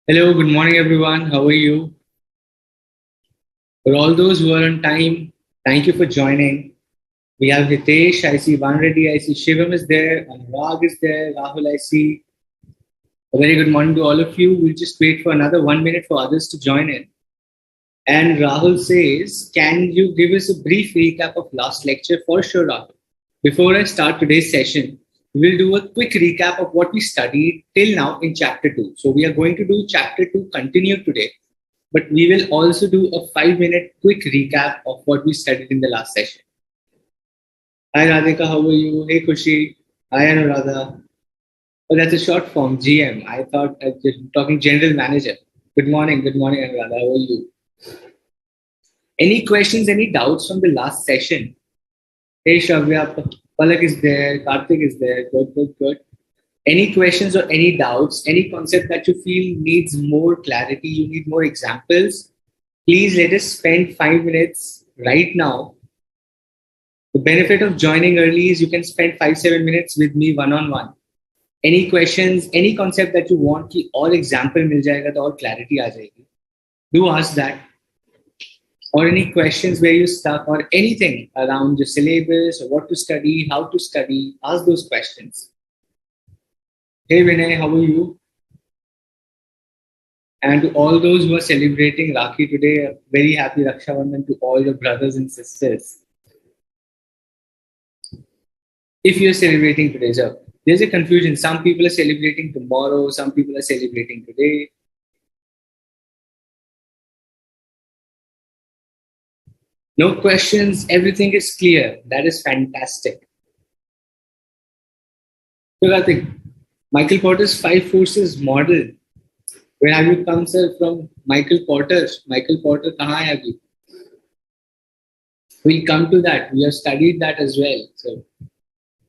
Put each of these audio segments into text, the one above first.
Hello, good morning, everyone. How are you? For all those who are on time, thank you for joining. We have Hitesh, I see Vanreddy, I see Shivam is there, Anurag is there, Rahul, I see. A very good morning to all of you. We'll just wait for another 1 minute for others to join in. And Rahul says, can you give us a brief recap of last lecture? For sure, Rahul. Before I start today's session, we'll do a quick recap of what we studied till now in chapter 2. So we are going to do chapter 2 continue today, but we will also do a 5 minute quick recap of what we studied in the last session. Hi Radhika, how are you? Hey Kushi. Hi Anuradha. Oh, that's a short form, GM. I thought I was talking general manager. Good morning, Anuradha. How are you? Any questions, any doubts from the last session? Hey Shavya, Palak is there, Karthik is there. Good, good, good. Any questions or any doubts, any concept that you feel needs more clarity, you need more examples, please let us spend 5 minutes right now. The benefit of joining early is you can spend 5-7 minutes with me one-on-one. Any questions, any concept that you want कि और example मिल जाएगा तो और clarity आ जाएगी. Do ask that. Or any questions where you're stuck or anything around the syllabus or what to study, how to study, ask those questions. Hey Vinay, how are you? And to all those who are celebrating Rakhi today, a very happy Raksha Bandhan to all your brothers and sisters. If you're celebrating today, so there's a confusion. Some people are celebrating tomorrow, some people are celebrating today. No questions, everything is clear. That is fantastic. So Karthik, Michael Porter's 5 forces model. Where have you come, sir, from Michael Porter? Michael Porter, kahan hai abhi? We'll come to that. We have studied that as well. So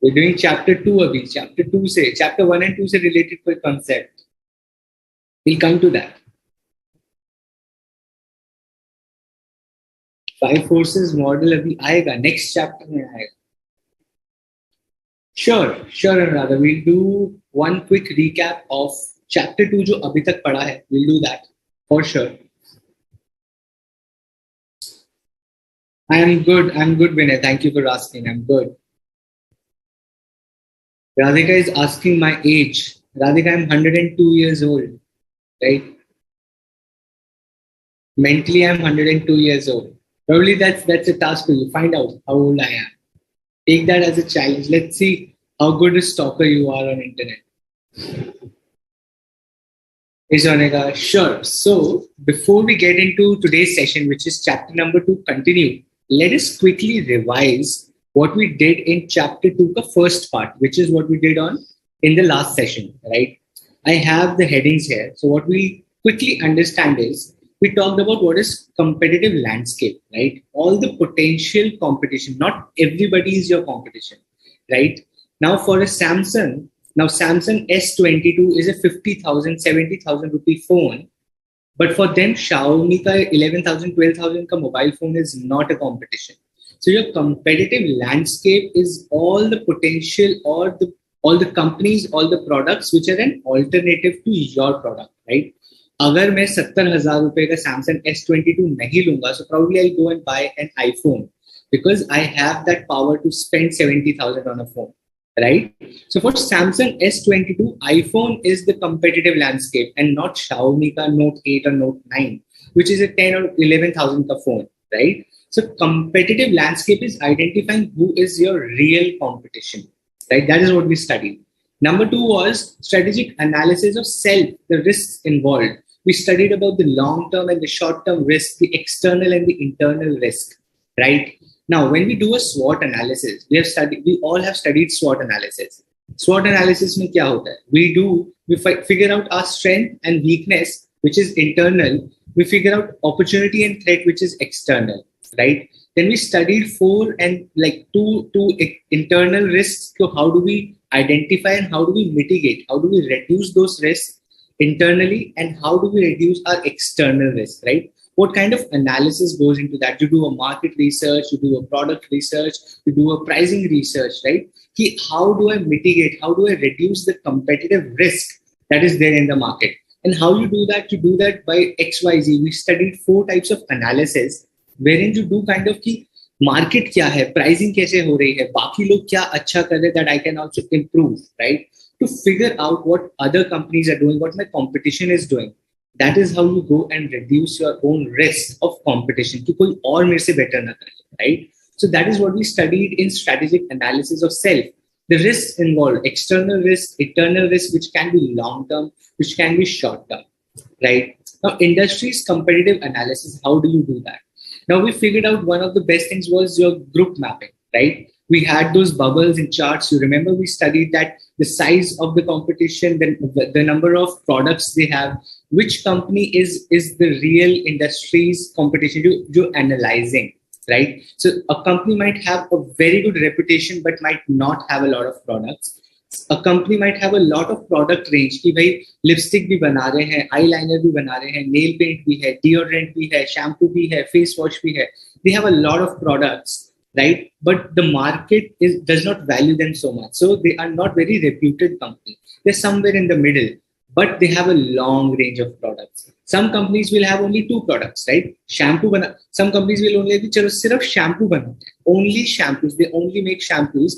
we're doing chapter 2 abhi. Chapter 2 se, chapter 1 and 2 se related to a concept. We'll come to that. 5 forces model abhi aayega. Next chapter mein aayega. Sure, Anuradha. We'll do one quick recap of chapter 2 जो अभी तक पढ़ा है. We'll do that for sure. I'm good, Vinay. Thank you for asking. I'm good. Radhika is asking my age. Radhika, I'm 102 years old, right? Mentally, I'm 102 years old. Probably that's a task for you. Find out how old I am. Take that as a challenge. Let's see how good a stalker you are on internet. Is Onega? Sure. So before we get into today's session, which is chapter number 2, continue, let us quickly revise what we did in chapter 2, the first part, which is what we did in the last session, right? I have the headings here. So what we quickly understand is we talked about what is competitive landscape, right? All the potential competition, not everybody is your competition, right? Now for a Samsung S22 is a 50,000, 70,000 rupee phone. But for them, Xiaomi ka 11,000, 12,000 ka mobile phone is not a competition. So your competitive landscape is all the potential or all the companies, all the products which are an alternative to your product, right? अगर मैं 70,000 रुपए का Samsung S22 नहीं लूंगा, so probably I'll go and buy an iPhone because I have that power to spend 70,000 on a phone, right? So for Samsung S22, iPhone is the competitive landscape and not Xiaomi ka Note 8 or Note 9, which is a 10 or 11,000 ka phone, right? So competitive landscape is identifying who is your real competition, right? That is what we studied. Number 2 was strategic analysis of self, the risks involved. We studied about the long-term and the short-term risk, the external and the internal risk, right? Now, when we do a SWOT analysis, we all have studied SWOT analysis. SWOT analysis में क्या होता है? We figure out our strength and weakness, which is internal. We figure out opportunity and threat, which is external, right? Then we studied 4 and like two internal risks. So how do we identify and how do we mitigate? How do we reduce those risks internally and how do we reduce our external risk, right? What kind of analysis goes into that? You do a market research, you do a product research, you do a pricing research, right? How do I mitigate? How do I reduce the competitive risk that is there in the market? And how you do that? You do that by XYZ. We studied 4 types of analysis wherein you do kind of ki market kya hai, pricing kaise ho rahi hai, baki log kya acha kar rahe that I can also improve, right? To figure out what other companies are doing, what my competition is doing. That is how you go and reduce your own risk of competition. कि कोई और मेरे से better ना करे, right? So that is what we studied in strategic analysis of self. The risks involved, external risk, internal risk, which can be long-term, which can be short-term, right? Now, industry's competitive analysis, how do you do that? Now, we figured out one of the best things was your group mapping, right? We had those bubbles in charts. You remember we studied that the size of the competition, the number of products they have, which company is the real industry's competition you're analyzing, right? So a company might have a very good reputation, but might not have a lot of products. A company might have a lot of product range कि भाई lipstick भी बना रहे हैं, eyeliner भी बना रहे हैं, nail paint भी है, deodorant भी है, shampoo भी है, face wash भी है. They have a lot of products, right? But the market does not value them so much. So they are not very reputed company. They're somewhere in the middle, but they have a long range of products. Some companies will have only 2 products, right? Shampoo bana. Some companies will only be chalo sirf shampoo bana. Only shampoos. They only make shampoos,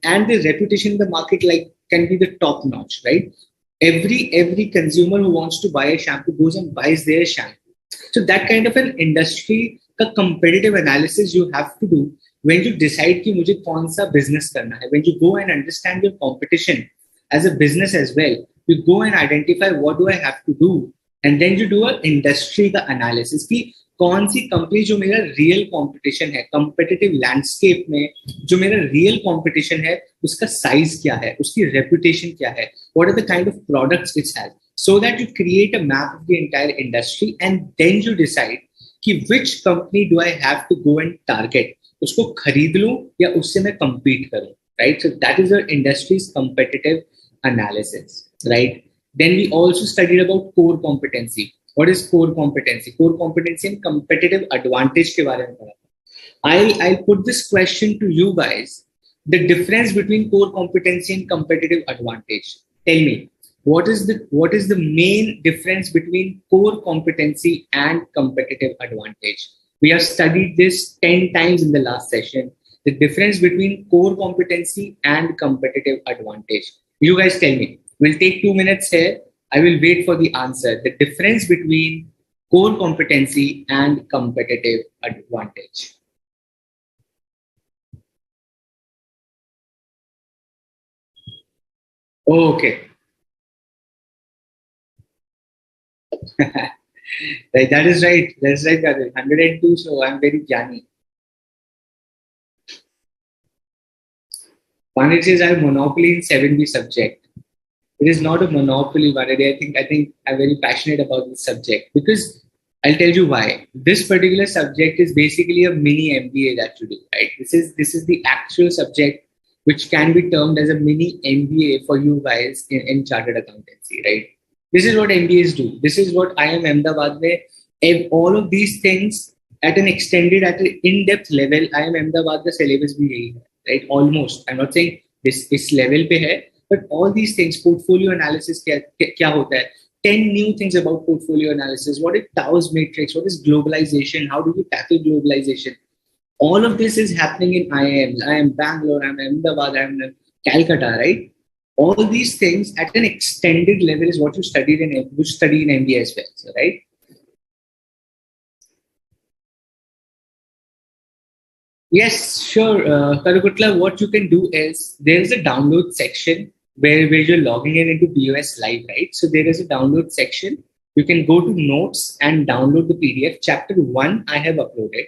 and the reputation in the market like can be the top notch, right? Every consumer who wants to buy a shampoo goes and buys their shampoo. So that kind of an industry का competitive analysis you have to do when you decide कि मुझे कौन सा business करना है. When you go and understand your competition as a business as well, you go and identify what do I have to do, and then you do an industry का analysis कि कौन सी company जो मेरा real competition है, competitive landscape में जो मेरा real competition है, उसका साइज क्या है, उसकी रेपुटेशन क्या है, what are the kind of products it has, so that you create a map of the entire industry and then you decide कि which company do I have to go and target, उसको खरीद लूं या उससे मैं compete करूं, right? So that is the industry's competitive analysis, right? Then we also studied about core competency. What is core competency? Core competency and competitive advantage के बारे में पढ़ा था. I'll put this question to you guys. The difference between core competency and competitive advantage. Tell me, what is the main difference between core competency and competitive advantage? We have studied this 10 times in the last session. The difference between core competency and competitive advantage. You guys tell me. We'll take 2 minutes here. I will wait for the answer. The difference between core competency and competitive advantage. Okay. Right, that is right. That's right, Gagan. 102, so I'm very Jani. One says I have monopoly in 7B subject. It is not a monopoly, Varade. I think I'm very passionate about this subject because I'll tell you why. This particular subject is basically a mini MBA that you do, right? This is the actual subject which can be termed as a mini MBA for you guys in chartered accountancy, right? This is what MBAs do. This is what I am Ahmedabad mein. All of these things at an in-depth level, I am Ahmedabad the syllabus bhi yahi hai, right? Almost. I'm not saying this level pe hai. But all these things, portfolio analysis, kya hota hai? 10 new things about portfolio analysis. What is Tau's matrix? What is globalization? How do you tackle globalization? All of this is happening in IIMs. I am Bangalore, I am Ahmedabad, I am Calcutta, right? All these things at an extended level is what you study in MBA as well, so, right? Yes, sure. Karukutla, what you can do is there is a download section where you're logging in into BOS Live, right? So there is a download section. You can go to notes and download the PDF. Chapter 1, I have uploaded.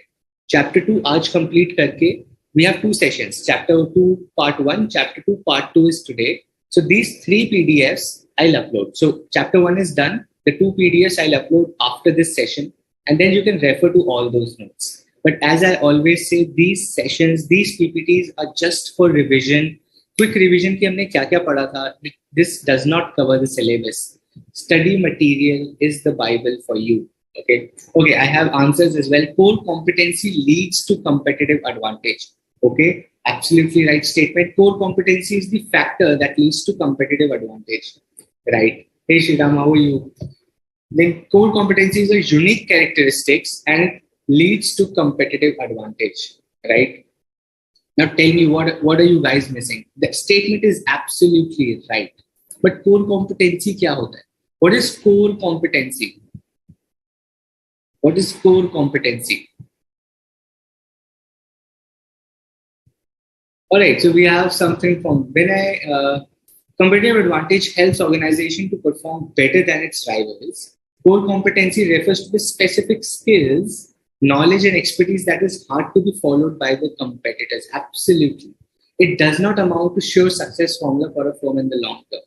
Chapter 2, aaj complete karke. We have 2 sessions. Chapter 2, part 1. Chapter 2, part 2 is today. So these 3 PDFs I'll upload. So chapter 1 is done. The 2 PDFs I'll upload after this session. And then you can refer to all those notes. But as I always say, these sessions, these PPTs are just for revision. Quick revision ki humne kya kya padha tha. This does not cover the syllabus. Study material is the Bible for you. Okay. Okay, I have answers as well. Core competency leads to competitive advantage. Okay, absolutely right statement. Core competency is the factor that leads to competitive advantage. Right. Hey Shriram, how are you? Then core competencies are unique characteristics and it leads to competitive advantage, right? Now tell me what are you guys missing? The statement is absolutely right. But core competency क्या होता है? What is core competency? What is core competency? All right, so we have something from competitive advantage helps organization to perform better than its rivals. Core competency refers to the specific skills, knowledge, and expertise that is hard to be followed by the competitors. Absolutely. It does not amount to sure success formula for a firm in the long term.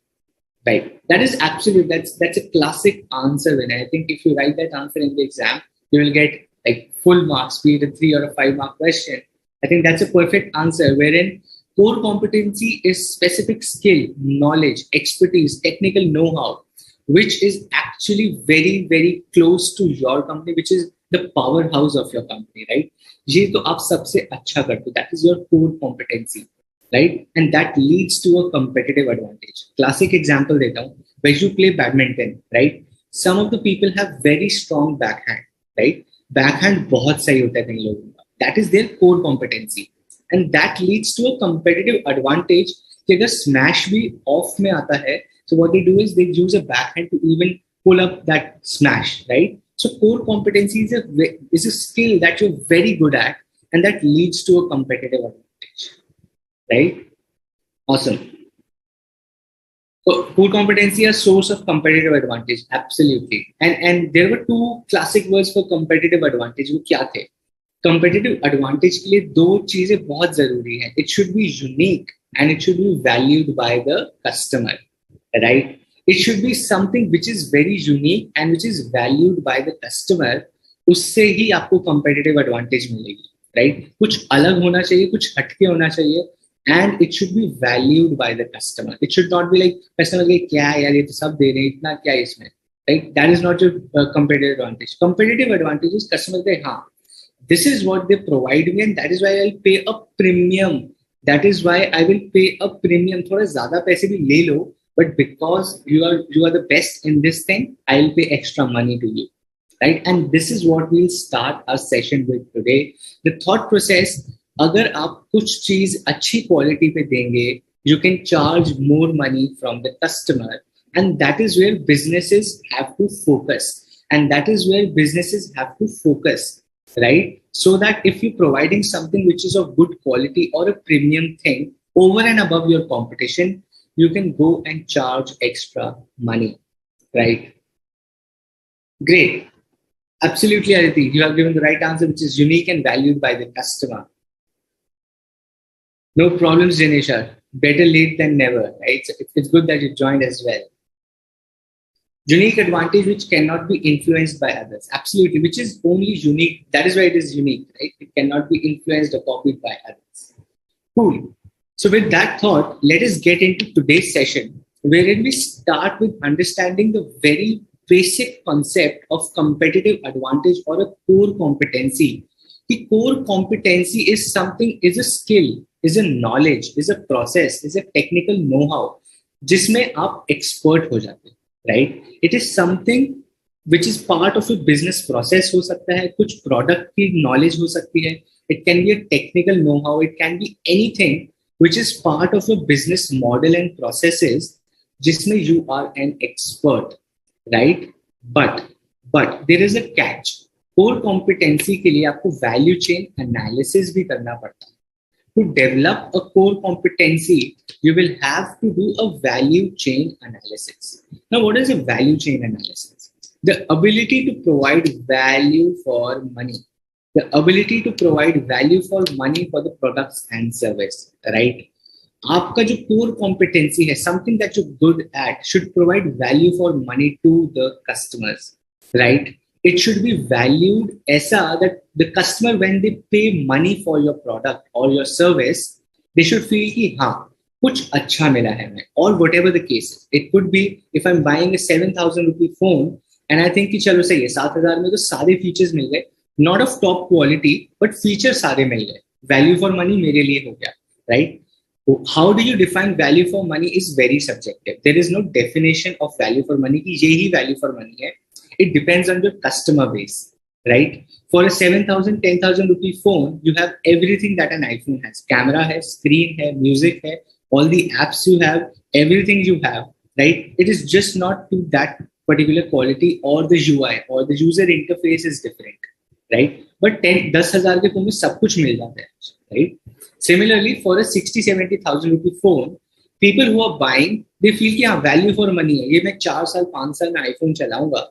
Right. That is absolute. That's a classic answer. When I think if you write that answer in the exam, you will get like full marks, be it a 3 or a 5 mark question. I think that's a perfect answer. Wherein core competency is specific skill, knowledge, expertise, technical know-how, which is actually very, very close to your company, which is the powerhouse of your company, right? ये तो आप सबसे अच्छा करते हो. That is your core competency. Right? And that leads to a competitive advantage. Classic example deta hu. When you play badminton, right? Some of the people have very strong backhand, right? Backhand बहुत सही होता है इन लोगों का. That is their core competency. And that leads to a competitive advantage कि अगर smash भी off में आता है, so what they do is they use a backhand to even pull up that smash, right? So core competency is a skill that you're very good at and that leads to a competitive advantage. Right? Awesome. So core competency is a source of competitive advantage. Absolutely. And there were two classic words for competitive advantage. वो क्या थे? Competitive advantage के लिए दो चीजें बहुत जरूरी हैं. It should be unique and it should be valued by the customer. Right? It should be something which is very unique and which is valued by the customer. उससे ही आपको competitive advantage मिलेगी. Right? कुछ अलग होना चाहिए, कुछ हटके होना चाहिए. And it should be valued by the customer. It should not be like customer के क्या यार ये तो सब दे रहे हैं इतना क्या इसमें, right? That is not your competitive advantage. Competitive advantage is customer के हाँ, this is what they provide me and that is why I'll pay a premium. That is why I will pay a premium. थोड़ा ज़्यादा पैसे भी ले लो, but because you are the best in this thing, I'll pay extra money to you, right? And this is what we'll start our session with today. The thought process. अगर आप कुछ चीज अच्छी क्वालिटी पे देंगे, you can charge more money from the customer, and that is where businesses have to focus. And that is where businesses have to focus, right? So that if you're providing something which is of good quality or a premium thing over and above your competition, you can go and charge extra money, right? Great. Absolutely, Aditi. You have given the right answer, which is unique and valued by the customer. No problems, Janesha. Better late than never, right? So it's good that you joined as well. Unique advantage which cannot be influenced by others. Absolutely, which is only unique. That is why it is unique, right? It cannot be influenced or copied by others. Cool. So with that thought, let us get into today's session, wherein we start with understanding the very basic concept of competitive advantage or a core competency. The core competency is something, is a skill, is a knowledge, is a process, is a technical know-how, जिसमें आप expert हो जाते हैं, right? It is something which is part of a business process हो सकता है, कुछ product की knowledge हो सकती है, it can be a technical know-how, it can be anything which is part of a business model and processes, जिसमें you are an expert, right? But there is a catch. Core competency के लिए आपको value chain analysis भी करना पड़ता है. To develop a core competency, you will have to do a value chain analysis. Now, what is a value chain analysis? The ability to provide value for money. The ability to provide value for money for the products and service, right? आपका जो core competency है, something that you're good at, should provide value for money to the customers, right? It should be valued ऐसा that the customer, when they pay money for your product or your service, they should feel कि हाँ कुछ अच्छा मिला है हमें. Or whatever the case, it could be if I'm buying a 7,000 rupee phone and I think कि चलो सही है 7,000 में तो सारे features मिल गए, not of top quality but features सारे मिल गए, value for money मेरे लिए हो गया, right? How do you define value for money is very subjective. There is no definition of value for money कि ये ही value for money है. It depends on your customer base, right? For a 7,000, 10,000 rupee phone, you have everything that an iPhone has. Camera hai, screen hai, music hai, all the apps you have, everything you have, right? It is just not to that particular quality, or the UI or the user interface is different, right? But 10,000 के phone में सब कुछ मिल जाता है, right? Similarly, for a 60, 70,000 rupee phone, people who are buying, they feel कि हाँ value for money है, ये मैं 4 साल 5 साल में iPhone चलाऊंगा,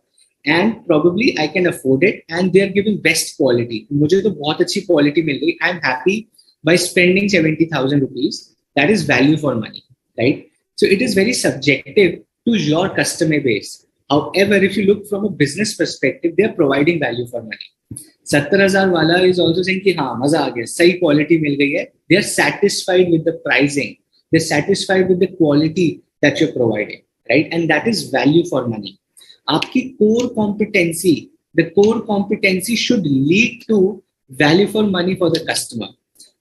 and probably I can afford it, and they are giving best quality. मुझे तो बहुत अच्छी quality मिल गई. I'm happy by spending 70,000 rupees. That is value for money, right? So it is very subjective to your customer base. However, if you look from a business perspective, they are providing value for money. 70,000 वाला is also saying कि हाँ मजा आ गया, सही quality मिल गई है. They are satisfied with the pricing. They're satisfied with the quality that you're providing, right? And that is value for money. आपकी core competency, the core competency should lead to value for money for the customer.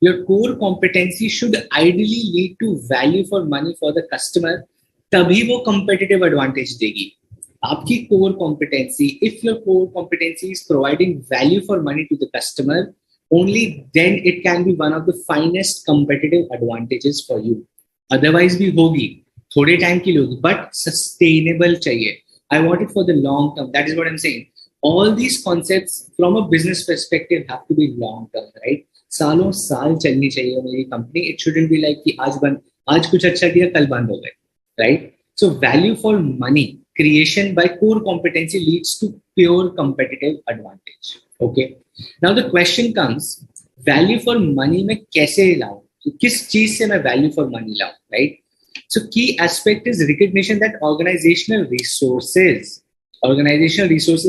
Your core competency should ideally lead to value for money for the customer. तभी वो competitive advantage देगी. आपकी core competency, if your core competency is providing value for money to the customer, only then it can be one of the finest competitive advantages for you. Otherwise भी होगी, थोड़े time के लिए होगी, but sustainable चाहिए. I want it for the long term. That is what I'm saying. All these concepts from a business perspective have to be long term, right? सालों साल चलनी चाहिए मेरी company. It shouldn't be like कि आज कुछ अच्छा किया कल बंद हो गए, right? So value for money creation by core competency leads to pure competitive advantage. Okay. Now the question comes, value for money में कैसे लाऊं? किस चीज से मैं value for money लाऊं, right? So key aspect is recognition that organizational resources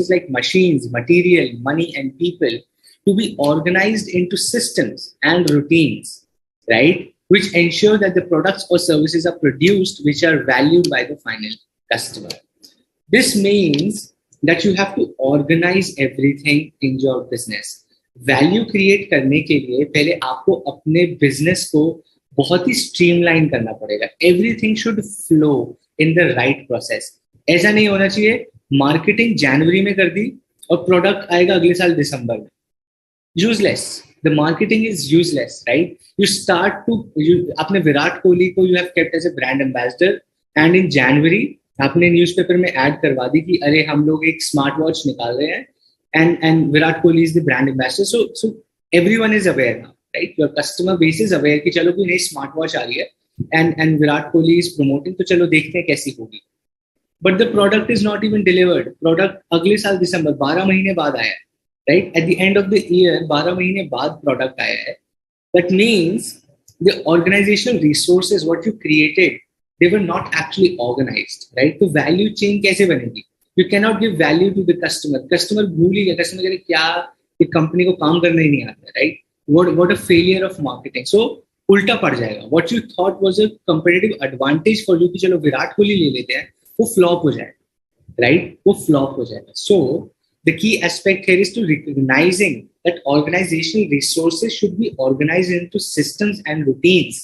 like machines, material, money, and people to be organized into systems and routines, right? Which ensure that the products or services are produced which are valued by the final customer. This means that you have to organize everything in your business. Value create करने के लिए पहले आपको अपने business को बहुत ही streamline करना पड़ेगा. Everything should flow in the right process. ऐसा नहीं होना चाहिए मार्केटिंग जनवरी में कर दी और प्रोडक्ट आएगा अगले साल दिसंबर में. Useless. The marketing is useless, right? You start to, आपने विराट कोहली को you have kept as a brand ambassador, and in January आपने न्यूज़पेपर में ऐड करवा दी कि अरे हम लोग एक स्मार्ट वॉच निकाल रहे हैं, and Virat Kohli is the brand ambassador. So everyone is aware now, right? Your customer base is aware कि चलो कोई नई स्मार्ट वॉच आ रही है and Virat Kohli is promoting, तो चलो देखते हैं कैसी होगी. But the product is not even delivered. Product अगले साल दिसंबर 12 महीने बाद आया है, right? At the end of the year 12 महीने बाद product आया है. That means the organizational resources what you created, they were not actually organized, right? तो value chain कैसे बनेगी? You cannot give value to the customer. Customer भूल ही गया, customer कह रहे क्या ये कंपनी को काम करना ही नहीं आता, right? What a failure of marketing. So उल्टा पड़ जाएगा. What you thought was a competitive advantage for you कि चलो विराट कोहली ले लेते हैं, वो flop हो जाएगा, right? वो flop हो जाएगा. So the key aspect here is to recognizing that organizational resources should be organized into systems and routines,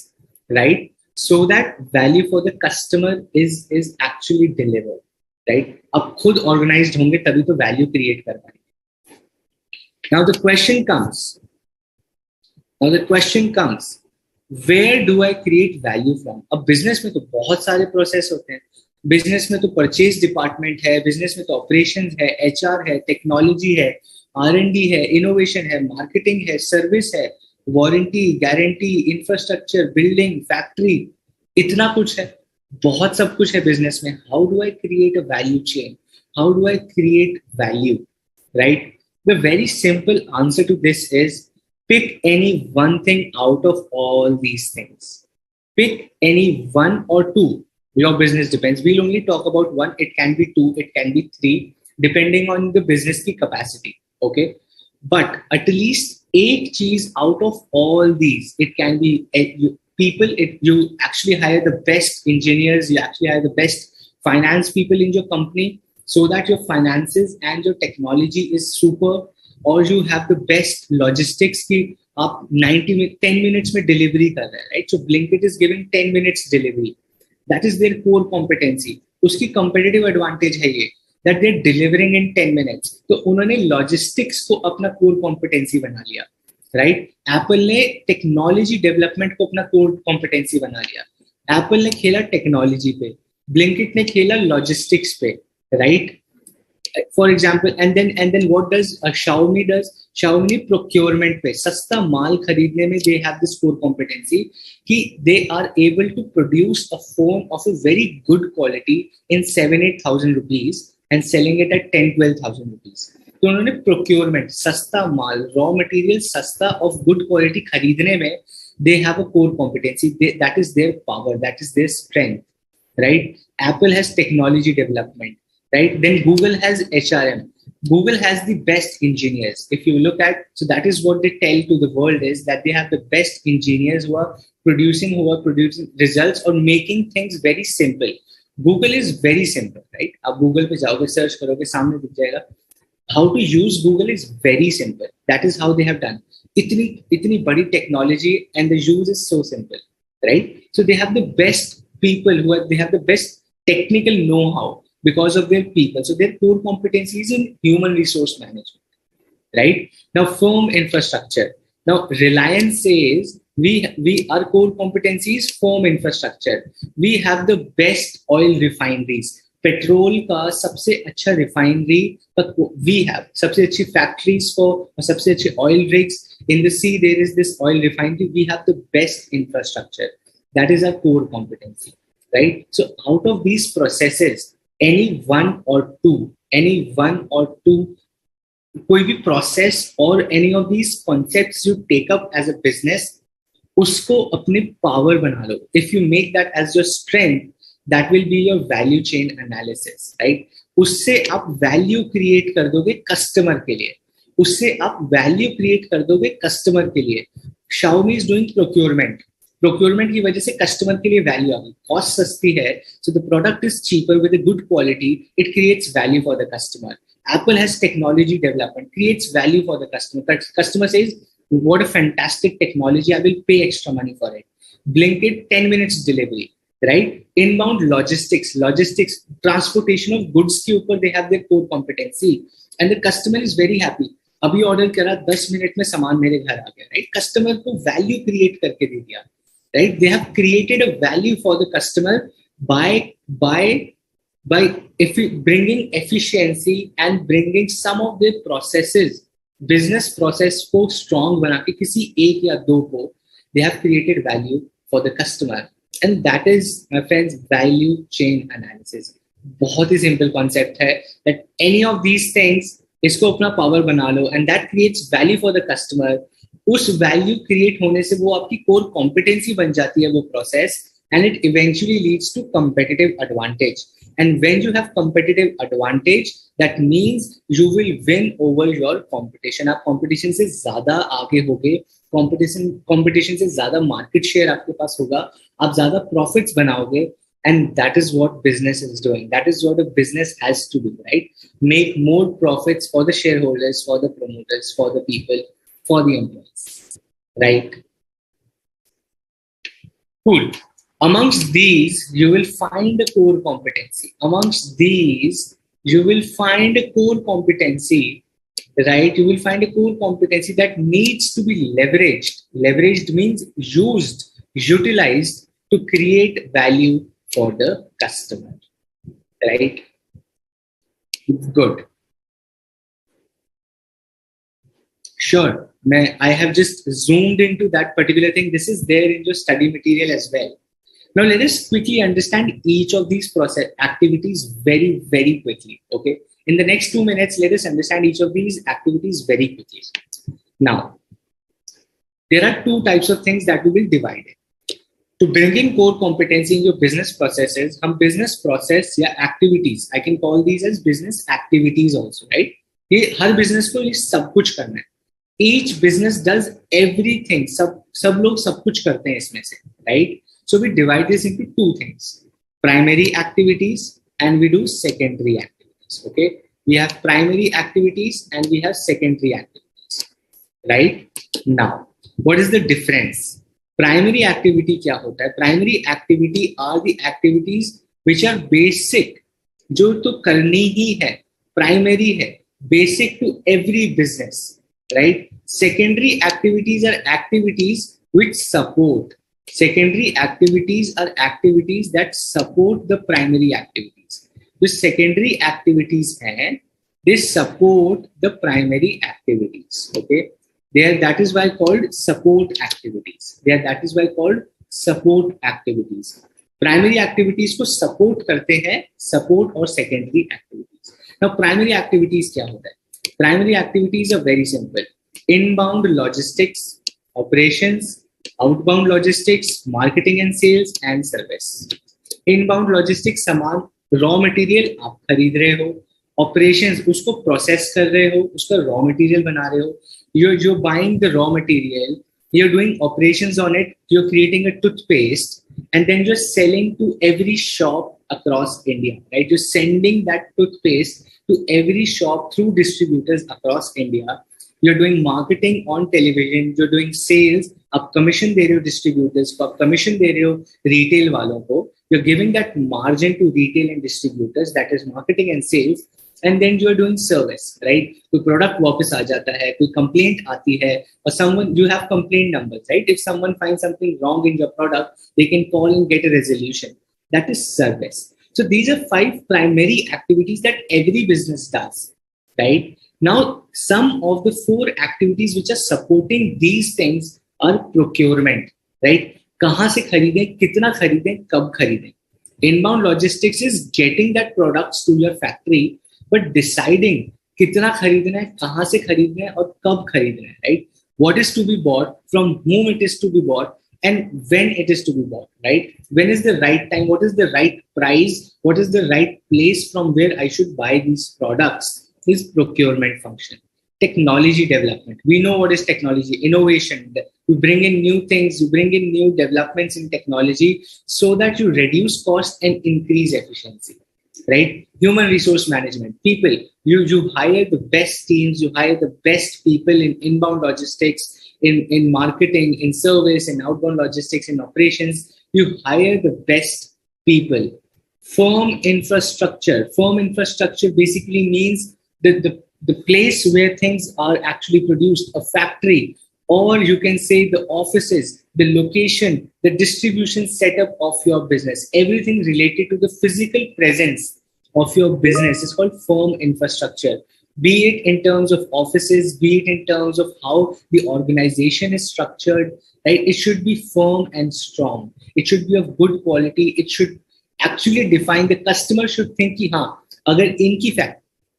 right? So that value for the customer is actually delivered, right? अब खुद organized होंगे तभी तो value create कर पाएंगे. Now the question comes, where do I create value from? अब business में तो बहुत सारे process होते हैं. Business में तो purchase department है, business में तो operations है, HR है, technology है, R&D है, innovation है, marketing है, service है, warranty, guarantee, infrastructure, building, factory, इतना कुछ है, बहुत सब कुछ है business में. How do I create a value chain? How do I create value, right? The very simple answer to this is pick any one thing out of all these things. Pick any one or two. Your business depends. We'll only talk about one. It can be two. It can be three, depending on the business ki capacity. Okay. But at least 8 cheese out of all these. It can be people. You actually hire the best engineers. You actually hire the best finance people in your company so that your finances and your technology is super. Or you have the best logistics कि आप 10 minutes में delivery कर रहे हैं, right? So Blinkit is giving 10 minutes delivery. That is their core competency. उसकी competitive advantage है ये. that they're delivering in 10 minutes. तो उन्होंने logistics को अपना core competency बना लिया, right? Apple ने technology development को अपना core competency बना लिया. Apple ने खेला technology पे, Blinkit ने खेला logistics पे, right? For example, and then what does Xiaomi does? Xiaomi procurement पे सस्ता माल खरीदने में they have this core competency कि they are able to produce a phone of a very good quality in 7,000-8,000 rupees and selling it at 10,000-12,000 rupees. तो उन्होंने procurement सस्ता माल raw material सस्ता of good quality खरीदने में they have a core competency. That is their power, that is their strength, right? Apple has technology development. Right? Then Google has HRM. Google has the best engineers. If you look at, so that is what they tell to the world is that they have the best engineers who are producing results or making things very simple. Google is very simple, right? आप Google पे जाओगे, search करोगे, सामने दिख जाएगा. How to use Google is very simple. That is how they have done. इतनी बड़ी technology and the use is so simple, right? So they have the best people they have the best technical know-how because of their people. So their core competency is in human resource management, right? Now, firm infrastructure. Now, Reliance says our core competency is firm infrastructure. We have the best oil refineries. Petrol का सबसे अच्छा refinery we have. सबसे अच्छी factories for सबसे अच्छे oil rigs. In the sea, there is this oil refinery. We have the best infrastructure. That is our core competency, right? So out of these processes, any one or two, कोई भी process or any of these concepts you take up as a business, उसको अपने power बना लो. If you make that as your strength, that will be your value chain analysis, right? उससे आप value create कर दोगे customer के लिए. उससे आप value create कर दोगे customer के लिए. Xiaomi is doing procurement. Procurement की वजह से customer के लिए value आ गई. Cost सस्ती है, so the product is cheaper with a good quality. It creates value for the customer. Apple has technology development, creates value for the customer. Customer says, what a fantastic technology, I will pay extra money for it. Blinkit, 10 minutes delivery, right? Inbound logistics, transportation of goods के ऊपर they have their core competency. And the customer is very happy. अभी order करा, 10 minute में सामान मेरे घर आ गया, right? Customer को value create करके दे दिया, right? They have created a value for the customer by bringing efficiency and bringing some of their processes, business process को strong बना के किसी एक या दो को, they have created value for the customer. And that is, my friends, value chain analysis. बहुत ही simple concept है that any of these things इसको अपना power बना लो and that creates value for the customer. उस value create होने से वो आपकी core competency बन जाती है वो process and it eventually leads to competitive advantage. And when you have competitive advantage, that means you will win over your competition. आप competition से ज़्यादा आगे होगे, competition से ज़्यादा market share आपके पास होगा, आप ज़्यादा profits बनाओगे, and that is what business is doing. That is what a business has to do, right? Make more profits for the shareholders, for the promoters, for the people, for the employees, right? Cool. Amongst these, you will find a core competency. Amongst these, you will find a core competency, right? You will find a core competency that needs to be leveraged. Leveraged means used, utilized to create value for the customer, right? Good. Sure. I have just zoomed into that particular thing. This is there in your study material as well. Now, let us quickly understand each of these process activities very, very quickly. Okay. In the next 2 minutes, let us understand each of these activities very quickly. Now, there are two types of things that we will divide in. To bring in core competency in your business processes, business process या activities, I can call these as business activities also, right? ये हर business को ये सब कुछ करना है. Each business does everything. सब लोग सब कुछ करते हैं इसमें से, right? So we divide this into two things: primary activities and we do secondary activities. Okay, we have primary activities and we have secondary activities, right? Now, what is the difference? Primary activity क्या होता है? Primary activity are the activities which are basic जो तो करनी ही है, primary है, basic to every business, right? Secondary activities are activities which support. Secondary activities are activities that support the primary activities. जो secondary activities हैं, they support the primary activities. Okay, that is why called support activities. That is why called support activities. Primary activities को support करते हैं support और secondary activities. Now primary activities क्या होता है? Primary activities are very simple. Inbound logistics, operations, outbound logistics, marketing and sales and service. Inbound logistics, सामान raw material आप खरीद रहे हो, ऑपरेशंस उसको प्रोसेस कर रहे हो, उसका रॉ मटेरियल बना रहे हो. you're buying the raw material, you're doing operations on it, you're creating a toothpaste, and then you're selling to every shop across India, right? You're sending that toothpaste to every shop through distributors across India. You're doing marketing on television, you're doing sales, आप commission दे रहे हो distributors को, आप commission दे रहे हो retail वालों को. You're giving that margin to retail and distributors, that is marketing and sales. And then you are doing service, right? कोई product वापस आ जाता है, कोई complaint आती है, or someone, you have complaint numbers, right? If someone finds something wrong in your product, they can call and get a resolution. That is service. So these are 5 primary activities that every business does, right? Now, some of the 4 activities which are supporting these things are procurement, right? कहाँ से खरीदें, कितना खरीदें, कब खरीदें. Inbound logistics is getting that products to your factory, but deciding कितना खरीदना है, कहाँ से खरीदना है और कब खरीदना है, right? What is to be bought, from whom it is to be bought, and when it is to be bought, right? When is the right time? What is the right price? What is the right place from where I should buy these products? Is procurement function. Technology development. We know what is technology. Innovation. You bring in new things, you bring in new developments in technology so that you reduce cost and increase efficiency. Right? Human resource management. People, you hire the best teams, you hire the best people in inbound logistics, in marketing, in service, in outbound logistics, in operations. You hire the best people. Firm infrastructure. Firm infrastructure basically means the place where things are actually produced, a factory, or you can say the offices, the location, the distribution setup of your business. Everything related to the physical presence of your business is called firm infrastructure. Be it in terms of offices, be it in terms of how the organization is structured, right? It should be firm and strong. It should be of good quality. It should actually define, the customer should think कि हाँ, अगर इनकी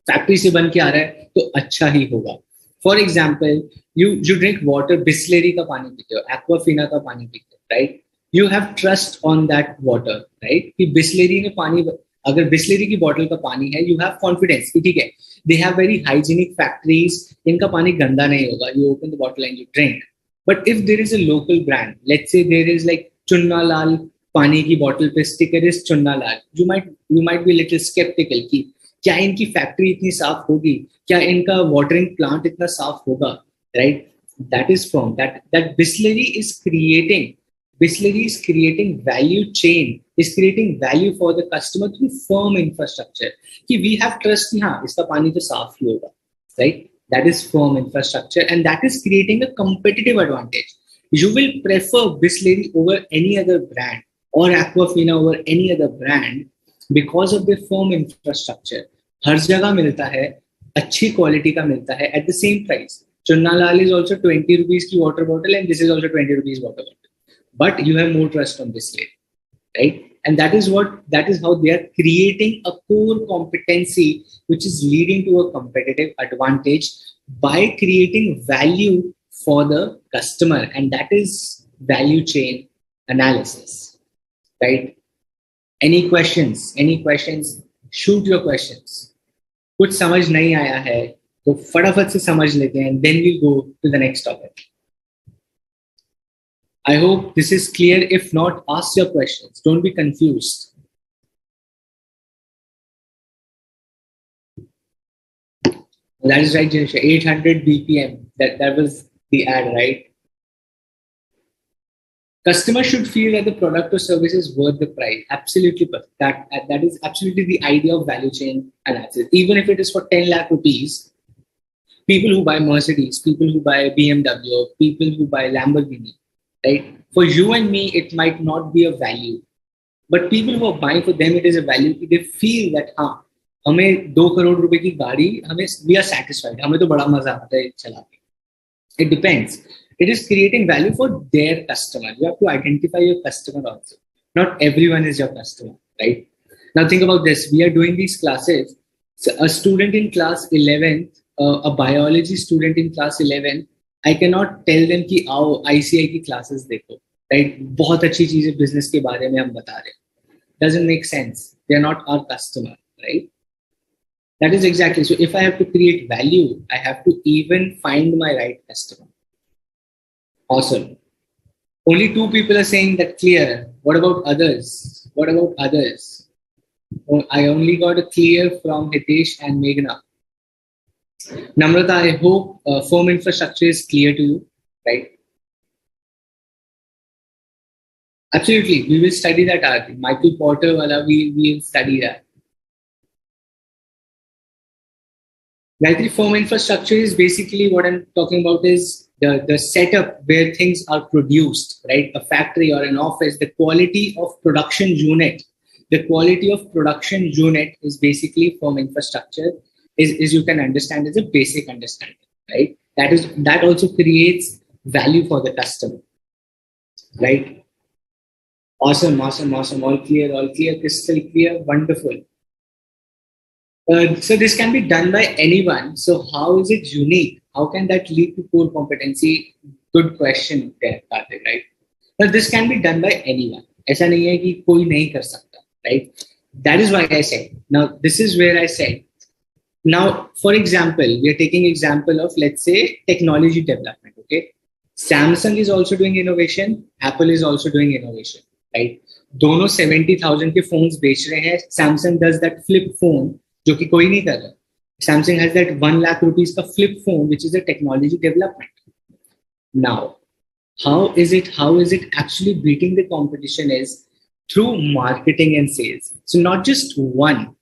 factory से बन के आ रहा है तो अच्छा ही होगा. For example, you drink water, Bisleri का पानी पीते हो, एक्वाफिना का पानी पीते हो, right? You have trust on that water, right? कि बिस्लेरी ने पानी, अगर बिस्लेरी की बॉटल का पानी है, you have confidence कि ठीक है, they have very hygienic factories, इनका पानी गंदा नहीं होगा. You open the bottle and you drink. But if there is a local brand, let's say there is like Chunna लाल पानी की बॉटल पे sticker is Chunna Lal, you might be a little skeptical कि क्या इनकी फैक्ट्री इतनी साफ होगी, क्या इनका वाटरिंग प्लांट इतना साफ होगा, right? That is firm. That Bisleri is creating value chain, is creating value for the customer through firm infrastructure. कि we have trust कि हाँ इसका पानी तो साफ ही होगा, right? That is firm infrastructure, and that is creating a competitive advantage. You will prefer Bisleri over any other brand or Aquafina over any other brand because of their firm infrastructure. हर जगह मिलता है, अच्छी quality का मिलता है at the same price. Chunna Lal is also 20 rupees की water bottle and this is also 20 rupees water bottle. But you have more trust on this lady, right? And that is how they are creating a core competency which is leading to a competitive advantage by creating value for the customer, and that is value chain analysis, right? Any questions? Shoot your questions. कुछ समझ नहीं आया है तो फटाफट से समझ लेते हैं, then we'll go to the next topic. I hope this is clear. If not, ask your questions. Don't be confused. That is right, Janisha. 800 BPM. That was the ad, right? Customer should feel that the product or service is worth the price. Absolutely, that is absolutely the idea of value chain analysis. Even if it is for 10 lakh rupees, people who buy Mercedes, people who buy BMW, people who buy Lamborghini, right? For you and me, it might not be a value, but people who are buying, for them, it is a value. They feel that हाँ, हमें 2 करोड़ रुपए की गाड़ी, हमें we are satisfied. हमें तो बड़ा मजा आता है चला के. It depends. It is creating value for their customer. You have to identify your customer also. Not everyone is your customer, right? Now think about this. We are doing these classes. So a student in class 11th, a biology student in class 11, I cannot tell them कि आओ ICI की classes देखो, right? बहुत अच्छी चीजें business के बारे में हम बता रहे हैं. Doesn't make sense. They are not our customer, right? That is exactly. So if I have to create value, I have to even find my right customer. Awesome. Only 2 people are saying that clear. What about others? What about others? Oh, I only got a clear from Hitesh and Meghna. Namrata, I hope firm infrastructure is clear to you, right? Absolutely. We will study that article. Michael Porter, wala, we will study that. Gayatri, firm infrastructure is basically what I'm talking about is the setup where things are produced, right? A factory or an office, the quality of production unit. The quality of production unit is basically firm infrastructure, is you can understand as a basic understanding, right? That also creates value for the customer, right? Awesome. All clear, crystal clear, wonderful. So this can be done by anyone. So how is it unique? How can that lead to core competency? Good question there, Karthik, right? But this can be done by anyone. ऐसा नहीं है कि कोई नहीं कर सकता, right? That is why I said. Now this is where I said. Now, for example, we are taking example of, let's say, technology development. Okay, Samsung is also doing innovation. Apple is also doing innovation, right? दोनों 70,000 के phones बेच रहे हैं. Samsung does that flip phone, जो कि कोई नहीं कर रहा. Samsung has that 1 lakh rupees का flip phone, which is a technology development. Now, how is it actually beating the competition is through marketing and sales. So not just one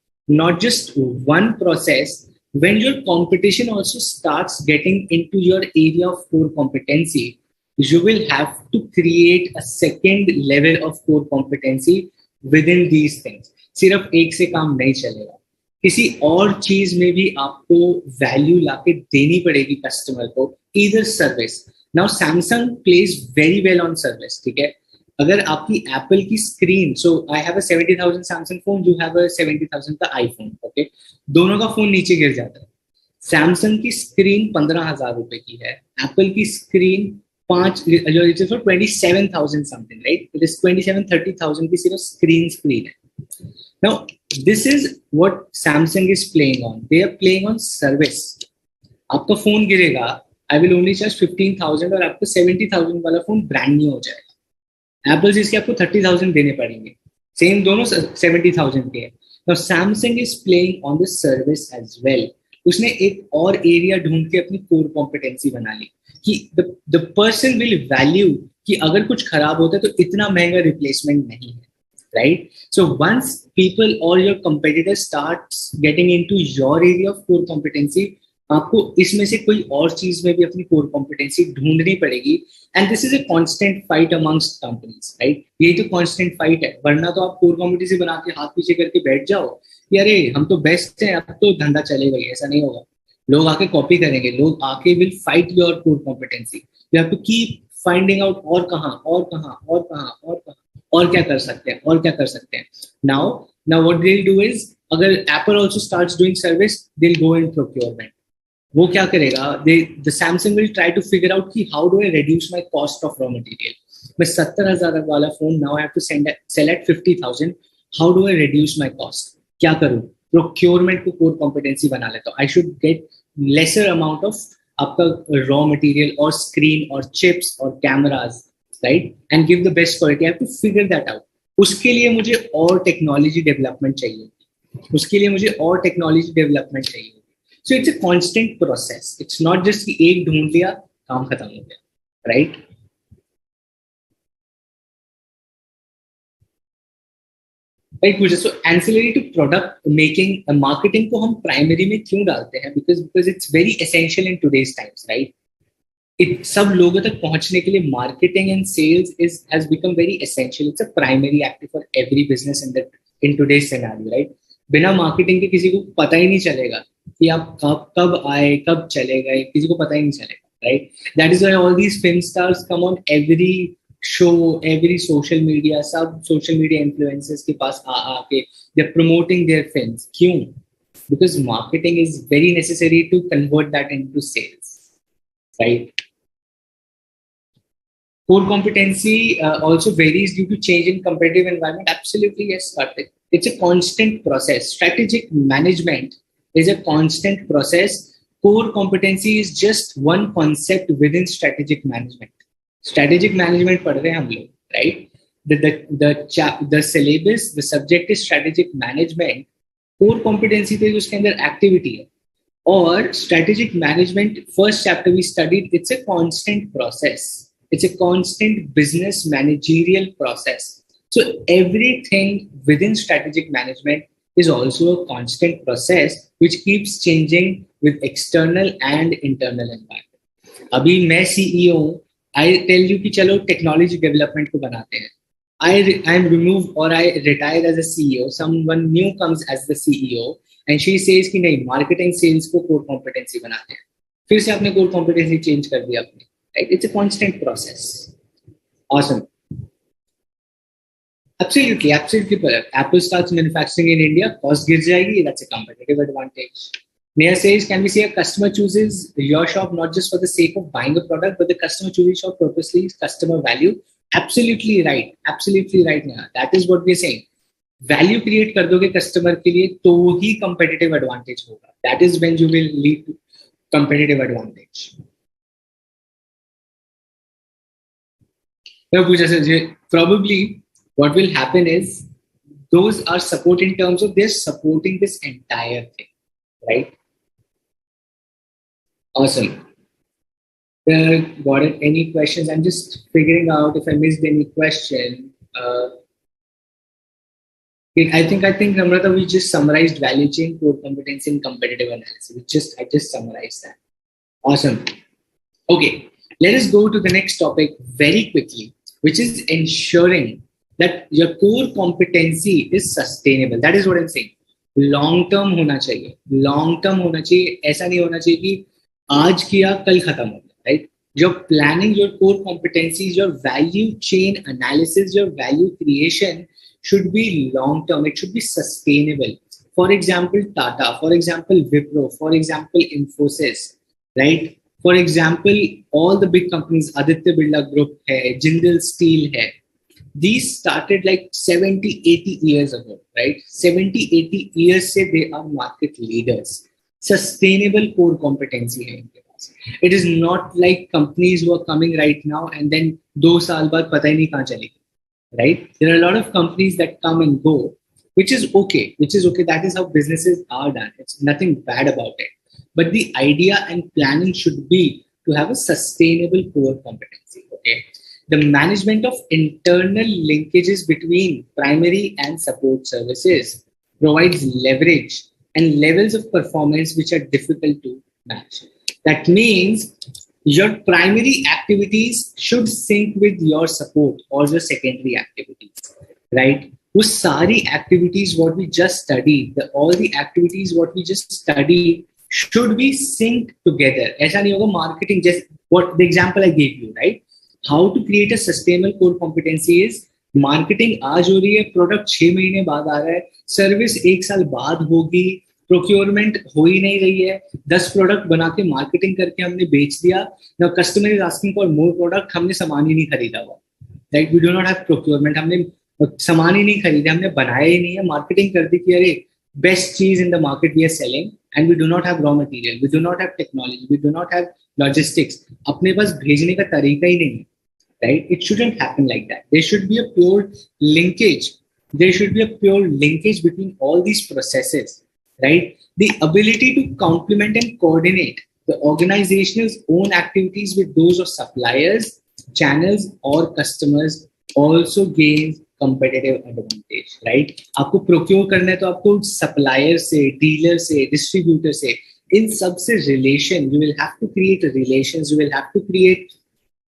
process. When your competition also starts getting into your area of core competency, you will have to create a second level of core competency within these things. सिर्फ एक से काम नहीं चलेगा. किसी और चीज में भी आपको वैल्यू लाके देनी पड़ेगी कस्टमर को, either service. Now Samsung plays very well on service, ठीक है? अगर आपकी एप्पल की screen, so I have a 70,000 Samsung phone, you have a 70,000 का आईफोन, ओके, दोनों का फोन नीचे गिर जाता है. सैमसंग की स्क्रीन 15,000 रुपए की है, एप्पल की screen 27,000 something, right? It is 27-30,000 की सिर्फ स्क्रीन है. Now, this is what Samsung is playing on. They are playing on service. आपका फोन गिरेगा, I will only charge 15,000 और आपको 70,000 वाला फोन ब्रांड न्यू हो जाएगा. एप्पल इसके आपको 30,000 देने पड़ेंगे, सेम दोनों 70,000 के हैं. Now Samsung is playing on the service as well. उसने एक और एरिया ढूंढ के अपनी कोर कॉम्पिटेंसी बना ली कि the person will value कि अगर कुछ खराब होता है तो इतना महंगा रिप्लेसमेंट नहीं है, right? So once people or your competitors starts getting into your area of core competency, आपको इसमें से कोई और चीज में भी अपनी कोर कॉम्पिटेंसी ढूंढनी पड़ेगी. And this is a constant fight amongst companies, right? ये तो कांस्टेंट फाइट है, वरना तो आप कोर कॉम्पिटेंसी बना के हाथ पीछे करके बैठ जाओ कि अरे हम तो बेस्ट हैं, अब तो धंधा चलेगा ही. ऐसा नहीं होगा. लोग आके कॉपी करेंगे, लोग आके will fight your core competency. You have to keep finding out और क्या कर सकते हैं, और क्या कर सकते हैं. Now what they will do is, अगर Apple also starts doing service, they will go in procurement. वो क्या करेगा, the Samsung will try to figure out कि how do I reduce my cost of raw material. मैं 70,000 वाला phone now I have to sell at 50,000. How do I reduce my cost? क्या करूं? Procurement को core competency बना लेता हूं. I should gate laser amount of आपका raw material और स्क्रीन और चिप्स और cameras, right, and give the best quality. I have to figure that out. उसके लिए मुझे और टेक्नोलॉजी डेवलपमेंट चाहिए. So it's a constant process. It's not just कि एक ढूंढ लिया काम खत्म हो गया, right? राइट पूछा so ancillary to product making marketing को हम प्राइमरी में क्यों डालते हैं because it's very essential in today's times right it सब लोगों तक पहुंचने के लिए marketing and sales is has become very essential. It's a primary active for every business in today's scenario, right? बिना marketing के किसी को पता ही नहीं चलेगा कि आप कब आए कब चले गए किसी को पता ही नहीं चलेगा, right? That is why all these film stars come on every show, every social media, सब social media influencers के पास आके they're promoting their films. क्यों? Because marketing is very necessary to convert that into sales, right? Core competency also varies due to change in competitive environment. Absolutely, yes, Karthik. It's a constant process. Strategic management is a constant process. Core competency is just one concept within strategic management. Strategic management पढ़ रहे हैं हम लोग, right? The syllabus, the subject is strategic management. Core competency तो उसके अंदर activity है. और strategic management first chapter we studied. It's a constant process. It's a constant business managerial process. So everything within strategic management is also a constant process which keeps changing with external and internal environment. अभी मैं CEO हूँ, I tell you कि चलो technology development को बनाते हैं. I am removed or I retire as a CEO. Someone new comes as the CEO and she says कि नहीं marketing sales को core competency बनाते हैं. फिर से आपने core competency change कर दिया अपने. Right? It's a constant process. Awesome. Absolutely, absolutely correct. Apple starts manufacturing in India, cost गिर जाएगी, that's a competitive advantage. Neha says, can we say a customer chooses your shop not just for the sake of buying a product, but the customer chooses your shop purposely, customer value? Absolutely right. Absolutely right, Neha. That is what we're saying. Value create कर दोगे customer के लिए तो ही competitive advantage होगा. That is when you will lead to competitive advantage. No, Pooja says, probably what will happen is those are support in terms of they're supporting this entire thing, right? Awesome. Got it? Any questions? I'm just figuring out if I missed any question. I think Namrata, we just summarized value chain, core competency, and competitive analysis. I just summarized that. Awesome. Okay, let us go to the next topic very quickly, which is ensuring that your core competency is sustainable. That is what I'm saying. Long term होना चाहिए. Long term होना चाहिए. ऐसा नहीं होना चाहिए कि आज किया कल खत्म हो गया, right? You're planning your core competencies, your value chain analysis, your value creation should be long term. It should be sustainable. For example, Tata. For example, Wipro. For example, Infosys, right? For example, all the big companies, Aditya Birla Group hai, Jindal Steel hai, these started like 70, 80 years ago, right? 70, 80 years se they are market leaders. Sustainable core competency hai inke paas. It is not like companies who are coming right now and then 2 saal baad pata hi nahi kahan chalegi, right? There are a lot of companies that come and go, which is okay. That is how businesses are done. It's nothing bad about it. But the idea and planning should be to have a sustainable core competency. Okay, the management of internal linkages between primary and support services provides leverage and levels of performance which are difficult to match. That means your primary activities should sync with your support or your secondary activities, right? वो सारी activities what we just studied, all the activities what we just studied should be synced together. ऐसा नहीं होगा marketing just what the example I gave you, right? How to create a sustainable core competency is marketing आज हो रही है, product 6 महीने बाद आ रहा है, service 1 साल बाद होगी, procurement हो ही नहीं रही है, 10 product बना के marketing करके हमने बेच दिया, now customer is asking for more product, हमने सामान ही नहीं खरीदा हुआ, right? We do not have procurement, हमने सामान ही नहीं खरीदे, हमने बनाया ही नहीं है, marketing कर दी कि अरे best cheese in the market we are selling and we do not have raw material, we do not have technology, we do not have logistics. अपने पास भेजने का तरीका ही नहीं है, right? It shouldn't happen like that. There should be a pure linkage. There should be a pure linkage between all these processes, right? The ability to complement and coordinate the organization's own activities with those of suppliers, channels, or customers also gains competitive advantage, right? आपको procure करना है तो आपको supplier से, dealer से, distributor से, इन सब से relation, you will have to create relations, you will have to create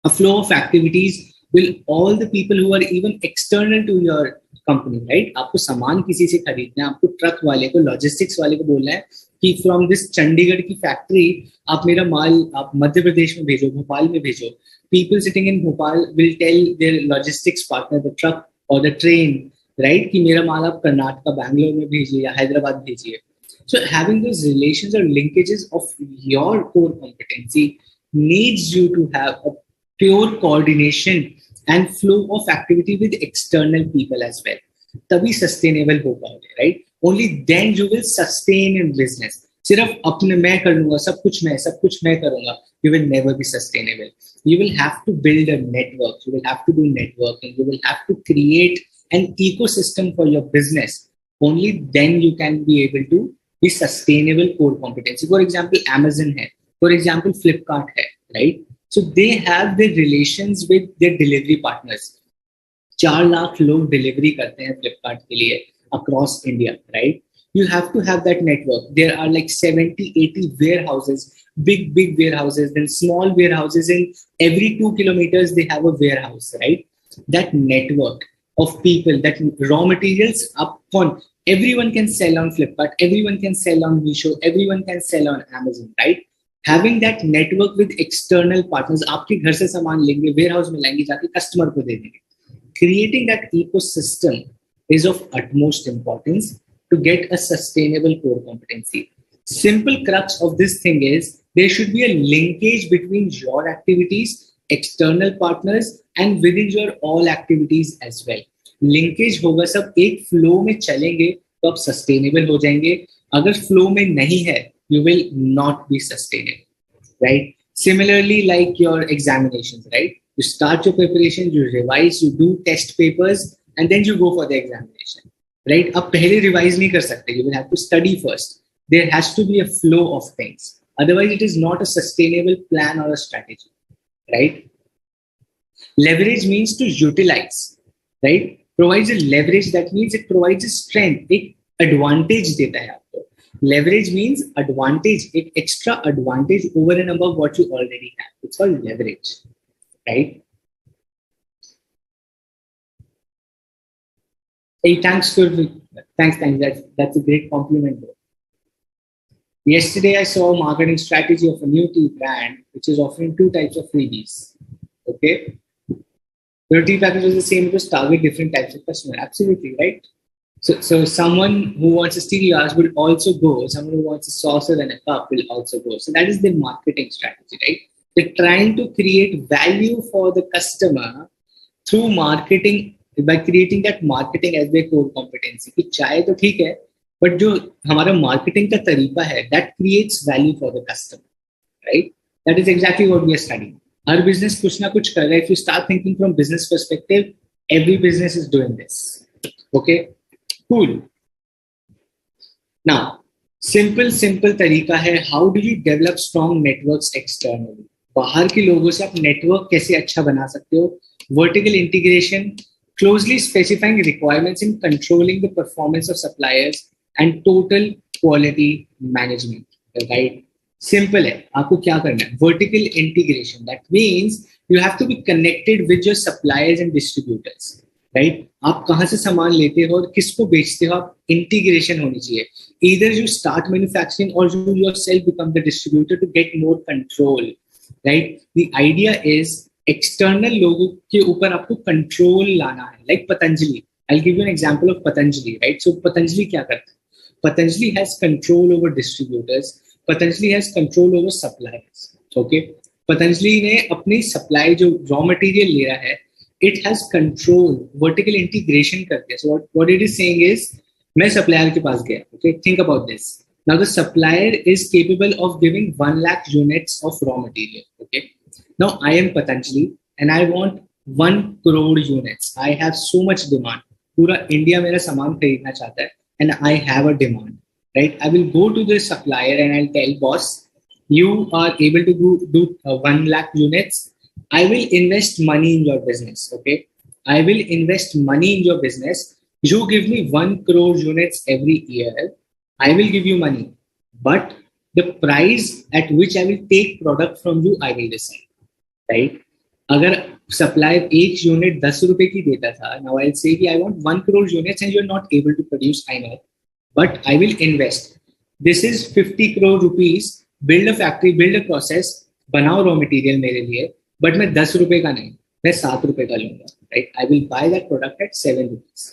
a flow of activities with all the people who are even external to your company, right? आपको सामान किसी से खरीदना है, आपको ट्रक वाले को, लॉजिस्टिक्स वाले को बोलना है कि फ्रॉम दिस चंडीगढ़ की फैक्ट्री आप मेरा माल आप मध्य प्रदेश में भेजो, भोपाल में भेजो. People sitting in Bhopal will tell their logistics partner, the truck or the train, right, कि मेरा माल आप कर्नाटका, बैंगलोर में भेजिए या हैदराबाद भेजिए. So having those relations or linkages of your core competency needs you to have a pure coordination and flow of activity with external people as well. तभी sustainable हो पाओगे, right? Only then you will sustain in business. सिर्फ अपने मैं कर लूंगा, सब कुछ मैं करूंगा, you will never be sustainable. You will have to build a network. You will have to do networking. You will have to create an ecosystem for your business. Only then you can be able to be sustainable core competency. For example, Amazon है. For example, Flipkart है, right? So they have their relations with their delivery partners. 4 lakh लोग delivery करते हैं फ्लिपकार्ट के लिए across India, right? You have to have that network. There are like 70, 80 warehouses, big warehouses, then small warehouses. In every 2 kilometers, they have a warehouse, right? That network of people, that raw materials upon, everyone can sell on Flipkart, everyone can sell on Meesho, everyone can sell on Amazon, right? Having that network with external partners, आपके घर से सामान लेंगे, warehouse में लाएंगे, जाके customer को दे देंगे. Creating that ecosystem is of utmost importance to get a sustainable core competency. Simple crux of this thing is there should be a linkage between your activities, external partners, and within your all activities as well. Linkage होगा, सब एक flow में चलेंगे तो आप sustainable हो जाएंगे. अगर flow में नहीं है, you will not be sustainable, right? Similarly, like your examinations, right? You start your preparation, you revise, you do test papers, and then you go for the examination, right? आप पहले revise नहीं कर सकते. You will have to study first. There has to be a flow of things. Otherwise, it is not a sustainable plan or a strategy, right? Leverage means to utilize, right? Provides a leverage. That means it provides a strength. एक advantage देता है आपको. Leverage means advantage, एक extra advantage over and above what you already have. It's called leverage, right? Hey, thanks. That's a great compliment, bro. Yesterday, I saw a marketing strategy of a new tea brand, which is offering 2 types of freebies. Okay. The tea package was the same, it was target different types of customer. Absolutely, right? So someone who wants a steel glass will also go. Someone who wants a saucer and a cup will also go. So that is the marketing strategy, right? They're trying to create value for the customer through marketing, by creating that marketing as their core competency. कि चाहे तो ठीक है, but जो हमारा marketing का तरीका है, that creates value for the customer, right? That is exactly what we are studying. Our business कुछ ना कुछ कर रहा है. If you start thinking from business perspective, every business is doing this. Okay, cool. Now, simple तरीका है. How do you develop strong networks externally? बाहर के लोगों से आप network कैसे अच्छा बना सकते हो? Vertical integration, closely specifying requirements in controlling the performance of suppliers, and total quality management, right? Simple है. आपको क्या करना है? Vertical integration. That means you have to be connected with your suppliers and distributors, right? आप कहाँ से सामान लेते हो और किसको बेचते हो, आप integration होनी चाहिए. Either you start manufacturing or you yourself become the distributor to get more control, right? The idea is external लोगों के ऊपर आपको control लाना है. Like Patanjali. I'll give you an example of Patanjali, right? So Patanjali क्या करता है? Patanjali has control over distributors. Patanjali has control over suppliers. Okay? Patanjali ने अपनी supply जो raw material ले रहा है, it has control, vertical integration कर दिया. So what it is saying is, मैं supplier के पास गया. Okay? Think about this. Now the supplier is capable of giving 1 lakh units of raw material. Okay? Now I am Patanjali and I want 1 crore units. I have so much demand. पूरा India मेरा सामान खरीदना चाहता है and I have a demand, right? I will go to the supplier and I'll tell boss, you are able to do 1 lakh units. I will invest money in your business, okay? I will invest money in your business. You give me 1 crore units every year. I will give you money. But the price at which I will take product from you, I will decide. Right? अगर supplier एक unit 10 रुपए की देता था, now I'll say कि I want 1 crore units and you're not able to produce, I know, but I will invest. This is 50 crore rupees, build a factory, build a process, बनाओ raw material मेरे लिए, but मैं 10 रुपए का नहीं, मैं 7 रुपए का लूंगा, right? I will buy that product at 7 rupees.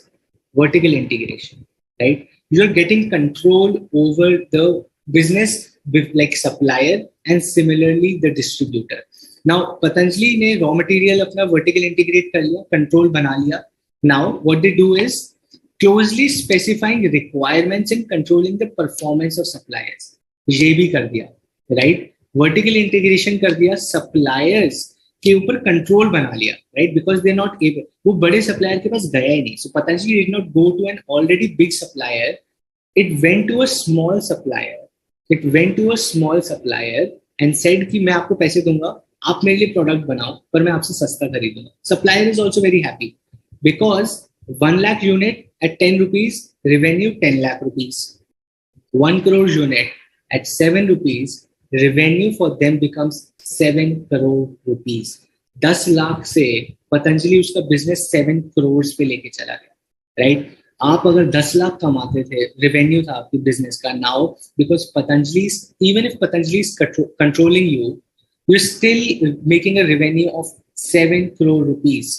Vertical integration, right? You're getting control over the business like supplier and similarly the distributor. Now Patanjali ने raw material अपना vertical integrate कर लिया, control बना लिया. Now what they do is closely specifying requirements and controlling the performance of suppliers. ये भी कर दिया, right? Vertical integration कर दिया, suppliers के ऊपर कंट्रोल बना लिया, right? Because they're not able. वो बड़े supplier के पास गया ही नहीं. So Patanjali did not go to an already big supplier. It went to a small supplier. It went to a small supplier and said कि मैं आपको पैसे दूंगा, आप मेरे लिए प्रोडक्ट बनाओ, पर मैं आपसे सस्ता खरीदूंगा. Supplier is also very happy because 1 lakh unit at 10 rupees, revenue 10 lakh rupees. 1 crore unit at 7 rupees, revenue for them becomes 7 crore rupees. 10 lakh से पतंजलि उसका बिजनेस 7 करोड़ पे लेके चला गया, राइट? आप अगर 10 लाख कमाते थे, रेवेन्यू था आपकी बिजनेस का, now because Patanjali, even if Patanjali is controlling you, you are still making a revenue of 7 crore rupees,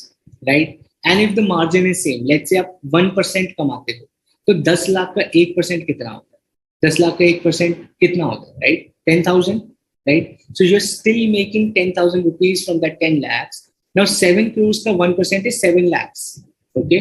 right? And if the margin is same, let's say आप 1% कमाते हो, तो 10 लाख का 1% कितना होता है? 10 लाख का 1% कितना होता है, right? 10,000, right? So you're still making 10,000 rupees from that 10 lakhs. Now 7 crores ka 1% is 7 lakhs. Okay.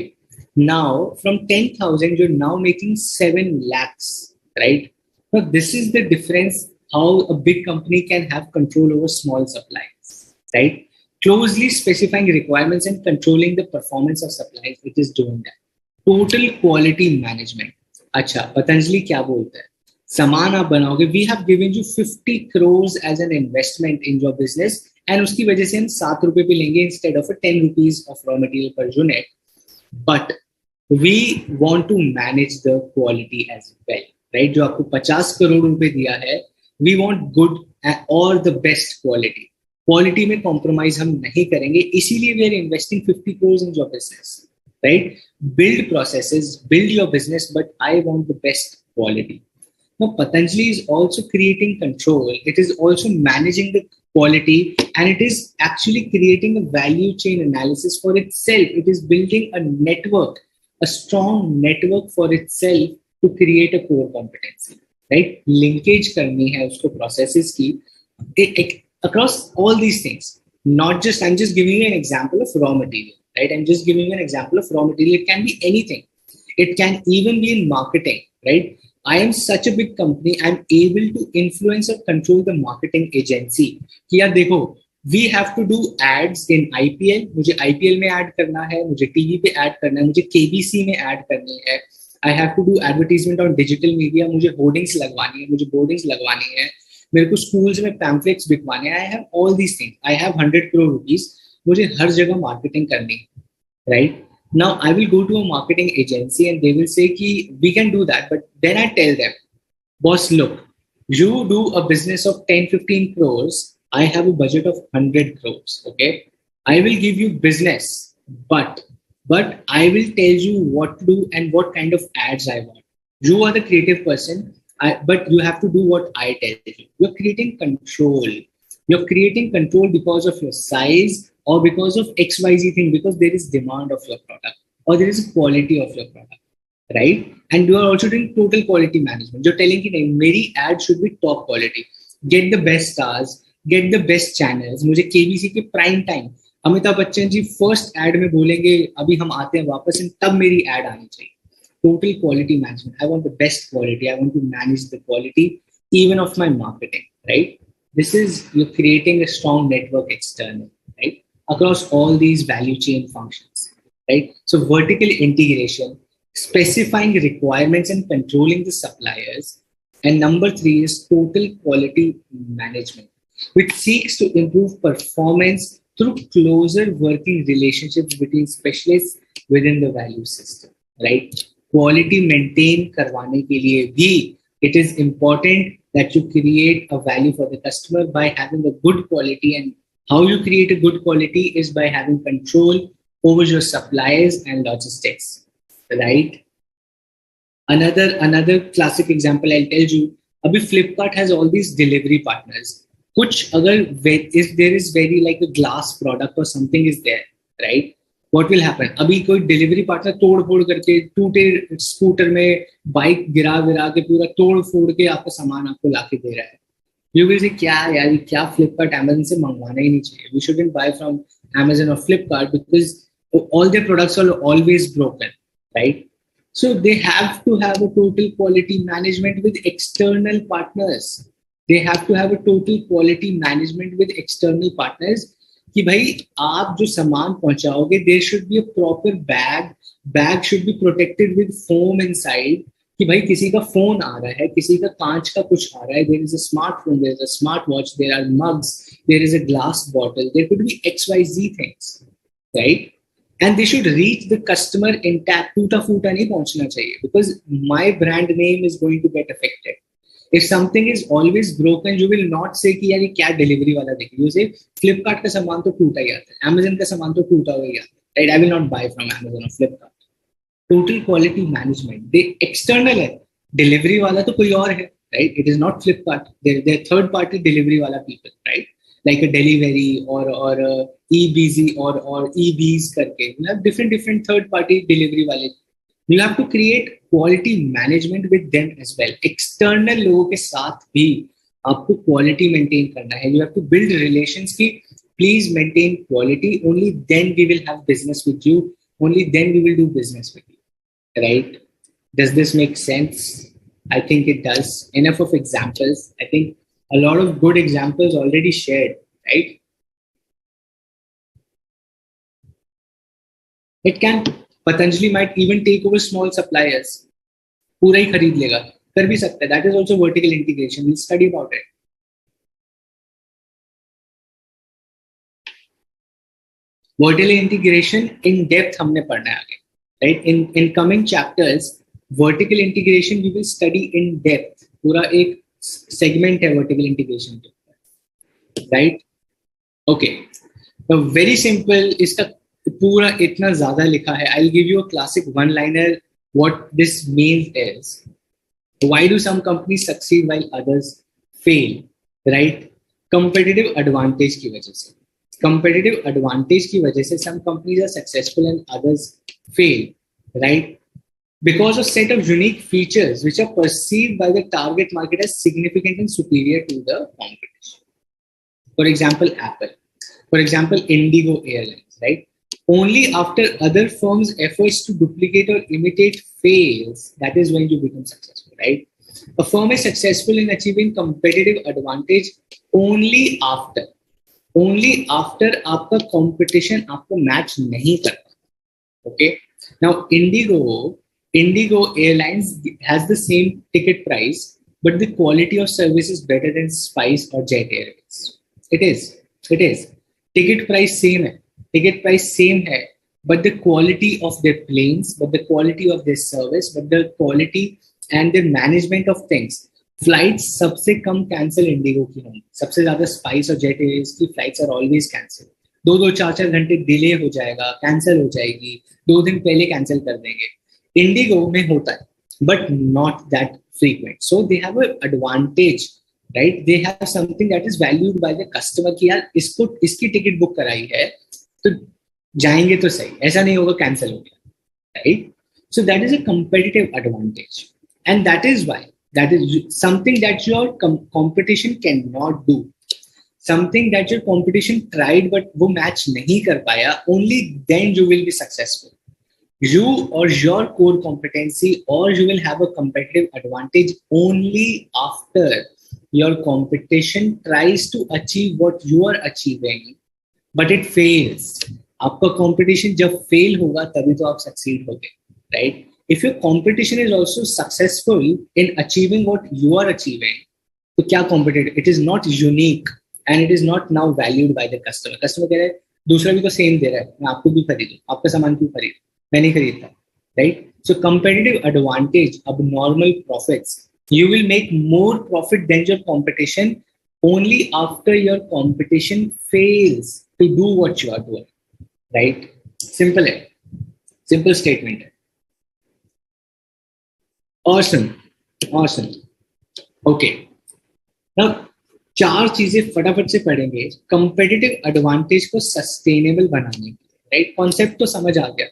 Now from 10,000, you're now making 7 lakhs, right? Now this is the difference how a big company can have control over small suppliers, right? Closely specifying requirements and controlling the performance of suppliers. It is doing that. Total quality management. अच्छा, पतंजलि क्या बोलता है? सामान आप बनाओगे, we have given you 50 crores as an investment in your business, and उसकी वजह से हम 7 रुपए पे लेंगे instead of 10 rupees of raw material per unit, but we want to manage the quality as well, right? जो आपको 50 करोड़ रुपए दिया है, वी वांट गुड और द बेस्ट क्वालिटी. क्वालिटी में कॉम्प्रोमाइज हम नहीं करेंगे, इसीलिए we are investing 50 crores in your business, right? Build processes, build your business, but I want the best quality. Now, Patanjali is also creating control. It is also managing the quality, and it is actually creating a value chain analysis for itself. It is building a network, a strong network for itself to create a core competency, right? Linkage करनी है उसको processes की across all these things. Not just, I'm just giving you an example of raw material, right? I'm just giving you an example of raw material. It can be anything. It can even be in marketing, right? I am such a big company, I'm able to influence or control the marketing agency. कि यार देखो, we have to do ads in IPL. मुझे IPL में add करना है, मुझे TV पे add करना है, मुझे KBC में ऐड करनी है. I have to do advertisement on digital media. मुझे hoardings लगवानी है, मुझे boardings लगवानी है, मेरे को schools में pamphlets बिकवाने हैं. I have all these things. I have 100 crore rupees. मुझे हर जगह marketing करनी है, right? Now I will go to a marketing agency and they will say ki we can do that, but then I tell them, boss, look, you do a business of 10-15 crores, I have a budget of 100 crores, okay? I will give you business, but I will tell you what to do and what kind of ads I want. You are the creative person, but you have to do what I tell you. You're creating control. You're creating control because of your size, or because of XYZ thing, because there is demand of your product, or there is a quality of your product, right? And you are also doing total quality management. You're telling कि नहीं, मेरी ad should be top quality. Get the best stars, get the best channels. मुझे KBC के prime time, Amitabh Bachchan ji first ad में बोलेंगे अभी हम आते हैं वापस, and तब मेरी ad आनी चाहिए. Total quality management. I want the best quality. I want to manage the quality even of my marketing, right? This is, you're creating a strong network external, right? Across all these value chain functions, right? So vertical integration, specifying requirements and controlling the suppliers. And number 3 is total quality management, which seeks to improve performance through closer working relationships between specialists within the value system, right? Quality maintain करवाने के लिए भी it is important that you create a value for the customer by having a good quality. And how you create a good quality is by having control over your suppliers and logistics, right? Another classic example I'll tell you. Abhi Flipkart has all these delivery partners. Kuch agar if there is very like a glass product or something is there, right? What will happen? अभी कोई delivery partner तोड़ फोड़ करके टूटे scooter में bike गिरा विरा के पूरा तोड़ फोड़ के आपका सामान आपको लाके दे रहा है. You will say क्या यार क्या Flipkart Amazon से मंगवाना ही नहीं चाहिए. We shouldn't buy from Amazon or Flipkart because all their products are always broken, right? So they have to have a total quality management with external partners. They have to have a total quality management with external partners. कि भाई आप जो सामान पहुंचाओगे, there should be a proper bag. Bag should be protected with foam inside. कि भाई किसी का phone आ रहा है, किसी का कांच का कुछ आ रहा है. There is a smartphone, there is a smartwatch, there are mugs, there is a glass bottle. There could be XYZ things, right? And they should reach the customer intact. टूटा फूटा नहीं पहुंचना चाहिए, because my brand name is going to get affected. If something is always broken, you will not say कि यार ये क्या delivery वाला देखे. You say Flipkart का सामान तो टूटा ही आता है, Amazon का सामान तो टूटा हुआ ही आता है, right? I will not buy from Amazon or Flipkart. Total quality management. They external है, delivery वाला तो कोई और है, right? It is not Flipkart. They're third party delivery वाला people, right? Like a delivery or EBZ or EBs करके, you have different third party delivery वाले. You have to create quality management with them as well. External लोगों के साथ भी आपको quality maintain करना है. You have to build relations की please maintain quality. Only then we will have business with you. Only then we will do business with you, right? Does this make sense? I think it does. Enough of examples. I think a lot of good examples already shared, right? It can Patanjali might even take over small suppliers. पूरा ही खरीद लेगा, कर भी सकता है. That is also vertical integration. We'll study about it. Vertical integration in depth हमने पढ़ना है आगे, right? In coming chapters, vertical integration we will study in depth. पूरा एक segment है vertical integration के, right? Okay. So very simple. इसका पूरा इतना ज़्यादा लिखा है. I'll give you a classic one-liner. What this means is, why do some companies succeed while others fail, right? Competitive advantage की वजह से. Competitive advantage की वजह से some companies are successful and others fail, right? Because of set of unique features which are perceived by the target market as significant and superior to the competition. For example, Apple. For example, Indigo Airlines, right? Only after other firms' efforts to duplicate or imitate fails, that is when you become successful, right? A firm is successful in achieving competitive advantage only after आपका competition आपको match नहीं करता. Okay. Now, Indigo Airlines has the same ticket price, but the quality of service is better than Spice or Jet Airways. It is. Ticket price same है, but the quality of their planes, but the quality of their service, but the quality and the management of things. Flights सबसे कम cancel Indigo की होंगी, सबसे ज़्यादा Spice और Jet Airways की flights are always cancelled. 2-2, 4-4 घंटे delay हो जाएगा, कैंसिल हो जाएगी, 2 दिन पहले कैंसिल कर देंगे. इंडिगो में होता है, but not that frequent. So they have an advantage, right? They have something that is valued by the customer कि यार इसकी टिकट बुक कराई है तो जाएंगे तो सही, ऐसा नहीं होगा कैंसिल हो गया, right? So that is a competitive advantage, and that is why that is something that your competition cannot do. Something that your competition tried but वो match नहीं कर पाया, only then you will be successful. You or your core competency, or you will have a competitive advantage only after your competition tries to achieve what you are achieving, but it fails. आपका competition जब fail होगा तभी तो आप succeed होगे, right? If your competition is also successful in achieving what you are achieving, तो क्या competitive? It is not unique and it is not now valued by the customer. Customer कह रहे दूसरा भी तो सेम दे रहा है, मैं आपको भी खरीदूं, आपका सामान क्यों खरीदूं, मैं नहीं खरीदता, राइट? सो कंपेटिटिव एडवांटेज, अब normal profits, you will make more profit than your competition only after your competition fails to do what you are doing, right? Simple है, simple statement है. Awesome. Okay, now चार चीजें फटाफट से पढ़ेंगे competitive advantage को sustainable बनाने के लिए, राइट? कॉन्सेप्ट तो समझ आ गया.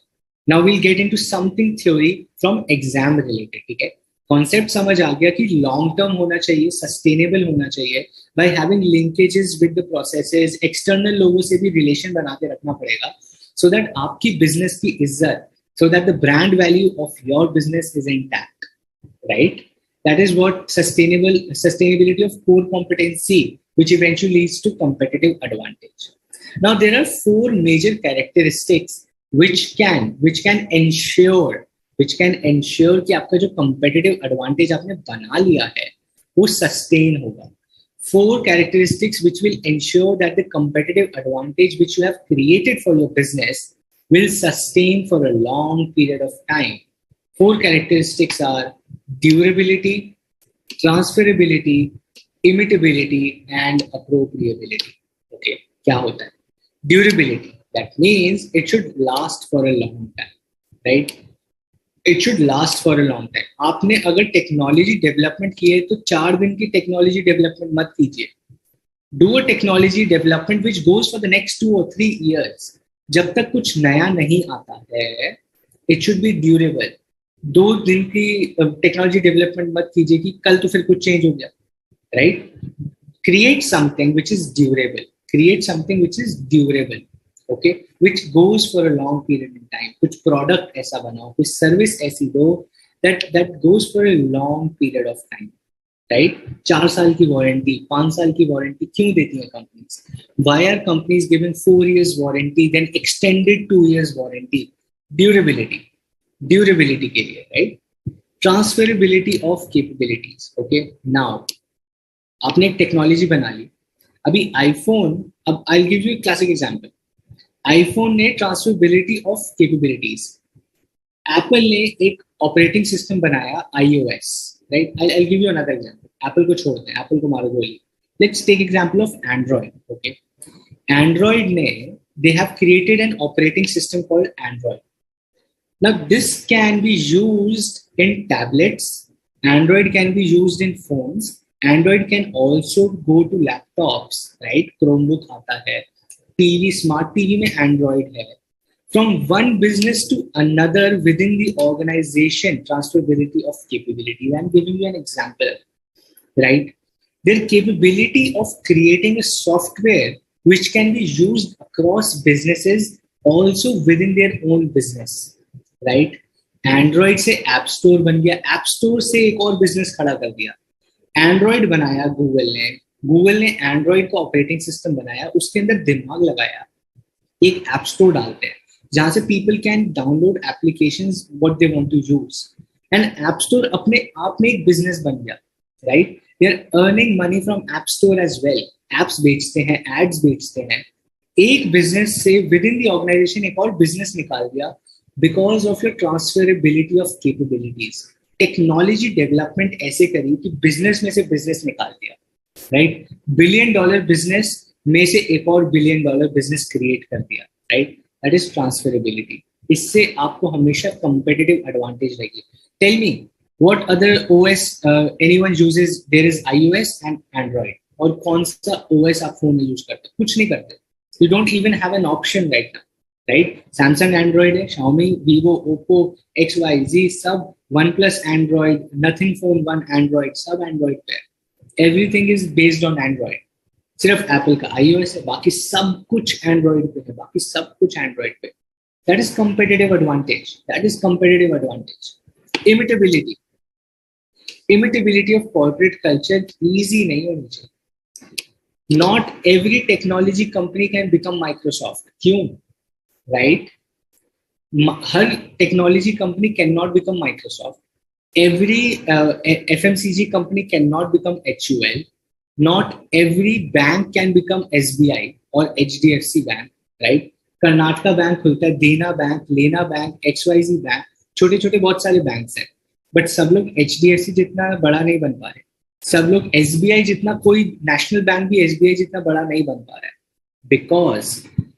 Now will get into something theory from exam related, ठीक है? कॉन्सेप्ट समझ आ गया कि लॉन्ग टर्म होना चाहिए, सस्टेनेबल होना चाहिए, by having linkages with the processes, external लोगों से भी रिलेशन बना के रखना पड़ेगा सो दैट आपकी बिजनेस की इज्जत, so that the brand value of your business is intact, right? That is what sustainability of core competency, which eventually leads to competitive advantage. Now, there are four major characteristics which can ensure कि आपका जो competitive advantage आपने बना लिया है वो sustain होगा. Four characteristics which will ensure that the competitive advantage which you have created for your business will sustain for a long period of time. Four characteristics are durability, transferability, imitability, and appropriability. Okay, क्या होता है? Durability, that means it should last for a long time, right? It should last for a long time. आपने अगर technology development की है तो 4 दिन की टेक्नोलॉजी डेवलपमेंट मत कीजिए. Do a technology development which goes for the next 2 or 3 years. जब तक कुछ नया नहीं आता है, it should be durable. 2 दिन की टेक्नोलॉजी डेवलपमेंट मत कीजिए कि कल तो फिर कुछ चेंज हो गया, right? Create something which is durable, okay, which goes for a long period in time. कुछ प्रोडक्ट ऐसा बनाओ, कुछ सर्विस ऐसी दो that goes for a long period of time, right? 4 साल की वारंटी, 5 साल की वारंटी क्यों देती है companies? Why are companies giving 4 years warranty then extended 2 years warranty? Durability के लिए, right? Transferability of capabilities. Okay, now आपने एक टेक्नोलॉजी बना ली. अभी आईफोन, अब I give you classic example. IPhone ने ट्रांसफरेबिलिटी ऑफ कैपेबिलिटीज. एप्पल ने एक ऑपरेटिंग सिस्टम बनाया iOS, right? I give you another example. Apple को छोड़ते हैं, एप्पल को मारो गोली. Let's take example of Android. Okay, Android ने they have created an operating system called Android. Now, this can be used in tablets. Android can be used in phones. Android can also go to laptops, right? Chromebook आता है, TV, smart TV में Android है. From one business to another within the organization, transferability of capabilities. I'm giving you an example, right? Their capability of creating a software which can be used across businesses also within their own business. Right? Android से app store बन गया, app store से एक और business खड़ा कर दिया. Android बनाया गूगल ने एंड्रॉइड का ऑपरेटिंग सिस्टम बनाया, उसके अंदर दिमाग लगाया, एक ऐप स्टोर डालते हैं जहां से people can download applications what they want to use. And app store अपने आप में एक बिजनेस बन गया, right? They are earning money from app store as well. Apps बेचते हैं, एड्स बेचते हैं. एक बिजनेस से विद इन द ऑर्गेनाइजेशन एक और बिजनेस निकाल दिया because of your transferability of capabilities. Technology development ऐसे करी कि बिजनेस में से बिजनेस निकाल दिया, राइट? $1 billion बिजनेस में से एक और $1 billion बिजनेस क्रिएट कर दिया, राइट? That is transferability. इससे आपको हमेशा कंपेटिटिव एडवांटेज रहेगी. Tell me what other OS anyone uses? There is iOS and Android. और कौन सा ओएस आप फोन में यूज करते? कुछ नहीं करते. You don't even have an option right now, right? Samsung Android है, Xiaomi, Vivo, Oppo, XYZ सब, OnePlus Android, nothing phone 1 Android, सब एंड्रॉइड पे. Everything is based on Android. सिर्फ एप्पल का iOS है, बाकी सब कुछ एंड्रॉइड पे है, बाकी सब कुछ एंड्रॉइड पे. That is competitive advantage. Imitability of corporate culture easy नहीं होनी चाहिए. Not every technology company can become Microsoft. क्यों? राइट? हर technology company can not become Microsoft. Every FMCG company can not become HUL. Not every bank can become SBI और HDFC bank. Right? Karnataka bank खुलता है, देना bank, लेना bank, XYZ bank, छोटे छोटे बहुत सारे बैंक्स हैं, बट सब लोग HDFC जितना बड़ा नहीं बन पा रहे, सब लोग SBI जितना, कोई नेशनल बैंक भी SBI जितना बड़ा नहीं बन पा रहा है,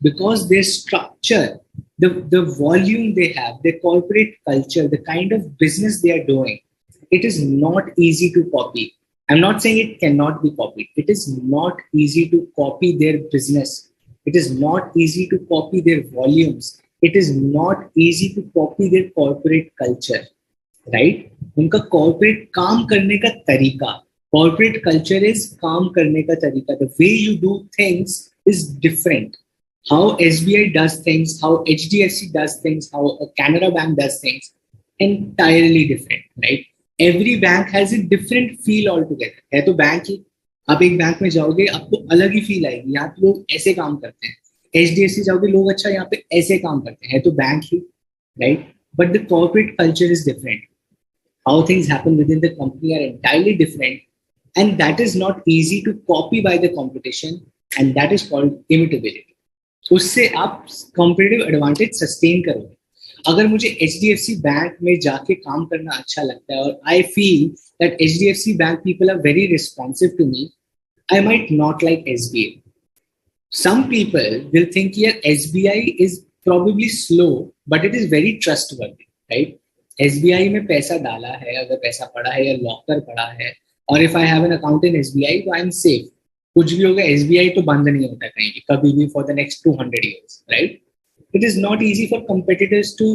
because their structure, the volume they have, their corporate culture, the kind of business they are doing, it is not easy to copy. I'm not saying it cannot be copied. It is not easy to copy their business. It is not easy to copy their volumes. It is not easy to copy their corporate culture, right? उनका corporate काम करने का तरीका, corporate culture is काम करने का तरीका. The way you do things is different. How SBI does things, how HDFC does things, how Canara Bank does things, entirely different, right? Every bank has a different feel altogether. है तो bank ही, आप एक bank में जाओगे आपको अलग ही feel आएगी, यहाँ पे लोग ऐसे काम करते हैं. HDFC जाओगे, लोग अच्छा यहाँ पे ऐसे काम करते हैं, है तो bank he, right? But the corporate culture is different. How things happen within the company are entirely different, and that is not easy to copy by the competition, and that is called imitability. उससे आप competitive advantage sustain करोगे. अगर मुझे HDFC bank में जाके काम करना अच्छा लगता है और I feel that HDFC bank people are very responsive to me, I might not like SBI. Some people will think that SBI is probably slow, but it is very trustworthy, right? SBI में पैसा डाला है, अगर पैसा पड़ा है या locker पड़ा है, और if I have an account in SBI, तो I am safe. कुछ भी होगा, SBI तो बंद नहीं होता कहीं भी, कभी भी for the next 200 years, right? It is not easy for competitors to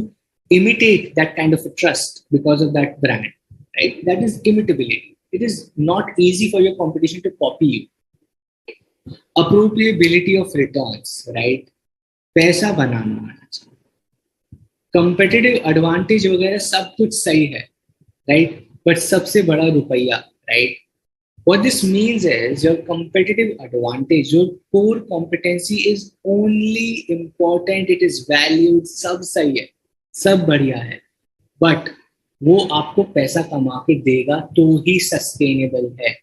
imitate that kind of a trust because of that brand, right? That is imitability. It is not easy for your competition to copy you. Appropriability of returns, right? पैसा बनाना आना चाहिए. Competitive advantage वगैरह सब कुछ सही है, right? But सबसे बड़ा रुपया, right? What this means is your competitive advantage, your core competency is only important, it is valued, सब सही है, सब बढ़िया है, but वो आपको पैसा कमा के देगा तो ही sustainable है.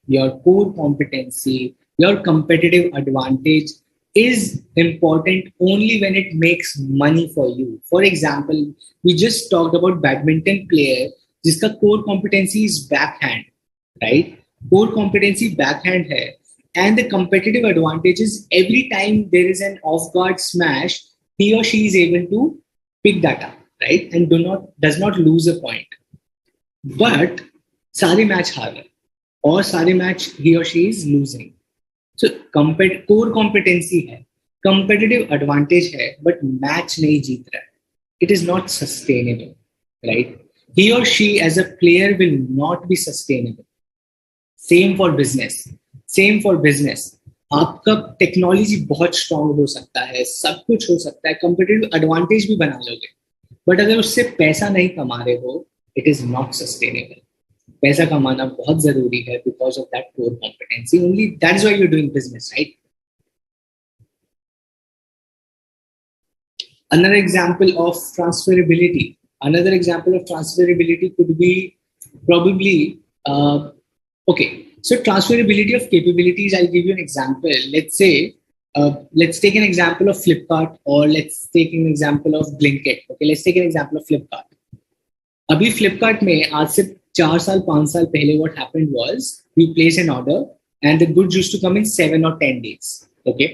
Your core competency, your competitive advantage is important only when it makes money for you. For example, we just talked about badminton player जिसका core competency is backhand, right? Core competency backhand hai, and the competitive advantage is every time there is an off guard smash, he or she is able to pick that up, right? And does not lose a point. But सारे match हार रहे और सारे match he or she is losing. So core competency है, competitive advantage है, but match नहीं जीत रहा है. It is not sustainable, right? He or she as a player will not be sustainable. Same for business. आपका technology बहुत strong हो सकता है, सब कुछ हो सकता है, कंपेटिटिव एडवांटेज भी बना लोगे, बट अगर उससे पैसा नहीं कमा रहे हो, इट इज नॉट सस्टेनेबल. पैसा कमाना बहुत जरूरी है because of that core competency. Only that is why you are doing business, right? Another example of transferability could be probably okay, so transferability of capabilities, I'll give you an example. Let's say, let's take an example of Flipkart, or let's take an example of Blinkit. Okay, let's take an example of Flipkart. Abhi Flipkart mein aaj se 4 saal 5 saal pehle what happened was, we place an order and the goods used to come in 7 or 10 days. Okay,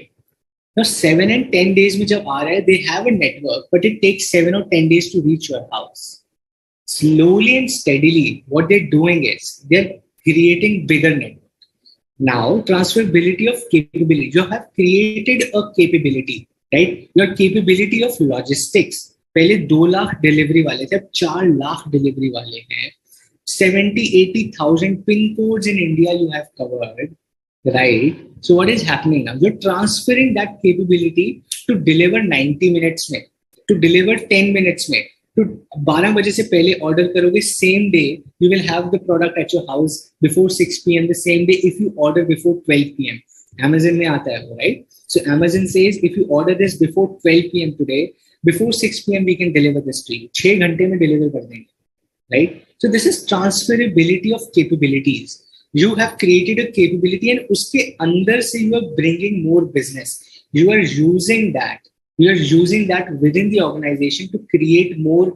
now 7 and 10 days mein jab aa raha hai, they have a network, but it takes 7 or 10 days to reach your house. Slowly and steadily, what they're doing is they're creating bigger network. Now, transferability of capability. You have created a capability, right? Your capability of logistics. पहले 2 lakh delivery वाले थे, अब 4 lakh delivery वाले हैं. 70,000-80,000 pin codes in India you have covered, right? So what is happening now? You're transferring that capability to deliver 90 minutes में, to deliver 10 minutes में. तो 12 बजे से पहले ऑर्डर करोगे, same day you will have the product at your house before 6 PM the same day if you order before 12 PM. Amazon में आता है वो, right? So Amazon says if you order this before 12 PM today, before 6 PM we can deliver this to you. 6 घंटे में deliver कर देंगे, right? So this is transferability of capabilities. You have created a capability and उसके अंदर से you are bringing more business. you are using that within the organization to create more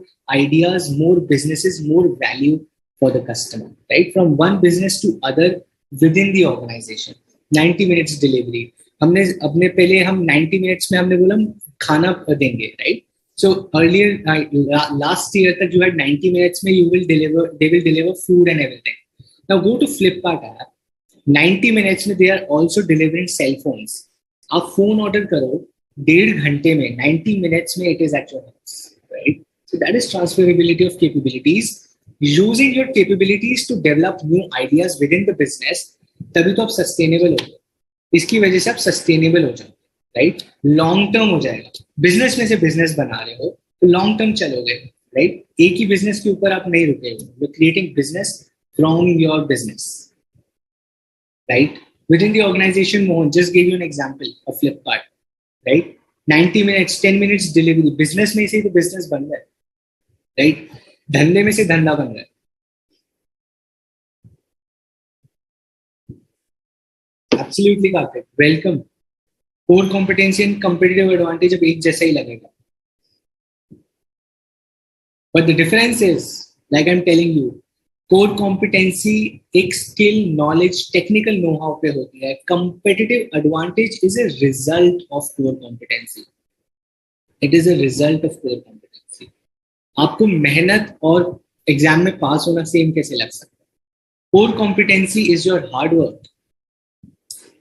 ideas, more businesses, more value for the customer, right? From one business to other within the organization. 90 minutes delivery, हमने अपने पहले हम 90 minutes में हमने बोला हम खाना देंगे, right? So earlier last year तक you had 90 minutes में they will deliver food and everything. Now go to Flipkart app, 90 minutes में they are also delivering cell phones. आप phone order करो 1.5 घंटे में, 90 minutes में it is at your house, right? So that is transferability of capabilities. Using your capabilities to develop new ideas within the business, तभी तो आप sustainable हो जाओ. इसकी वजह से आप सस्टेनेबल हो जाओ, राइट? लॉन्ग टर्म हो जाएगा. बिजनेस में से बिजनेस बना रहे हो तो लॉन्ग टर्म चलोगे, राइट? एक ही बिजनेस के ऊपर आप नहीं रुके हो. You creating business from your business, right? Within the organization, Mohan just gave you an example of Flipkart, right? 90 minutes, 10 minutes delivery. Business में से तो business बन रहा है, right? धंधे में से धंधा बन रहा है. Absolutely correct. Welcome. Core competency and competitive advantage अब एक जैसा ही लगेगा. But the difference is, like I'm telling you, core competency एक skill, knowledge, technical know-how पे होती है. Competitive advantage is a result of core competency. It is a result of core competency. आपको मेहनत और एग्जाम में पास होना सेम कैसे लग सकता है? Core competency is your hard work.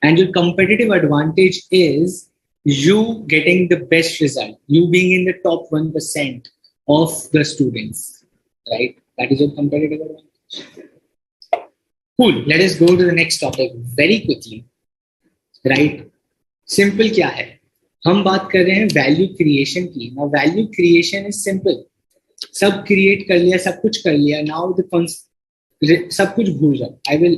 And your competitive advantage is you getting the best result, you being in the top 1% of the students, right? That is your competitive advantage. Cool. Let us go to the next topic very quickly, right? Simple क्या है? हम बात कर रहे हैं value creation की. Now value creation is simple. सब create कर लिया, सब कुछ कर लिया. Now सब कुछ भूल जाओ. I will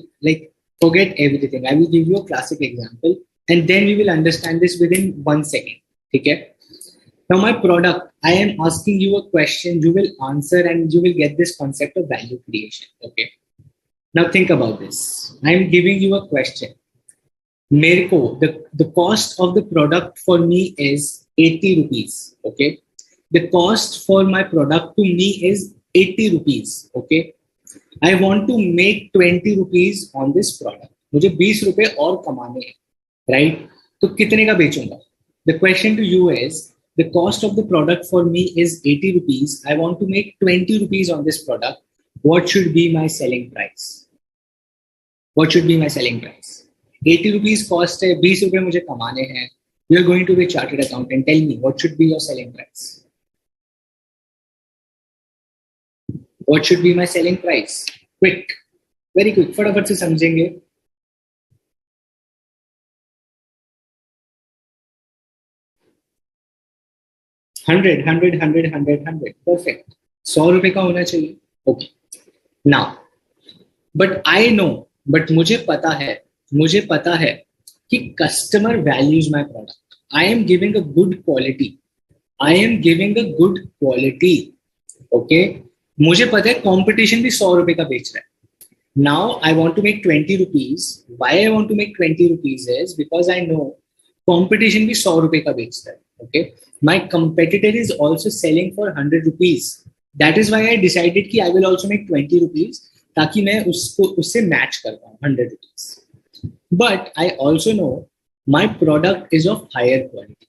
forget everything. I will give you a classic example and then we will understand this within 1 second. Okay? Now my product, I am asking you a question, you will answer and you will get this concept of value creation. Okay? Now think about this. I am giving you a question. Merko, the cost of the product for me is 80 rupees. Okay? The cost for my product to me is 80 rupees. Okay? I want to make 20 rupees on this product. मुझे 20 रुपए और कमाने हैं, right? तो कितने का बेचूंगा? The question to you is, the cost of the product for me is 80 rupees. I want to make 20 rupees on this product. What should be my selling price? What should be my selling price? 80 rupees cost है, 20 रुपए मुझे कमाने हैं. You are going to be a chartered accountant. Tell me, what should be your selling price? What should be my selling price? Quick, very quick. फटाफट से समझेंगे. Hundred. Perfect. 100 रुपए का होना चाहिए. Okay. Now, but मुझे पता है कि customer values my product. I am giving a good quality. Okay. मुझे पता है कंपटीशन भी 100 रुपए का बेच रहा है. Now I want to make 20 rupees. Why I want to make 20 rupees is because I know competition भी 100 रुपए का बेचता है. Okay, my competitor is also selling for 100 rupees. That is why I decided कि I will also make 20 rupees ताकि मैं उससे match कर पाऊँ 100 rupees. But I also know my product is of higher quality.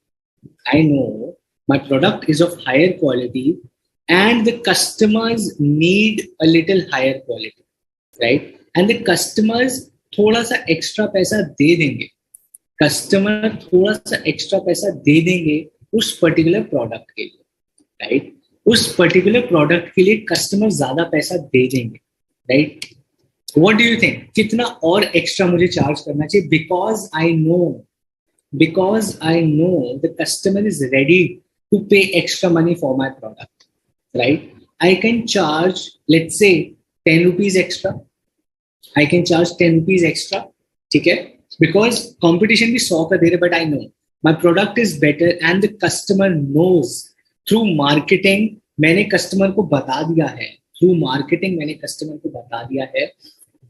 I know my product is of higher quality. And the customers need a little higher quality, right? And the customers थोड़ा सा extra पैसा दे देंगे. Customer थोड़ा सा extra पैसा दे देंगे उस particular product के लिए, right? उस particular product के लिए customer ज़्यादा पैसा दे देंगे, right? What do you think? कितना और extra मुझे charge करना चाहिए? Because I know the customer is ready to pay extra money for my product. Right? I can charge, let's say, 10 rupees extra. I can charge 10 rupees extra. ठीक है? Because competition भी 100 का दे रहे, but I know my product is better and the customer knows. Through marketing, मैंने customer को बता दिया है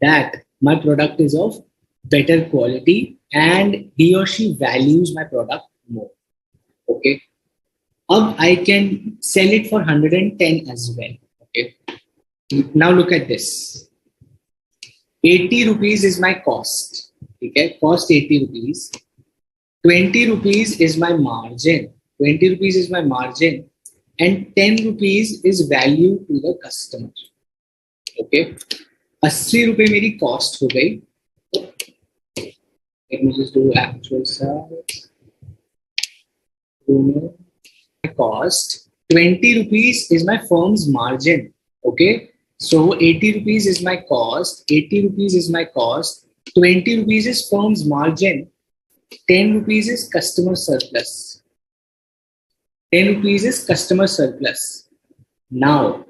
that my product is of better quality and he or she values my product more. Okay. अब I can sell it for 110 as well. Okay. Now look at this. 80 rupees is my cost. Okay. Cost 80 rupees. 20 rupees is my margin. 20 rupees is my margin. And 10 rupees is value to the customer. Okay. 80 रुपए मेरी cost हो गई. Let me just do actual size. Cost 20 rupees is my firm's margin. Okay, so 80 rupees is my cost, 80 rupees is my cost, 20 rupees is firm's margin, 10 rupees is customer surplus. 10 rupees is customer surplus. Now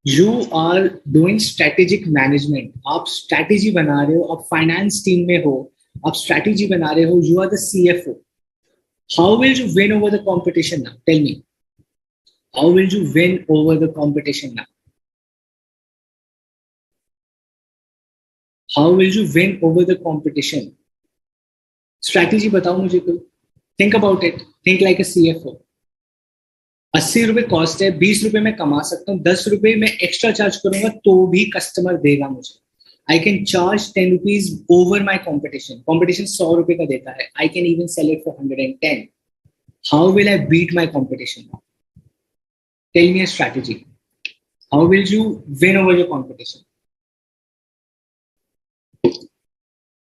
you are doing strategic management. आप strategy बना रहे हो, आप finance team में हो, आप strategy बना रहे हो, you are the CFO. How will you win over the competition now? Tell me. How will you win over the competition now? How will you win over the competition? Strategy बताओ मुझे कोई. Think about it. Think like a CFO. 80 रुपए cost है, 20 रुपए मैं कमा सकता हूँ, 10 रुपए मैं एक्स्ट्रा चार्ज करूंगा तो भी कस्टमर देगा मुझे. I can charge 10 rupees over my competition. Competition 100 रुपए का देता है. I can even sell it for 110. How will I beat my competition now? Tell me a strategy. How will you win over your competition?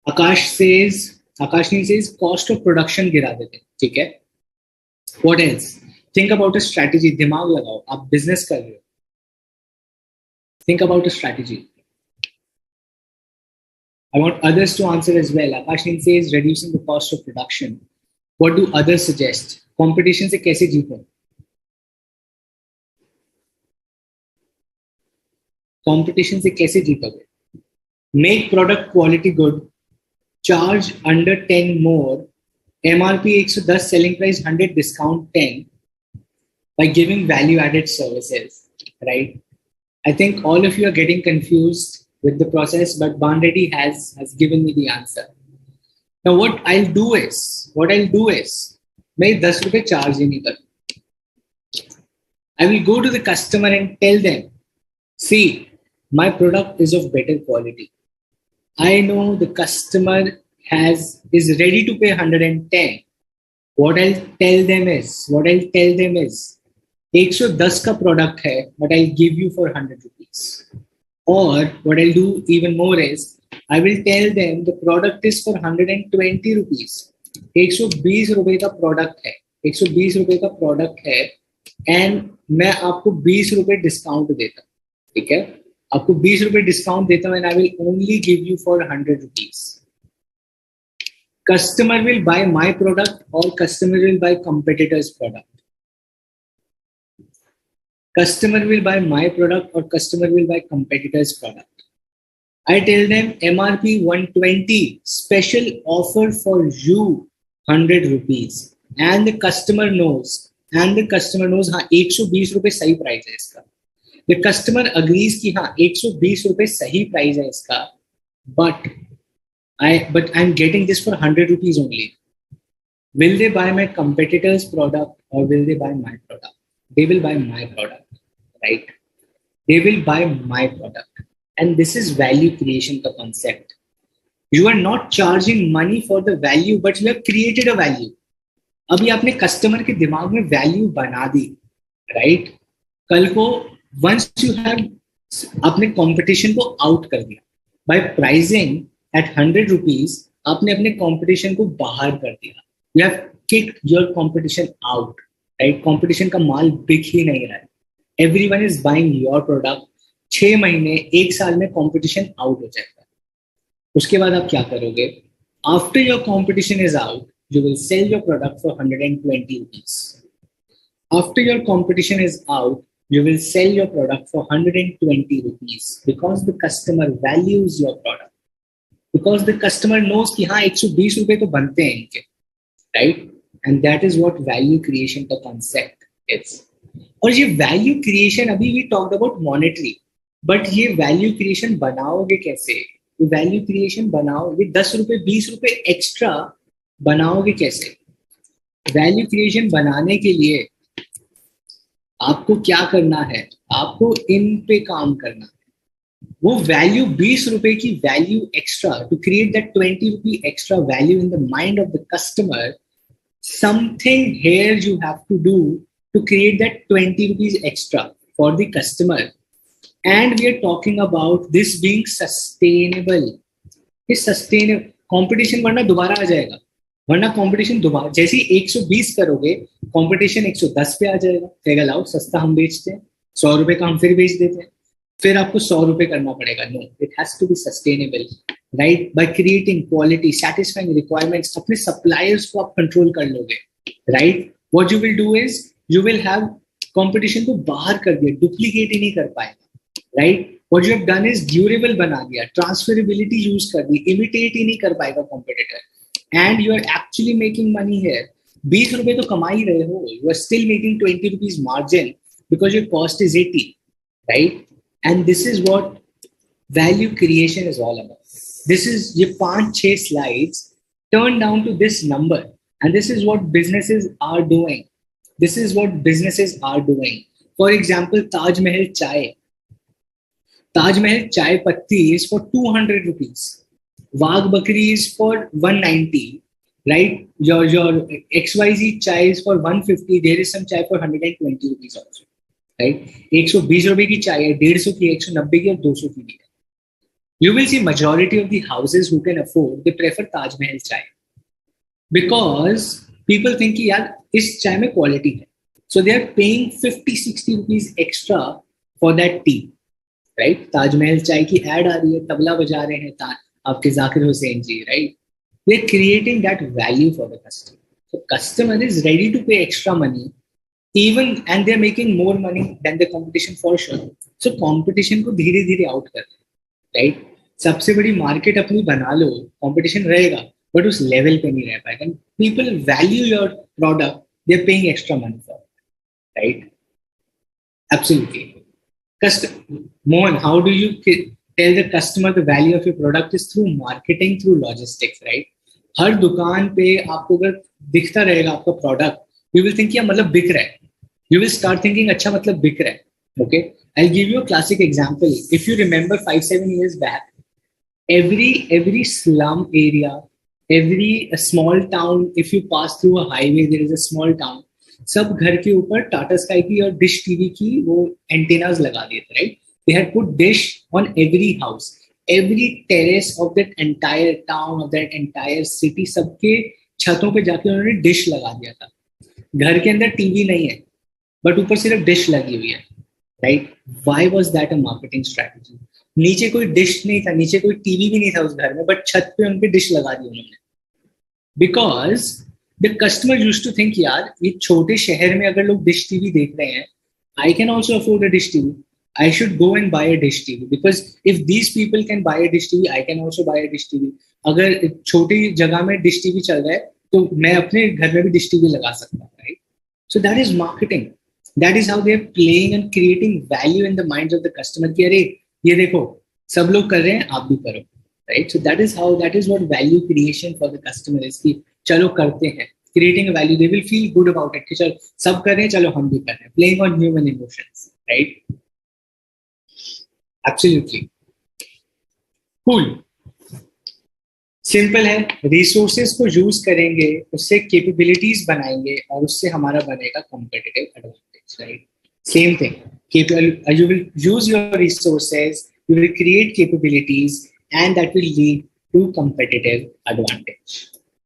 Akashni says cost of production गिरा देते. ठीक है. What else? Think about a strategy. दिमाग लगाओ. आप business कर रहे हो. Think about a strategy. I want others to answer as well. Akashni says reducing the cost of production. What do others suggest? Competition से कैसे जीतो? Competition से कैसे जीतोगे? Make product quality good. Charge under 10 more. MRP 110, selling price 100, discount 10. By giving value-added services, right? I think all of you are getting confused with the process, but Bandreddy has given me the answer. Now what I'll do is, मैं 10 रुपए charge ही नहीं करूँ. I will go to the customer and tell them, see, my product is of better quality. I know the customer is ready to pay 110. What I'll tell them is 110 का product है, but I'll give you for 100 rupees. Or what I'll do even more is, I will tell them the product is for 120 rupees. 120 रुपए का product है. 120 रुपए का product है. And मैं आपको 20 रुपए discount देता हूँ. ठीक है? आपको 20 रुपए discount देता हूँ and I will only give you for 100 rupees. Customer will buy my product or customer will buy competitor's product. Customer will buy my product or customer will buy competitor's product. I tell them MRP 120, special offer for you 100 rupees. And the customer knows हाँ 120 रुपए सही price है इसका. The customer agrees कि हाँ 120 रुपए सही price है इसका, but I'm getting this for 100 rupees only. Will they buy my competitor's product or will they buy my product? They will buy my product, right? They will buy my product. And this is value creation का concept. You are not charging money for the value, but you have created a value. अभी आपने customer के दिमाग में value बना दी, right? कल को once you have अपने competition को out कर दिया. By pricing at 100 rupees, आपने अपने competition को बाहर कर दिया. You have kicked your competition out, right? Competition का माल बिक ही नहीं रहा है. Everyone is buying your product. 6 महीने 1 साल में competition out हो जाएगा. उसके बाद आप क्या करोगे? After your competition is out, you will sell your product for 120 rupees. After your competition is out, you will sell your product for 120 rupees because the customer values your product. Because the customer knows कि हाँ 120 रुपए तो बनते हैं इनके, right? And that is what value creation का concept is. और ये value creation अभी we talked about monetary, but ये value creation बनाओगे कैसे? ये value creation बनाओगे 10 रुपए 20 रुपए extra बनाओगे कैसे? वैल्यू क्रिएशन बनाने के लिए आपको क्या करना है? आपको इन पे काम करना है। वो वैल्यू 20 रुपए की value extra, to create that 20 rupee extra value in the mind of the customer, something here you have to do to create that 20 rupees extra for the customer. And we are talking about this being sustainable. Is sustainable competition, वरना दोबारा आ जाएगा, वरना competition दोबारा जैसे ही 120 करोगे competition 110 पे आ जाएगा, कहेगा लाओ सस्ता हम बेचते हैं, 100 रुपए का हम फिर बेच देते हैं, फिर आपको 100 रुपए करना पड़ेगा. No, it has to be sustainable, right? By creating quality, satisfying requirements, अपने सप्लायर्स को आप कंट्रोल कर लोगे, right? What you will do is you will have competition को बाहर कर दिया, डुप्लीकेट ही नहीं कर पाएगा, right? What you have done is durable बना दिया, ट्रांसफरेबिलिटी यूज कर दी, इमिटेट ही नहीं कर पाएगा competitor, and you are actually making money here. 20 रुपए तो कमा ही रहे हो, you are still making 20 rupees margin because your cost is 80, right? And this is what value creation is all about. This is ये 5-6 slides turn down to this number, and this is what businesses are doing. This is what businesses are doing. For example, Taj Mahal chai. Taj Mahal chai patti is for 200 rupees. Wagh Bakri is for 190. Right? Your XYZ chai is for 150. There is some chai for 120 rupees also. Right? 120 रुपए की चाय है, 150 की, 190 की और 200 की भी है. You will see majority of the houses who can afford, they prefer Taj Mahal चाय, because people think कि यार इस चाय में क्वालिटी है, so they are paying 50-60 rupees extra for that tea, right? Taj Mahal चाय की एड आ रही है, तबला बजा रहे हैं आपके जाकिर हुसैन जी, right? They are creating that value for the customer. So customer is ready to pay extra money, even, and they're making more money than the competition for sure. So competition को धीरे धीरे out कर, right? सबसे बड़ी market अपनी बना लो, competition रहेगा बट उस लेवल पे नहीं रह पाएगा. People value your product, they are paying extra money for, right? Absolutely. Mohan, how do you tell the customer the value of your product? Is through marketing, through logistics, right? हर दुकान पे आपको अगर दिखता रहेगा आपका product, you will think, yeah, मतलब बिक रहा है. You will start thinking, अच्छा मतलब बिक रहा है. Okay, I'll give you a classic example. If you remember 5-7 years back, every slum area, every small town, if you pass through a highway, there is a small town. सब घर के ऊपर Tata sky की और डिश टीवी की वो antennas लगा दिए थे, right? They had put dish on every house, every terrace of that entire town, of that entire city, सबके छतों पे जाके उन्होंने डिश लगा दिया था. घर के अंदर टीवी नहीं है बट ऊपर सिर्फ डिश लगी हुई है, right? Why was that a marketing strategy? नीचे कोई डिश नहीं था, नीचे कोई टीवी भी नहीं था उस घर में, बट छत पे उनके डिश लगा दी उन्होंने, because the customer used to think, यार ये छोटे शहर में अगर लोग डिश टीवी देख रहे हैं, I can also afford a dish TV. I should go and buy a dish TV, because if these people can buy a dish TV, I can also buy a dish TV. अगर छोटी जगह में dish TV चल रहा है तो मैं अपने घर में भी डिश टीवी लगा सकता हूँ, right? So that is marketing. That is how they are playing and creating value in the minds of the customer. कि अरे ये देखो सब लोग कर रहे हैं, आप भी करो, right? So that is what value creation for the customer is. कि चलो करते हैं, creating a value, they will feel good about it. कि चलो सब कर रहे हैं, चलो हम भी कर रहे हैं. Playing on human emotions, right? Absolutely. Cool. Simple है, रिसोर्सेज को यूज करेंगे, उससे कैपेबिलिटीज बनाएंगे और उससे हमारा बनेगा competitive advantage, right? Same thing, you will use your resources, you will create capabilities, and that will lead to competitive advantage,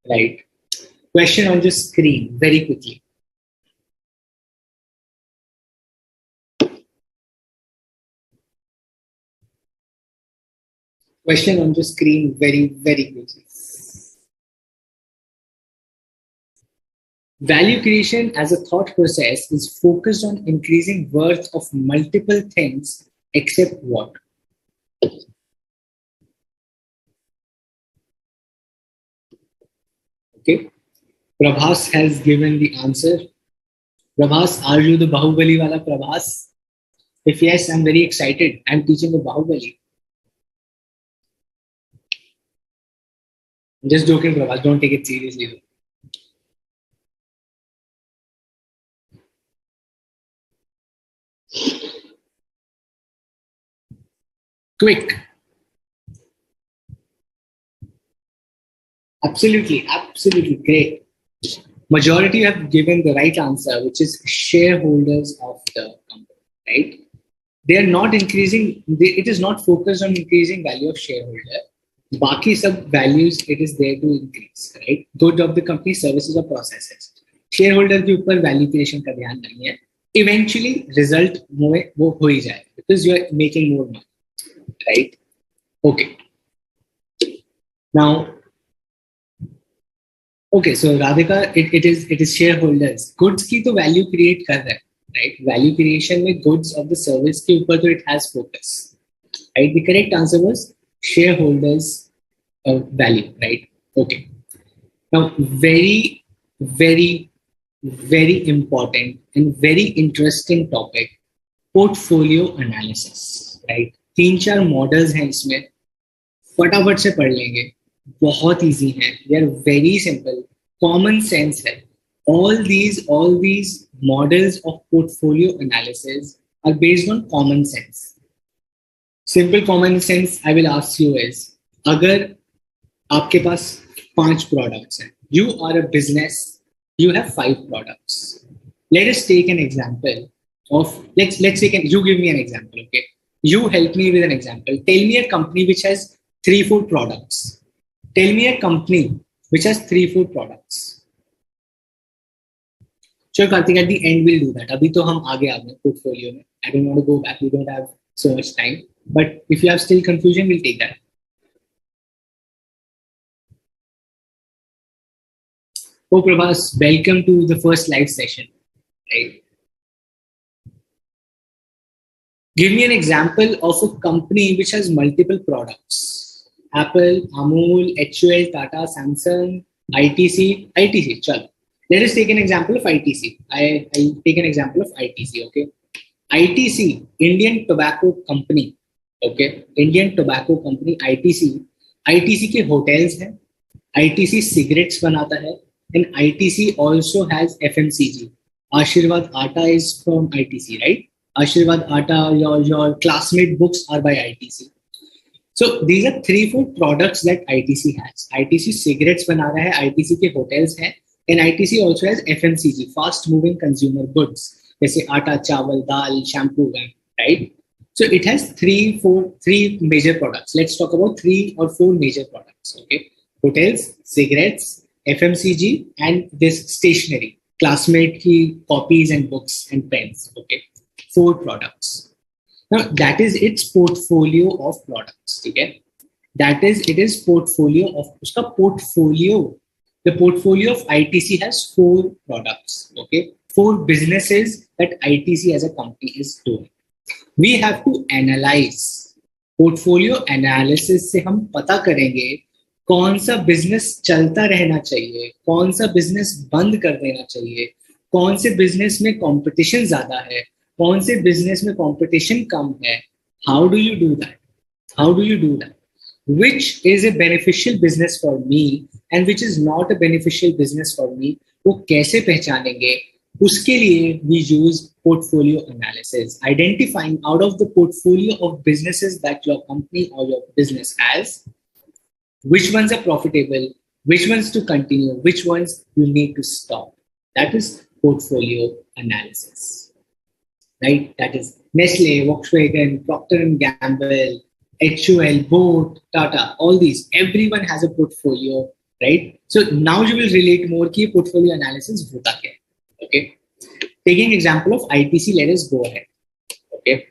right? Question on the screen very quickly. Question on the screen very, very quickly. Value creation as a thought process is focused on increasing worth of multiple things except what? Okay. Prabhas has given the answer. Prabhas, are you the Bahubali wala Prabhas? If yes, I'm very excited. I'm teaching the Bahubali. Just joking, Prabhas. Don't take it seriously. Quick. Absolutely. Absolutely. Great. Majority have given the right answer, which is shareholders of the company, right? They are not increasing, it is not focused on increasing value of shareholder. Baki sub values, it is there to increase, right? Good of the company, services or processes. Shareholder के ऊपर value creation का ध्यान नहीं है. Eventually, result वो हो ही जाए because you are making more money, right? Okay. Now, okay, so Radhika, it is shareholders. Goods की तो value create कर रहा है, right? Value creation में goods of the service के ऊपर तो it has focus, right? The correct answer was shareholders value, right? Okay. Now, very, very, very important and very interesting topic, portfolio analysis, right? 3-4 models हैं इसमें, फटाफट से पढ़ लेंगे, बहुत इजी है, they are very simple, common sense है. All these models of portfolio analysis are based on common sense. Simple common sense I will ask you is, अगर आपके पास 5 products हैं, you are a business, you have 5 products. Let us take an example of, let's take you give me an example, okay? You help me with an example. Tell me a company which has 3-4 products. Tell me a company which has 3-4 products. Sure, Karthik, at the end we'll do that. Abhi to hum aage aa gaye portfolio mein. I don't want to go back. We don't have so much time. But if you have still confusion, we'll take that. Oh, Prabhas, welcome to the first live session. Right? Give me an example of a company which has multiple products. Apple, Amul, HUL, Tata, Samsung, ITC, chalo. Let us take an example of ITC. I take an example of ITC, okay? ITC, Indian Tobacco Company, okay? Indian Tobacco Company, ITC के hotels हैं, ITC cigarettes बनाता है, and ITC also has FMCG. Ashirwad Atta is from ITC, right? Ashirwad Atta, your classmate books are by ITC. So these are 3-4 products that ITC has. ITC cigarettes बना रहा है, ITC के hotels हैं, and ITC also has FMCG, fast moving consumer goods, जैसे आटा, चावल, दाल, shampoo, right? So it has 3 major products. Let's talk about 3 or 4 major products, okay? Hotels, cigarettes, FMCG, and this stationery, classmate की copies and books and pens, okay? 4 products. Now that is its portfolio of products, okay? It is portfolio of उसका portfolio. The portfolio of ITC has 4 products, okay? 4 businesses that ITC as a company is doing. We have to analyze. Portfolio analysis से हम पता करेंगे कौन सा business चलता रहना चाहिए, कौन सा बिजनेस बंद कर देना चाहिए, कौन से बिजनेस में कंपटीशन ज्यादा है, कौन से बिजनेस में कंपटीशन कम है. How do you do that? How do you do that? Which is a beneficial business for me and which is not a beneficial business for me, वो कैसे पहचानेंगे? उसके लिए we use portfolio analysis, identifying out of the portfolio of businesses that your company or your business has, which ones are profitable, which ones to continue, which ones you need to stop. That is portfolio analysis, right? That is Nestle, Volkswagen, Procter and Gamble, HUL, Boat, Tata, all these. Everyone has a portfolio, right? So now you will relate more कि portfolio analysis होता क्या है, okay? Taking example of ITC, let us go ahead, okay?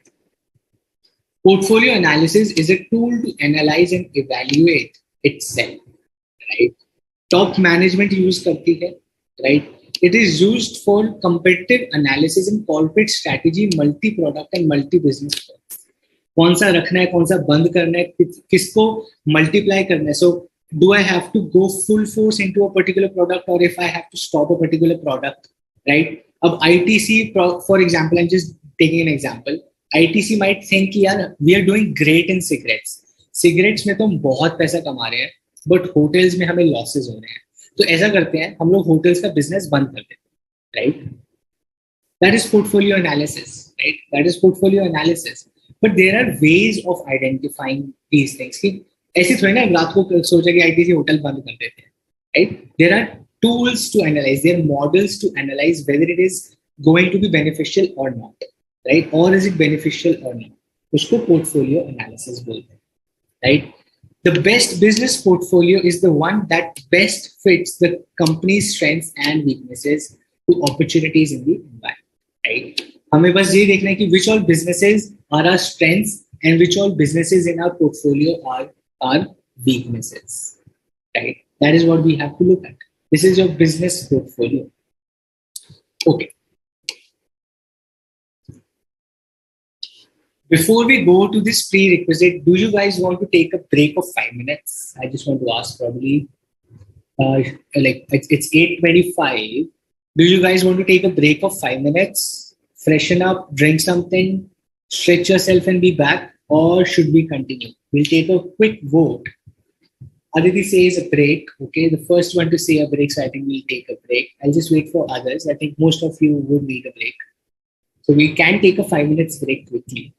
Portfolio analysis is a tool to analyze and evaluate itself, right? Top management use करती है, right? It is used for competitive analysis and corporate strategy, multi-product and multi-business. कौन सा रखना है, कौन सा बंद करना है, किसको multiply करना है. So do I have to go full force into a particular product, or if I have to stop a particular product, right? अब ITC, for example, I'm just taking an example. ITC might think यार we are doing great in cigarettes. Cigarettes में तो हम बहुत पैसा कमा रहे हैं. बट होटल्स में हमें लॉसेज हो रहे हैं, तो ऐसा करते हैं हम लोग होटल्स का बिजनेस बंद कर देते हैं, right? That is portfolio analysis, right? That is portfolio analysis. But there are ways of identifying these things. कि ऐसे थोड़ी ना रात को सोचा कि आईटीसी होटल बंद कर देते हैं, right? There are tools to analyze. There are models to analyze whether it is going to be beneficial or not, right? Or is it beneficial or not? उसको portfolio analysis बोलते हैं, right? The best business portfolio is the one that best fits the company's strengths and weaknesses to opportunities in the environment. Right? हमें बस ये देखना है कि which all businesses are our strengths and which all businesses in our portfolio are our weaknesses. Right? That is what we have to look at. This is your business portfolio. Okay. Before we go to this prerequisite, do you guys want to take a break of 5 minutes? I just want to ask probably. Like it's 8:25. Do you guys want to take a break of 5 minutes, freshen up, drink something, stretch yourself and be back, or should we continue? We'll take a quick vote. Aditi says a break. Okay, the first one to say a break, so I think we'll take a break. I'll just wait for others. I think most of you would need a break. So we can take a 5 minutes break quickly.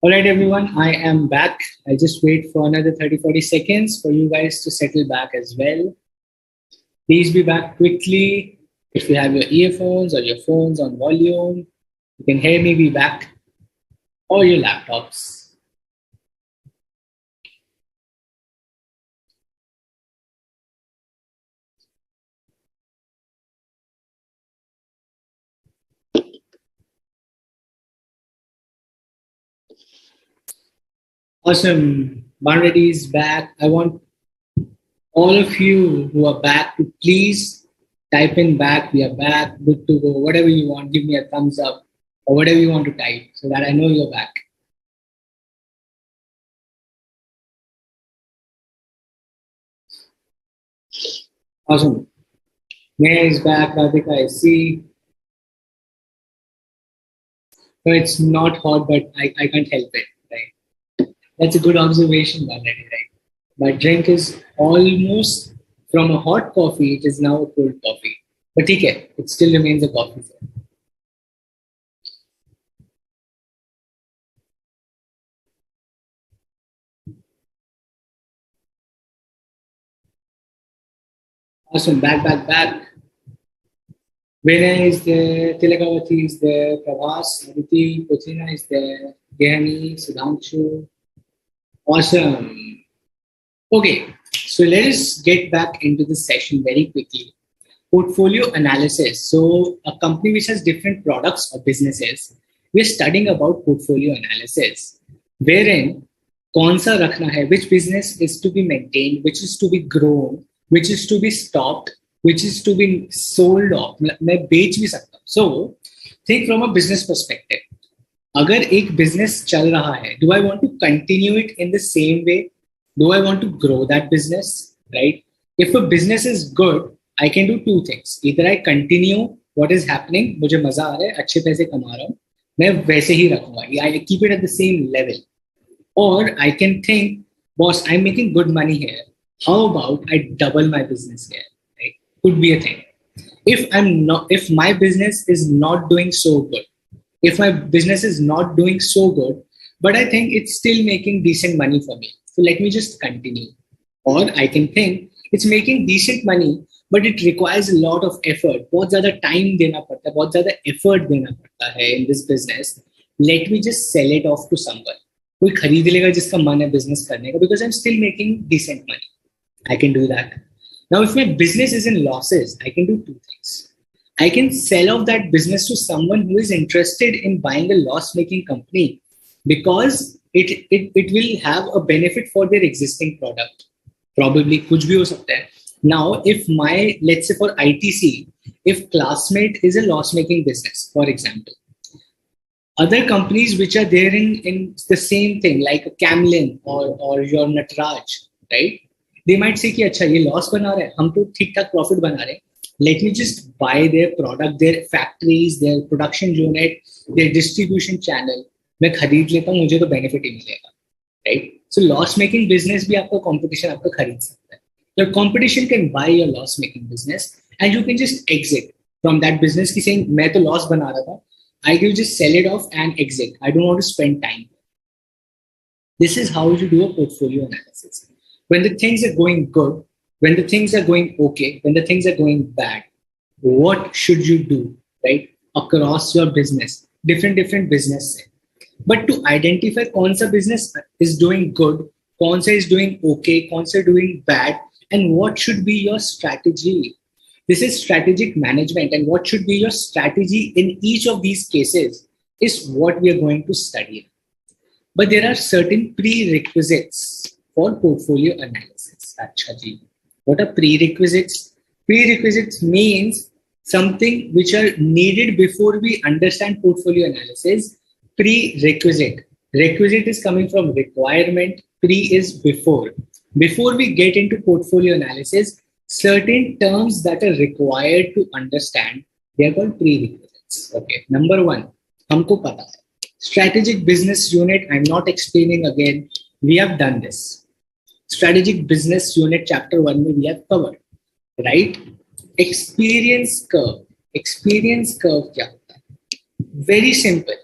All right, everyone, I am back. I'll just wait for another 30-40 seconds for you guys to settle back as well. Please be back quickly. If you have your earphones or your phones on volume, you can hear me, be back, or your laptops. Awesome. Banredi is back. I want all of you who are back to please type in back. We are back, good to go. Whatever you want, give me a thumbs up or whatever you want to type so that I know you're back. Awesome. Neha is back. Radhika, I see. So it's not hot, but I can't help it. Right? That's a good observation already, right? My drink is almost from a hot coffee, it is now a cold coffee. But okay, it still remains a coffee. Awesome. Back. Vinay is there, Tilakavati is there, Prabhas, Aditi, Kochina is there, Gehani, Sudhanshu. Awesome. Okay, so let us get back into the session very quickly. Portfolio analysis. So a company which has different products or businesses, we're studying about portfolio analysis, wherein कौन सा रखना है, which business is to be maintained, which is to be grown, which is to be stopped, which is to be sold off. मैं बेच भी सकता हूँ. So think from a business perspective. अगर एक business चल रहा है, do I want to continue it in the same way? Do I want to grow that business? Right? If a business is good, I can do two things. Either I continue what is happening, मुझे मजा आ रहा है, अच्छे पैसे कमा रहा हूँ, मैं वैसे ही रखूंगा. I keep it at the same level. Or I can think, boss, I'm making good money here. How about I double my business here? Right? Could be a thing. If my business is not doing so good, if my business is not doing so good, but I think it's still making decent money for me, so let me just continue. Or I can think it's making decent money, but it requires a lot of effort. बहुत ज़्यादा time देना पड़ता है, बहुत ज़्यादा effort देना पड़ता है in this business. Let me just sell it off to someone. कोई खरीद लेगा जिसका मन है business करने का, because I'm still making decent money. I can do that. Now, if my business is in losses, I can do two things. I can sell off that business to someone who is interested in buying a loss-making company because it will have a benefit for their existing product. Probably कुछ भी हो सकता है. Now, if let's say for ITC, if Classmate is a loss-making business, for example, other companies which are there in the same thing, like a Camlin or your Natraj, right? They might say कि अच्छा ये loss बना रहा है, हम तो ठीक ठाक profit बना रहे हैं. Let me just buy their product, their factories, their production unit, their distribution channel. मैं खरीद लेता हूँ, मुझे तो benefit ही मिलेगा, right? So loss-making business भी आपको competition आपको खरीद सकता है. Your competition can buy your loss-making business and you can just exit from that business की saying मैं तो loss बना रहा था. I can just sell it off and exit. I don't want to spend time. This is how you do a portfolio analysis. When the things are going good, when the things are going okay, when the things are going bad, what should you do, right? Across your business, different business. But to identify कौन सा business is doing good, कौन सा is doing okay, कौन सा doing bad, and what should be your strategy. This is strategic management, and what should be your strategy in each of these cases is what we are going to study. But there are certain prerequisites for portfolio analysis. Achha ji. What are prerequisites? Prerequisites means something which are needed before we understand portfolio analysis. Prerequisite. Requisite is coming from requirement. Pre is before. Before we get into portfolio analysis, certain terms that are required to understand, they are called prerequisites. Okay. Number one, हमको पता है. Strategic business unit, I'm not explaining again. We have done this. Strategic business unit chapter 1 we have covered, right? Experience curve. Experience curve क्या होता है? Very simple.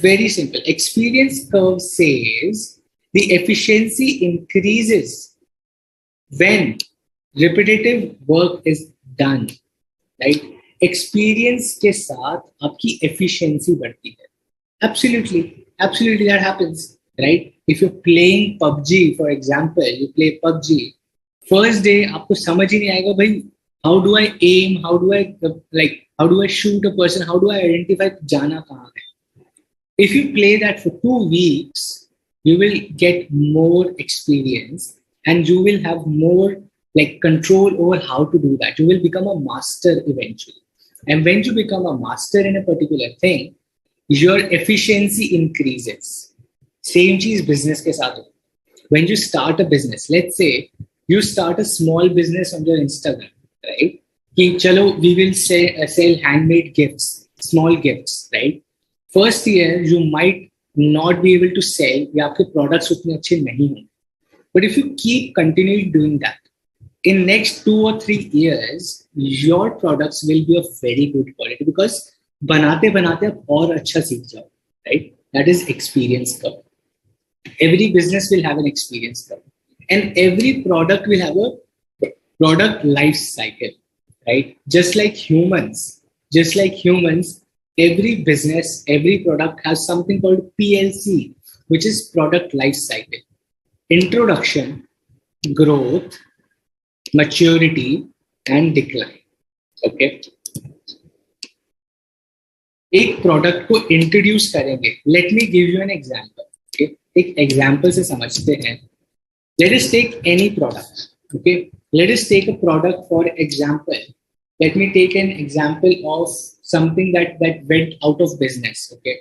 Very simple. Experience curve says the efficiency increases when repetitive work is done, right? Experience के साथ आपकी efficiency बढ़ती है. Absolutely that happens, right? If you're playing PUBG, for example, you play PUBG, first day आपको समझ ही नहीं आएगा भाई, how do I aim, how do I shoot a person, how do I identify जाना कहाँ है. If you play that for 2 weeks, you will get more experience and you will have more like control over how to do that. You will become a master eventually. And when you become a master in a particular thing, your efficiency increases. Same cheez business ke saath. When you start a business, let's say you start a small business on your Instagram, right? Ki chalo, we will sell handmade gifts, small gifts, right? First year, you might not be able to sell, या आपके products उतने अच्छे नहीं होंगे. But if you keep continuing doing that, in next 2 or 3 years, your products will be of very good quality because बनाते बनाते आप और अच्छा सीख जाओ, right? That is experience curve. Every business will have an experience curve, and every product will have a product life cycle, right? Just like humans, every business, every product has something called PLC, which is product life cycle. Introduction, growth, maturity, and decline. Okay. एक product को introduce करेंगे. Let me give you an example. Okay, एक example से समझते हैं. Let us take any product. Okay, let us take a product for example. Let me take an example of something that went out of business. Okay,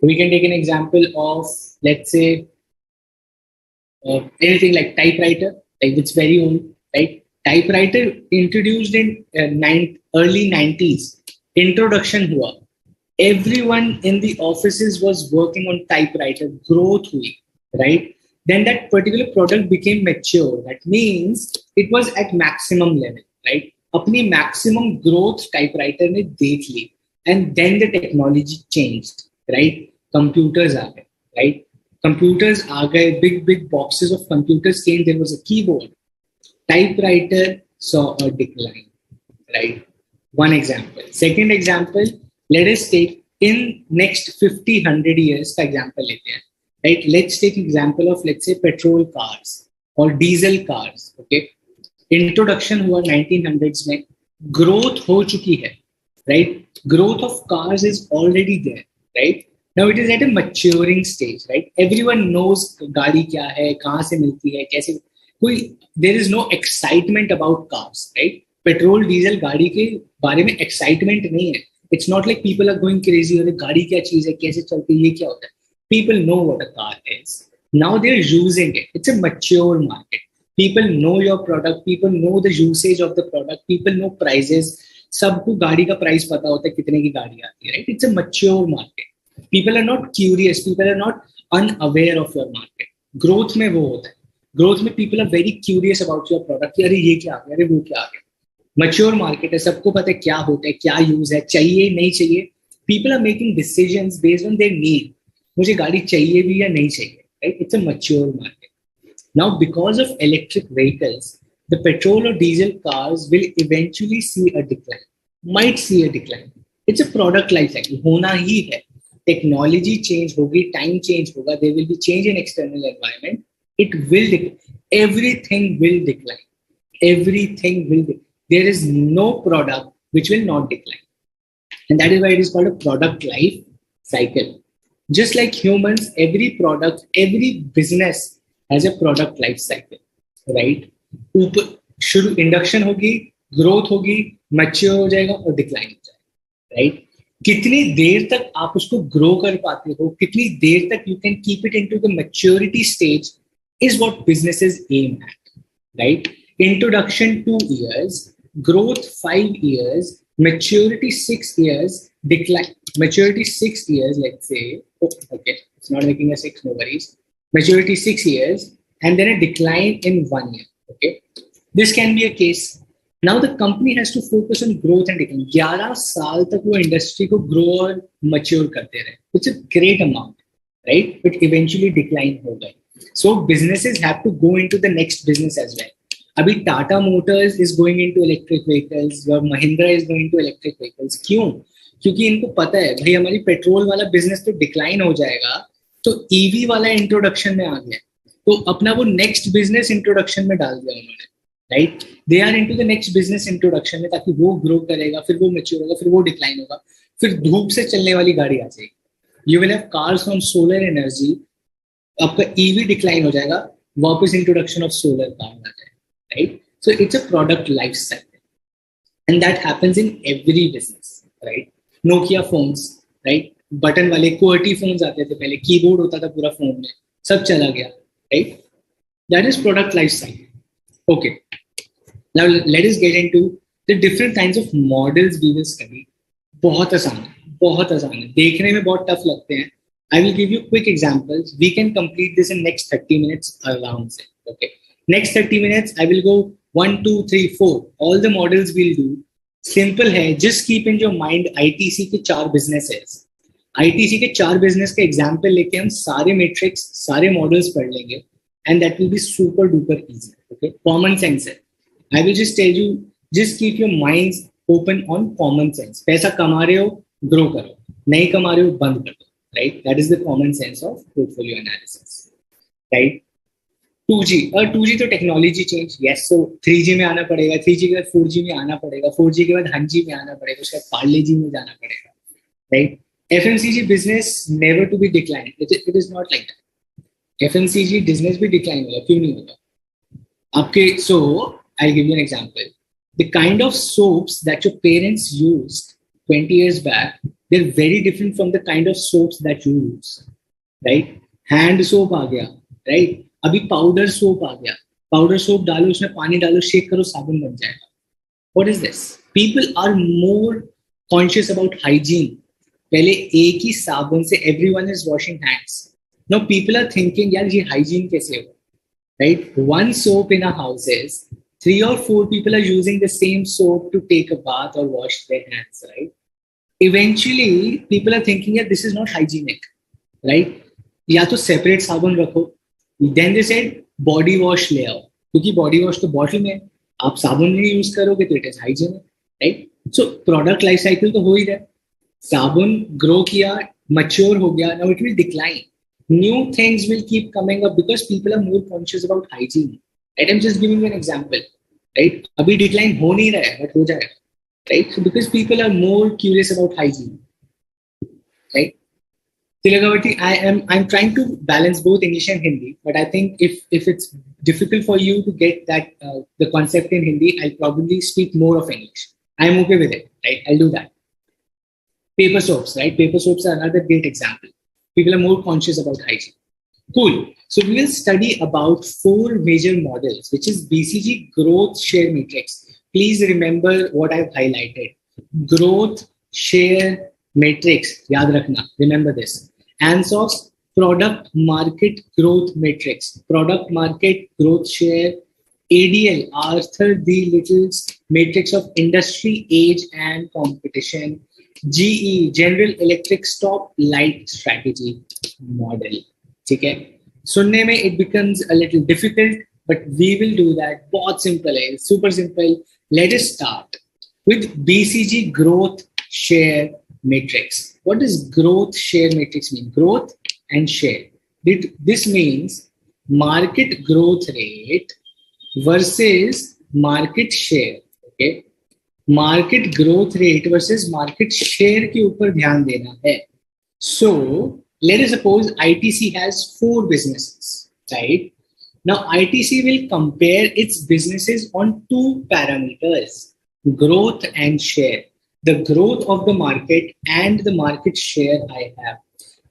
we can take an example of, let's say, anything like typewriter, like it's very old, right? Typewriter introduced in early 90s. Introduction हुआ. Everyone in the offices was working on typewriter. Growth hui, right? Then that particular product became mature. That means it was at maximum level, right? अपनी maximum growth typewriter ने देख ली, and then the technology changed, right? Computers आ गए, right? Computers आ गए, big boxes of computers came. There was a keyboard. Typewriter saw a decline, right? One example. Second example, let us take in next 50-100 years का example लेते हैं, right? Let's take example of, let's say, petrol cars or diesel cars. Okay. Introduction हुआ 1900s में, growth हो चुकी है, right? Growth of cars is already there, right? Now it is at a maturing stage, right? Everyone knows गाड़ी क्या है, कहाँ से मिलती है, कैसे. कोई there is no excitement about cars, right? Petrol diesel गाड़ी के बारे में एक्साइटमेंट नहीं है. It's not like people are going crazy, अरे गाड़ी क्या चीज है, कैसे चलती है, ये क्या होता है. People know what a car is. Now they are using it. It's a mature market. People know your product, people know the usage of the product, people know prices. सबको गाड़ी का प्राइस पता होता है, कितने की गाड़ी आती है, right? It's a mature market. People are not curious, people are not unaware of your market. Growth में वो होता है. Growth में people are very curious about your product. अरे ये क्या आ गया, अरे वो क्या आ गया. Mature market है, सबको पता है क्या होता है, क्या यूज है, चाहिए नहीं चाहिए. People are making decisions based on their need. मुझे गाड़ी चाहिए भी या नहीं चाहिए, right? It's a mature market. Now, because of electric vehicles, the petrol or diesel cars will eventually see a decline, might see a decline. It's a product life cycle. होना ही है. Technology change होगी, time change होगा, there will be change in external environment. It will decline. Everything will decline. Everything will decline. There is no product which will not decline. And that is why it is called a product life cycle. Just like humans, every product, every business has a product life cycle, right? ऊपर शुरू induction होगी, growth होगी, mature हो जाएगा और decline हो जाएगा, right? कितनी देर तक आप उसको ग्रो कर पाते हो, कितनी देर तक you can keep it into the maturity stage is what businesses aim at, right? Introduction 2 years, growth 5 years, maturity 6 years, decline maturity 6 years, let's say. Okay, it's not making a 6, no worries. Maturity 6 years, and then a decline in 1 year. Okay, this can be a case. Now the company has to focus on growth and decline. 11 साल तक वो industry को grow और mature करते रहे. It's a great amount, right? But eventually decline हो गए. So businesses have to go into the next business as well. अभी Tata Motors is going into electric vehicles और Mahindra is going to electric vehicles. क्यों? क्योंकि इनको पता है भाई हमारी पेट्रोल वाला बिजनेस तो डिक्लाइन हो जाएगा, तो ईवी वाला इंट्रोडक्शन में आ गया, तो अपना वो नेक्स्ट बिजनेस इंट्रोडक्शन में डाल दिया उन्होंने, right? They are into the next business introduction में, ताकि वो ग्रो करेगा, फिर वो मैच्योर होगा, फिर वो डिक्लाइन होगा, फिर धूप से चलने वाली गाड़ी आ जाएगी. You will have cars on solar energy, आपका ईवी डिक्लाइन हो जाएगा, वापस इंट्रोडक्शन ऑफ सोलर कार आ जाएगा, right? So it's a product life cycle and that happens in every business, right? Nokia phones, right? Button वाले Corti phones आते थे पहले, keyboard होता था पूरा फोन में, सब चला गया, right? That is product life cycle. Okay, now let us get into the different kinds of models we will study. बहुत आसान है, देखने में बहुत टफ लगते हैं. I will give you quick examples. We can complete this in next 30 minutes around से. Okay, next 30 minutes I will go 1, 2, 3, 4. All the models we'll do. Simple है. Just keep in your mind ITC के 4 businesses. ITC के 4 business के example लेके हम सारे matrix, सारे models पढ़ लेंगे. And that will be super duper easy. Okay, common sense है. I will just tell you, just keep your minds open on common sense. पैसा कमा रहे हो, grow करो. नहीं कमा रहे हो, बंद कर दो. Right? That is the common sense of portfolio analysis. Right? 2G. 2G तो technology change. Yes. So 3G में आना पड़ेगा. 3G के बाद 4G में आना पड़ेगा. 4G के बाद 100G में आना पड़ेगा. उसके बाद Parle-G में जाना पड़ेगा. Right? FMCG business never to be declined. It is not like that. FMCG business भी decline होगा, क्यों नहीं होगा आपके? So I'll give you an example. The kind of soaps that your parents used 20 years back, they're very different from the kind of soaps that you use, right? Hand soap आ गया, right? अभी powder soap आ गया. Powder soap डालो, उसमें पानी डालो, shake करो, साबुन बन जाएगा. What is this? People are more conscious about hygiene. पहले एक ही साबुन से everyone is washing hands. Now people are thinking, यार ये hygiene कैसे हो? Right? One soap in our houses, 3 or 4 people are using the same soap to take a bath or wash their hands, right? Eventually, people are thinking, yeah, this is not hygienic, right? या तो separate साबुन रखो. Then they said body wash ले आओ, क्योंकि body wash तो bottle में, आप साबुन नहीं यूज करोगे तो it is hygienic, right? So product life cycle तो हो ही रहा है. साबुन grow किया, mature हो गया, now it will decline. New things will keep coming up because people are more conscious about hygiene. Right? I'm just giving you an example. Right? अभी decline हो नहीं रहा है, but हो जाएगा. Right? So because people are more curious about hygiene. Right? Tilagavati, I'm trying to balance both English and Hindi, but I think if it's difficult for you to get that the concept in Hindi, I'll probably speak more of English. I'm okay with it. Right? I'll do that. Paper soaps. Right? Paper soaps are another great example. People are more conscious about hygiene. Cool. So we will study about 4 major models, which is BCG growth share matrix. Please remember what I've highlighted. Growth share matrix. Yaad rakhna. Remember this. Ansoff's product market growth matrix. Product market growth share. ADL, Arthur D. Little's matrix of industry, age and competition. GE, General Electric stop light strategy model. ठीक है? सुनने में it becomes a little difficult, but we will do that. बहुत simple है, super simple. Let us start with BCG growth share matrix. What does growth share matrix mean? Growth and share. This means market growth rate versus market share. Okay. Market growth rate versus market share के ऊपर ध्यान देना है. So let us suppose ITC has 4 businesses, right? Now ITC will compare its businesses on 2 parameters, growth and share. The growth of the market and the market share I have.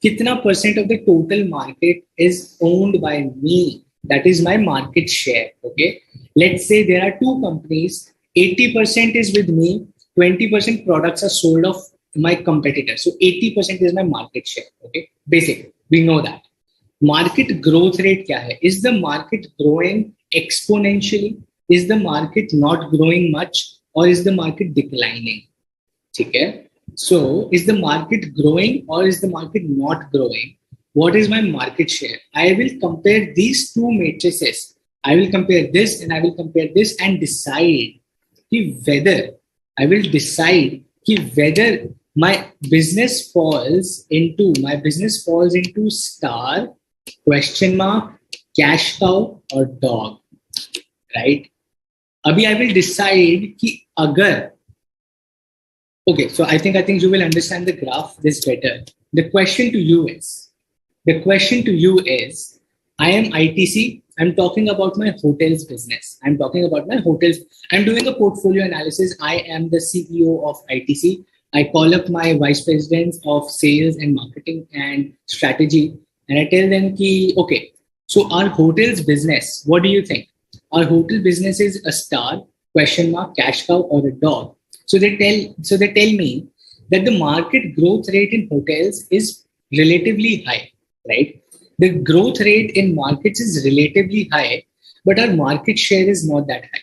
कितना percent of the total market is owned by me? That is my market share. Okay. Let's say there are 2 companies. 80% is with me, 20% products are sold of my competitor. So 80% is my market share. Okay, basically, we know that. Market growth rate क्या है? Is the market growing exponentially? is the market not growing much or is the market declining? Okay. So is the market growing or is the market not growing? What is my market share? I will compare these two matrices. I will compare this and I will compare this and decide whether I will decide whether my business falls into star, question mark, cash cow or dog, right? Abhi I will decide कि अगर okay, so I think you will understand the graph this better. The question to you is, I am ITC. I'm talking about my hotels business. I'm doing a portfolio analysis. I am the CEO of ITC. I call up my vice presidents of sales and marketing and strategy, and I tell them ki, okay, so our hotels business, what do you think? Our hotel business is a star, question mark, cash cow or a dog. So they tell me that the market growth rate in hotels is relatively high, right? The growth rate in markets is relatively high, but our market share is not that high.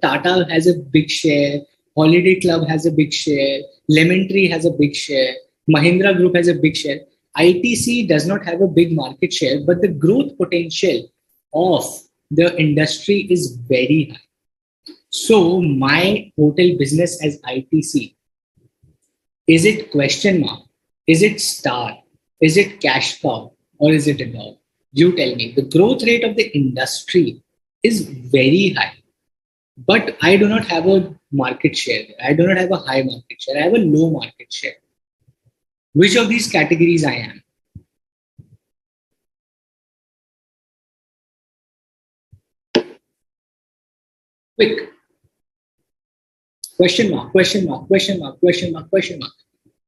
Tata has a big share, Holiday Club has a big share, Lemon Tree has a big share, Mahindra Group has a big share. ITC does not have a big market share, but the growth potential of the industry is very high. So my hotel business as ITC, is it question mark? Is it star? Is it cash cow? Or is it a dog? You tell me. The growth rate of the industry is very high. But I do not have a market share. I do not have a high market share. I have a low market share. Which of these categories I am? Quick. Question mark, question mark, question mark, question mark, question mark.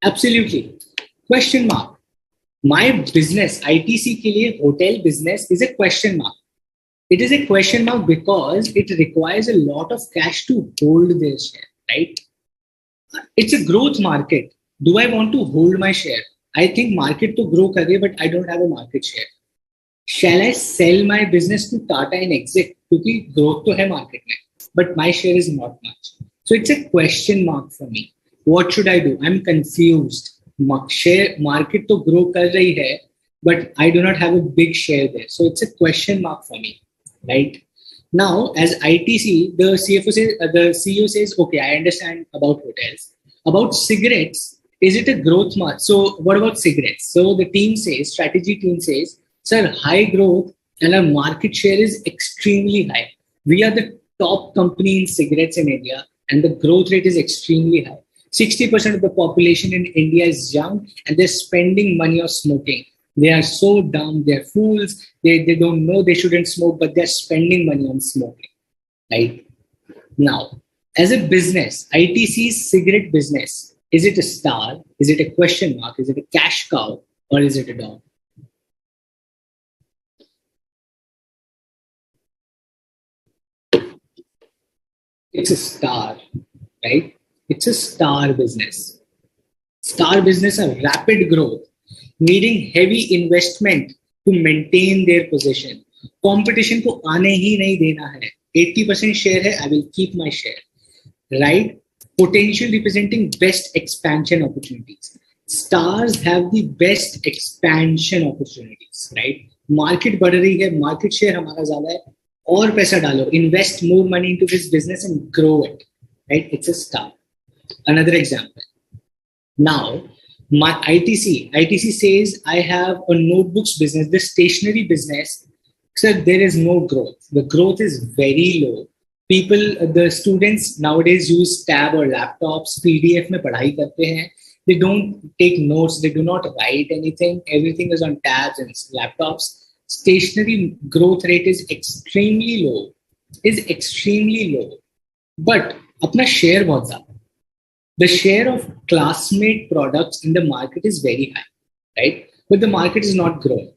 Absolutely. Question mark. My business, ITC के लिए hotel business is a question mark. It is a question mark because it requires a lot of cash to hold their share, right? It's a growth market. Do I want to hold my share? I think market to grow kare, but I don't have a market share. Shall I sell my business to Tata and exit? क्योंकि growth तो है market में, but my share is not much. So it's a question mark for me. What should I do? I'm confused. Share market to grow kar rahi hai, but I do not have a big share there. So it's a question mark for me, right? Now, as ITC, the CEO says, okay, I understand about hotels. About cigarettes, is it a growth mark? So what about cigarettes? So the strategy team says, sir, high growth and our market share is extremely high. We are the top company in cigarettes in India and the growth rate is extremely high. 60% of the population in India is young and they're spending money on smoking. They are so dumb, they're fools, they don't know they shouldn't smoke, but they're spending money on smoking, right? Now, as a business, ITC's cigarette business, is it a star? Is it a question mark? Is it a cash cow? Or is it a dog? It's a star, right? It's a star business. Star business, a rapid growth, needing heavy investment to maintain their position. Competition को आने ही नहीं देना है. 80% share है, I will keep my share, right? Potential representing best expansion opportunities. Stars have the best expansion opportunities, right? Market बढ़ रही है, market share हमारा ज़्यादा है, और पैसा डालो, invest more money into this business and grow it, right? It's a star. Another example. Now, my ITC says I have a notebooks business, the stationery business. So there is no growth. The growth is very low. The students nowadays use tab or laptops, PDF में पढ़ाई करते हैं. They don't take notes. They do not write anything. Everything is on tabs and laptops. Stationery growth rate is extremely low. But अपना share बहुत ज़्यादा. The share of classmate products in the market is very high, right? But the market is not growing.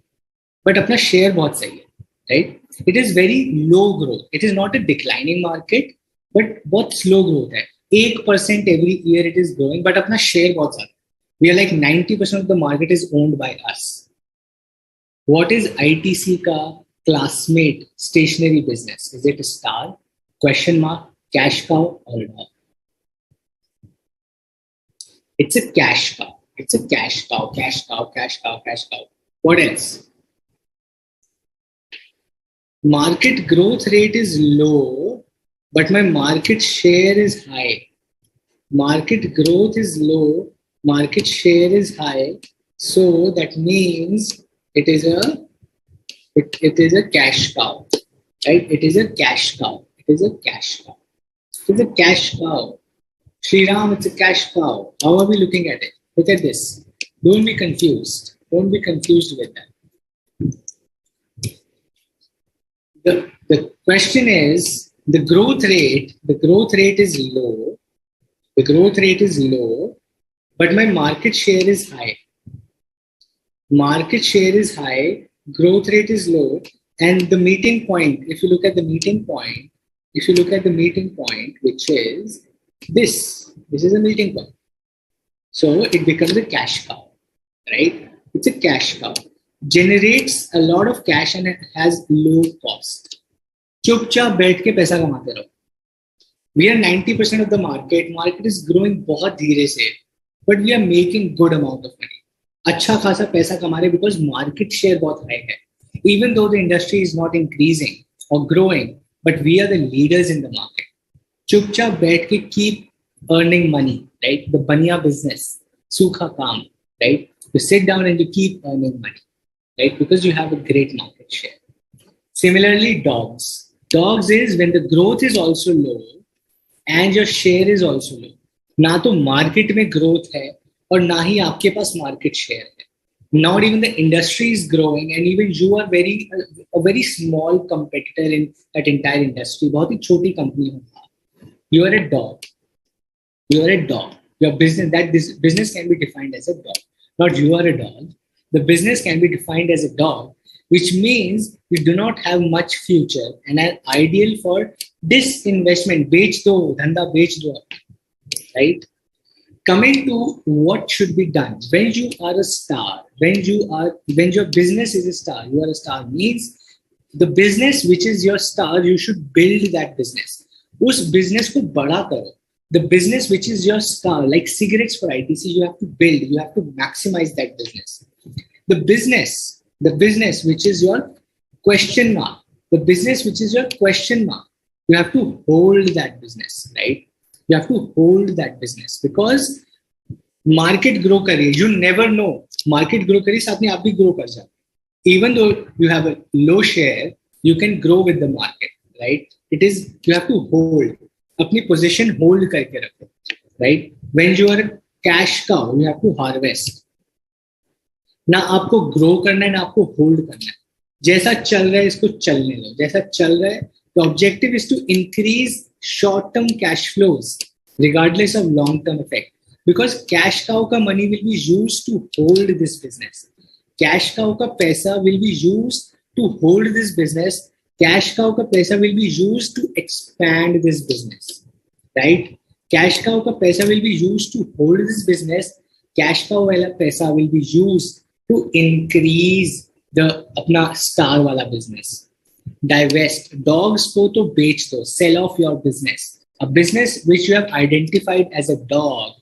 But अपना share बहुत सही है, right? It is very low growth. It is not a declining market, but बहुत slow growth है. 8% every year it is growing, but अपना share बहुत ज़्यादा. We are like 90% of the market is owned by us. What is ITC का classmate stationery business? Is it a star, question mark, cash cow, or a dog? It's a cash cow. It's a cash cow, cash cow, cash cow, cash cow. What else? Market growth rate is low, but my market share is high. Market growth is low, market share is high. So that means it is a cash cow, right? It is a cash cow. It is a cash cow. It's a cash cow. Sriram, it's a cash cow. How are we looking at it? Look at this. Don't be confused. Don't be confused with that. The question is the growth rate is low. The growth rate is low, but my market share is high. Market share is high, growth rate is low, and the meeting point, if you look at the meeting point, which is this is a meeting point. So it becomes a cash cow, right? It's a cash cow. Generates a lot of cash and it has low cost. चुपचाप बैठ के पैसा कमाते रहो. We are 90% of the market. Market is growing बहुत धीरे से, but we are making good amount of money. अच्छा खासा पैसा कमा रहे because market share बहुत high है. Even though the industry is not increasing or growing, but we are the leaders in the market. चुपचाप बैठ के keep earning money, right? The baniya business, सूखा काम, right? You sit down and you keep earning money, right? Because you have a great market share. Similarly, dogs. Dogs is when the growth is also low and your share is also low. ना तो market में growth है और ना ही आपके पास market share है. Not even the industry is growing and even you are a very small competitor in that entire industry. बहुत ही छोटी company हो. You are a dog. You are a dog. Your business, this business can be defined as a dog. Not you are a dog. The business can be defined as a dog, which means you do not have much future and are ideal for disinvestment. बेच दो, धंधा बेच दो, right? Coming to what should be done when you are a star, when your business is a star, you are a star means the business which is your star, you should build that business. उस business को बड़ा करो. The business which is your star, like cigarettes for ITC, you have to build, you have to maximize that business. The business which is your question mark, the business which is your question mark, you have to hold that business, right? You have to hold that business because market grow kare. You never know. Market grow kare, साथ में आप भी grow कर जाओ. Even though you have a low share, you can grow with the market, right? It is, you have to hold. अपनी position hold करके रखो, right? When you are a cash cow, you have to harvest. ना आपको grow करना है ना आपको hold करना है. जैसा चल रहा है इसको चलने दो. जैसा चल रहा है, the objective is to increase short-term cash flows regardless of long-term effect. Because cash cow का money will be used to hold this business. Cash cow का पैसा will be used to hold this business. Cash cow का पैसा will be used to expand this business, right? Cash cow का पैसा will be used to hold this business. Cash cow वाला पैसा will be used to increase the अपना star वाला business. Divest. Dogs को तो बेच दो. Sell off your business. A business which you have identified as a dog,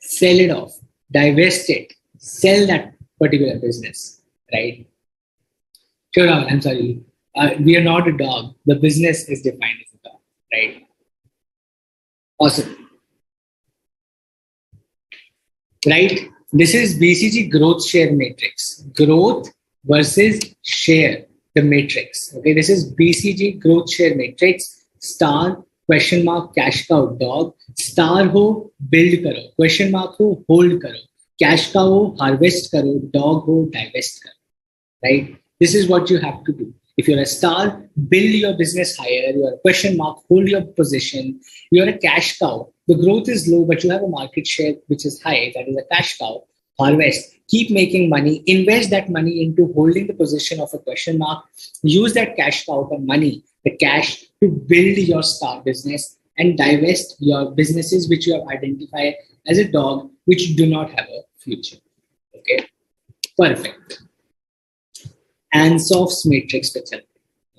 sell it off. Divest it. Sell that particular business, right? Sure, I'm sorry. We are not a dog. The business is defined as a dog, right? Awesome. Right? This is BCG growth share matrix. Growth versus share, the matrix. Okay, this is BCG growth share matrix. Star, question mark, cash cow, dog. Star ho, build karo. Question mark ho, hold karo. Cash cow ho, harvest karo. Dog ho, divest karo. Right? This is what you have to do. If you're a star, build your business higher. You're a question mark, hold your position. You're a cash cow. The growth is low, but you have a market share which is high. That is a cash cow. Harvest. Keep making money. Invest that money into holding the position of a question mark. Use that cash cow, the money, the cash to build your star business and divest your businesses which you have identified as a dog, which do not have a future. Okay, perfect. Ansoff's matrix पे चलते हैं.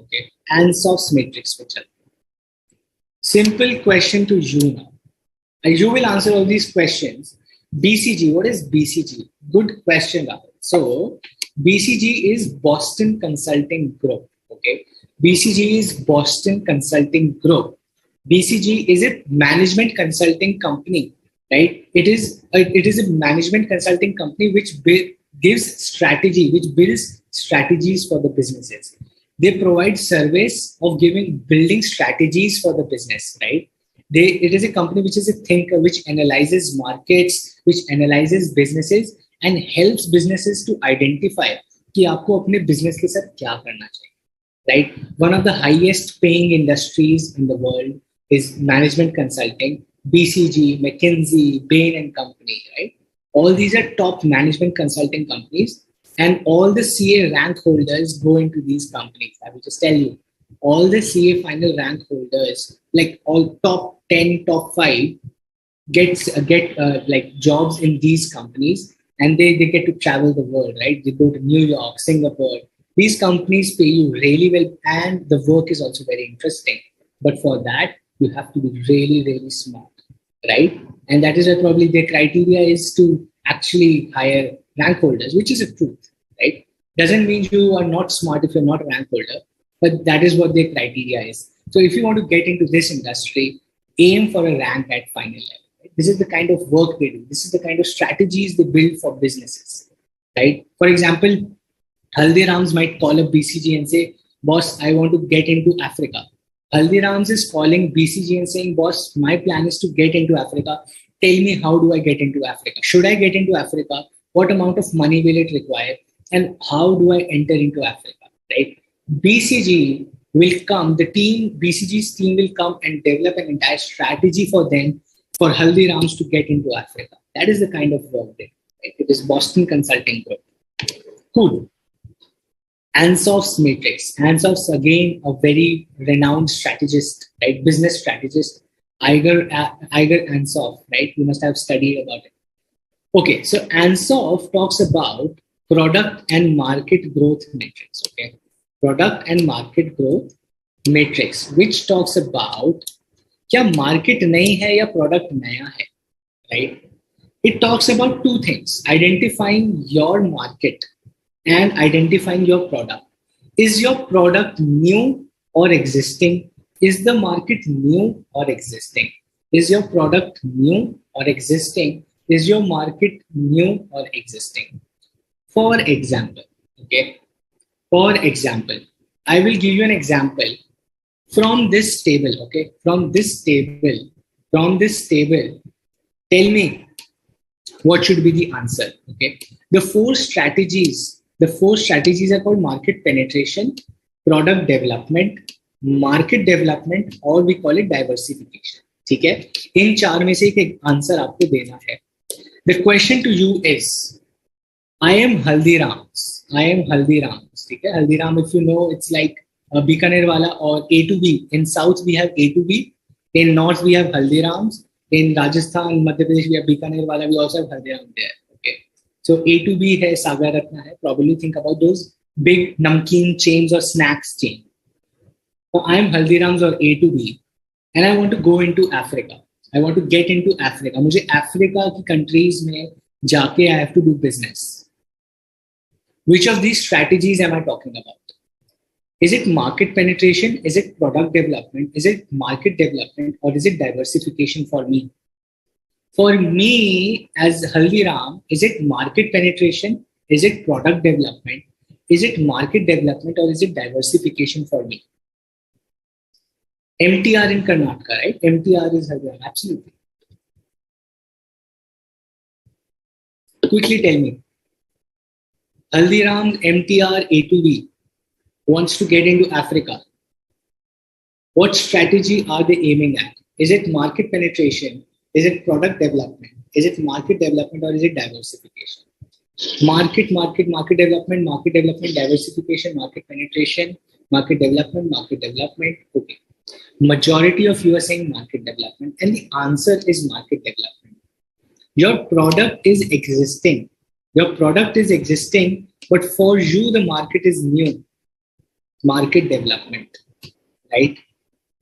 Okay, Ansoff's matrix पे चलते हैं. Simple question to you now. And you will answer all these questions. BCG, what is BCG? Good question, Rahul. So, BCG is Boston Consulting Group. Okay, BCG is Boston Consulting Group. BCG is a management consulting company, right? It is a management consulting company which gives strategy, which builds strategies for the businesses. They provide service of building strategies for the business, right? It is a company which is a thinker, which analyzes markets, which analyzes businesses and helps businesses to identify कि आपको अपने business के साथ क्या करना चाहिए, right? One of the highest paying industries in the world is management consulting. BCG, McKinsey, Bain and Company, right? All these are top management consulting companies, and all the CA rank holders go into these companies. I will just tell you, all the CA final rank holders, like all top 10, top 5, get like jobs in these companies, and they get to travel the world, right? They go to New York, Singapore. These companies pay you really well, and the work is also very interesting. But for that, you have to be really, really smart, right? And that is why probably their criteria is to actually hire rank holders, which is a truth, right? Doesn't mean you are not smart if you're not a rank holder, but that is what their criteria is. So if you want to get into this industry, aim for a rank at final level. Right? This is the kind of work they do. This is the kind of strategies they build for businesses, right? For example, Haldiram's might call up BCG and say, boss, I want to get into Africa. Haldiram's is calling BCG and saying, boss, my plan is to get into Africa. Tell me, how do I get into Africa? Should I get into Africa? What amount of money will it require? And how do I enter into Africa, right? BCG will come, BCG's team will come and develop an entire strategy for them, for Haldiram's to get into Africa. That is the kind of work they do, right? It is Boston Consulting Group. Cool. Ansoff's matrix. Ansoff's again a very renowned strategist, right? Business strategist, Iger Ansoff, right? You must have studied about it. Okay, so Ansoff talks about product and market growth matrix. Okay, product and market growth matrix, which talks about क्या market नहीं है या product नया है, right? It talks about two things: identifying your market and identifying your product. Is your product new or existing? Is the market new or existing? Is your product new or existing? Is your market new or existing? For example, okay, for example, I will give you an example from this table, okay, from this table, tell me what should be the answer, okay? The four strategies are called market penetration, product development, market development, or we call it diversification. ठीक है? इन चार में से एक answer आपको देना है. The question to you is, I am Haldiram's. ठीक है? Haldiram, if you know, it's like Bikaner wala or A to B. In South we have A to B. In North we have Haldiram's. In Rajasthan, Madhya Pradesh we have Bikaner wala. We also have Haldiram there. Okay. So A to B hai, Sagar Ratna hai. Probably think about those big namkeen chains or snacks chain. So I am Haldiram's or A to B, and I want to go into Africa. I want to get into Africa. मुझे Africa की countries में जाके I have to do business. Which of these strategies am I talking about? Is it market penetration? Is it product development? Is it market development? Or is it diversification for me? For me, as Haldiram, is it market penetration? Is it product development? Is it market development? Or is it diversification for me? MTR in Karnataka, right? MTR is Haldiram, absolutely. Quickly tell me. Haldiram, MTR, A to B wants to get into Africa. What strategy are they aiming at? Is it market penetration? Is it product development? Is it market development, or is it diversification? Market development, diversification, market penetration, market development. Okay. Majority of you are saying market development, and the answer is market development. Your product is existing. But for you, the market is new. market development, right?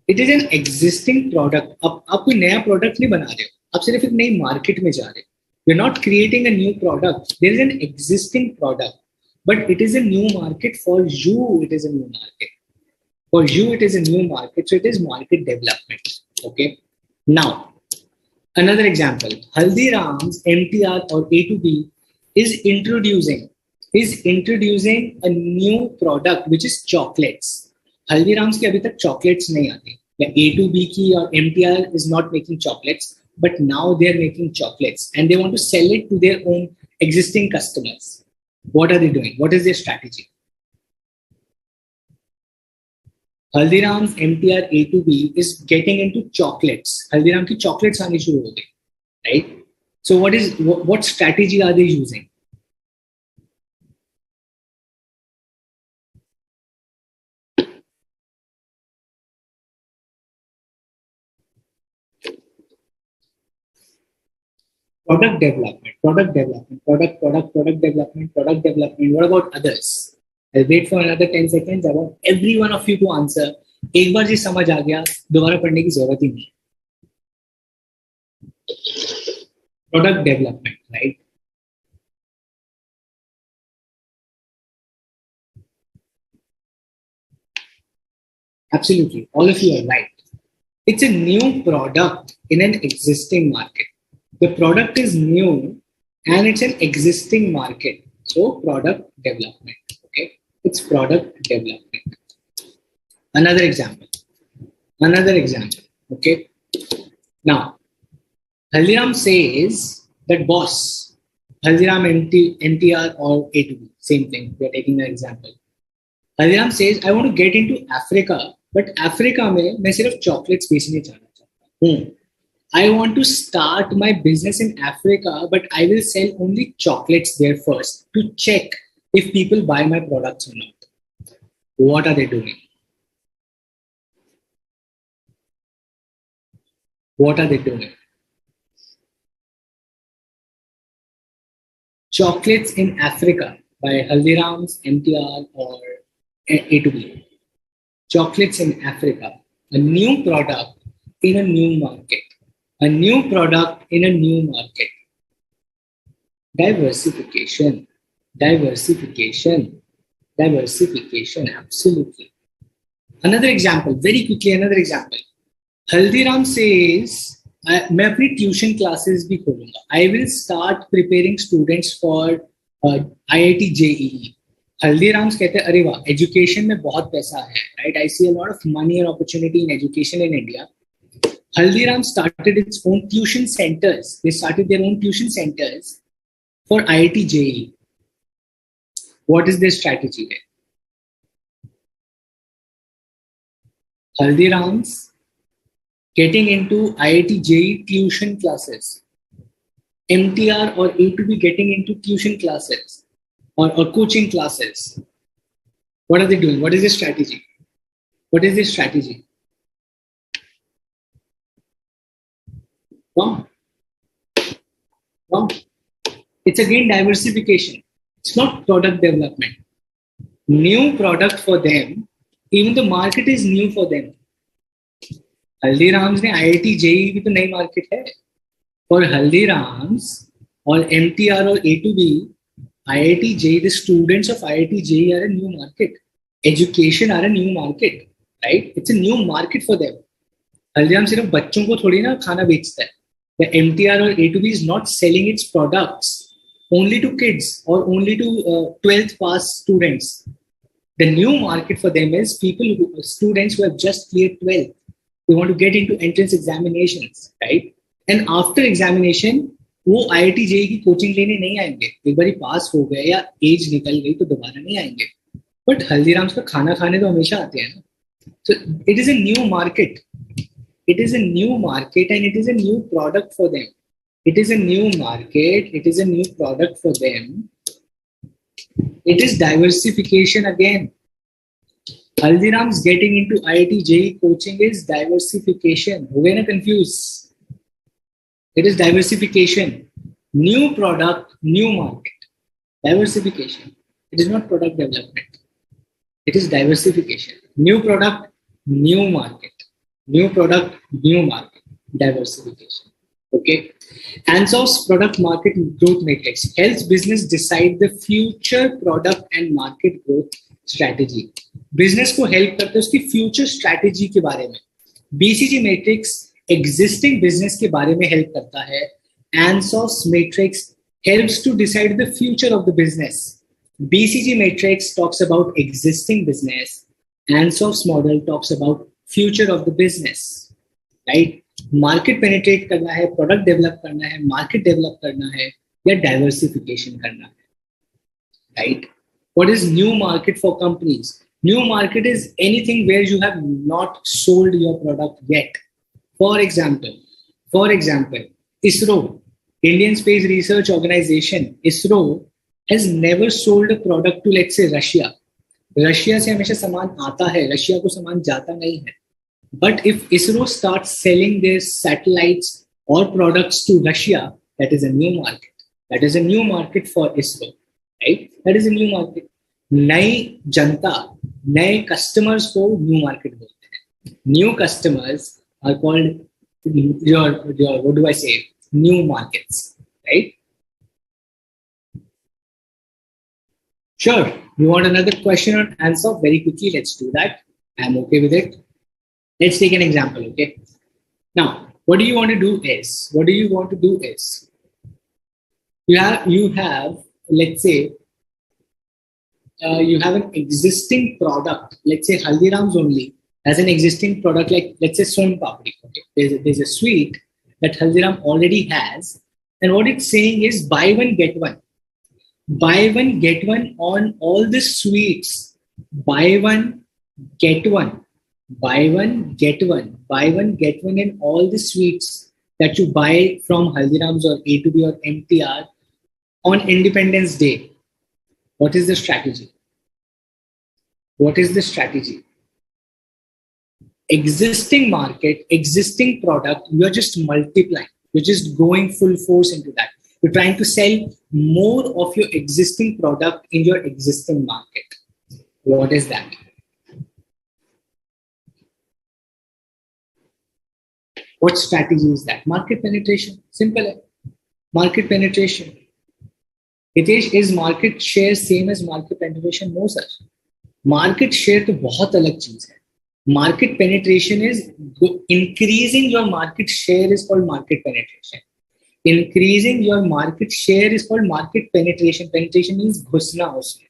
It is an existing product. आप कोई नया product नहीं बना रहे हो, आप सिर्फ एक नई market में जा रहे हो. You're not creating a new product. There is an existing product, but it is a new market for you. It is a new market. For you, it is a new market. So it is market development. Okay. Now, another example. Haldiram's MTR or A2B is introducing a new product which is chocolates. Haldiram's की अभी तक chocolates नहीं आती. The A2B की or MTR is not making chocolates, but now they are making chocolates and they want to sell it to their own existing customers. What are they doing? What is their strategy? Haldiram's MTR A2B is getting into chocolates. Haldiram की chocolates आनी शुरू हो गई, right? So what strategy are they using? Product development. What about others? I'll wait for another 10 seconds. I want every one of you to answer. एक बार जी समझ आ गया, दोबारा पढ़ने की जरूरत ही नहीं. Product development, right? Absolutely. All of you are right. It's a new product in an existing market. The product is new and it's an existing market. So product development. Okay. It's product development. Another example. Okay. Now, Haldiram says that boss, Haldiram MTR or A2B, same thing. We're taking an example. Haldiram says, I want to get into Africa, but Africa में मैं सिर्फ chocolates बेचने जाना चाहता हूँ. I want to start my business in Africa, but I will sell only chocolates there first to check if people buy my products or not. What are they doing? What are they doing? Chocolates in Africa by Haldiram's, MTR or A2B. Chocolates in Africa. A new product in a new market. A new product in a new market. Diversification. Absolutely. Another example, very quickly, another example. Haldiram says, मैं अपनी tuition classes भी खोलूंगा. I will start preparing students for IIT JEE. Haldiram's कहते हैं अरे वाह, education में बहुत पैसा है, right? I see a lot of money and opportunity in education in India. Haldiram started its own tuition centers. They started their own tuition centers for IIT JEE. What is their strategy there? Haldiram's getting into IIT JEE tuition classes. MTR or A2B getting into tuition classes or coaching classes. What are they doing? What is their strategy? Wrong. It's again diversification. It's not product development. New product for them. Even the market is new for them. Haldiram's ने IIT JEE भी तो नई market है. For Haldiram's or MTR or A2B, IIT JEE, the students of IIT JEE are a new market. Education are a new market, right? It's a new market for them. Haldiram सिर्फ बच्चों को थोड़ी ना खाना बेचता है. The MTR or A2B is not selling its products only to kids or only to 12th pass students. The new market for them is students who have just cleared 12th. They want to get into entrance examinations, right? And after examination, वो IIT JEE की coaching लेने नहीं आएंगे. एक बार पास हो गए या as निकल गई तो दोबारा नहीं आएंगे. बट हल्दीराम्स का खाना खाने तो हमेशा आते हैं ना. So it is a new market. It is a new market and it is a new product for them. It is a new market. It is a new product for them. It is diversification again. Haldiram's getting into IIT JEE coaching is diversification. Who gonna confuse? It is diversification. New product, new market. Diversification. It is not product development. It is diversification. New product, new market. New product, new market. Diversification. Okay. Ansoff's product market growth matrix helps business decide the future product and market growth strategy. Business को help करते हैं उसकी future strategy के बारे में. BCG matrix existing business के बारे में help करता है. Ansoff's matrix helps to decide the future of the business. BCG matrix talks about existing business. Ansoff's model talks about future of the business. Right? Market penetrate करना है, product develop करना है, market develop करना है या diversification करना है. Right? What is new market for companies? New market is anything where you have not sold your product yet. For example ISRO, Indian space research organisation, ISRO has never sold a product to let's say Russia. Russia से हमेशा सामान आता है, Russia को सामान जाता नहीं है. But if ISRO starts selling their satellites or products to Russia, that is a new market. That is a new market for ISRO, right? That is a new market. नई जनता, नए customers को new market बोलते हैं. New customers are called your what do I say? New markets, right? Sure. You want another question on Ansoff? Very quickly, let's do that. I'm okay with it. Let's take an example, okay? Now, what do you want to do is, you have, let's say, you have an existing product. Let's say Haldiram's only has an existing product, like let's say Son Papdi. Okay, there's a sweet that Haldiram already has, and what it's saying is buy one get one. Buy one get one on all the sweets. Buy one get one. Buy one, get one. Buy one, get one in all the sweets that you buy from Haldiram's or A2B or MTR on Independence Day. What is the strategy? What is the strategy? Existing market, existing product, you're just multiplying. You're just going full force into that. You're trying to sell more of your existing product in your existing market. What is that? What strategy is that? Market penetration. Simple. Market penetration. Hitesh, is market share same as market penetration? No, sir. Market share तो बहुत अलग चीज है. Market penetration is increasing your market share is called market penetration. Increasing your market share is called market penetration. Penetration means घुसना उसमें.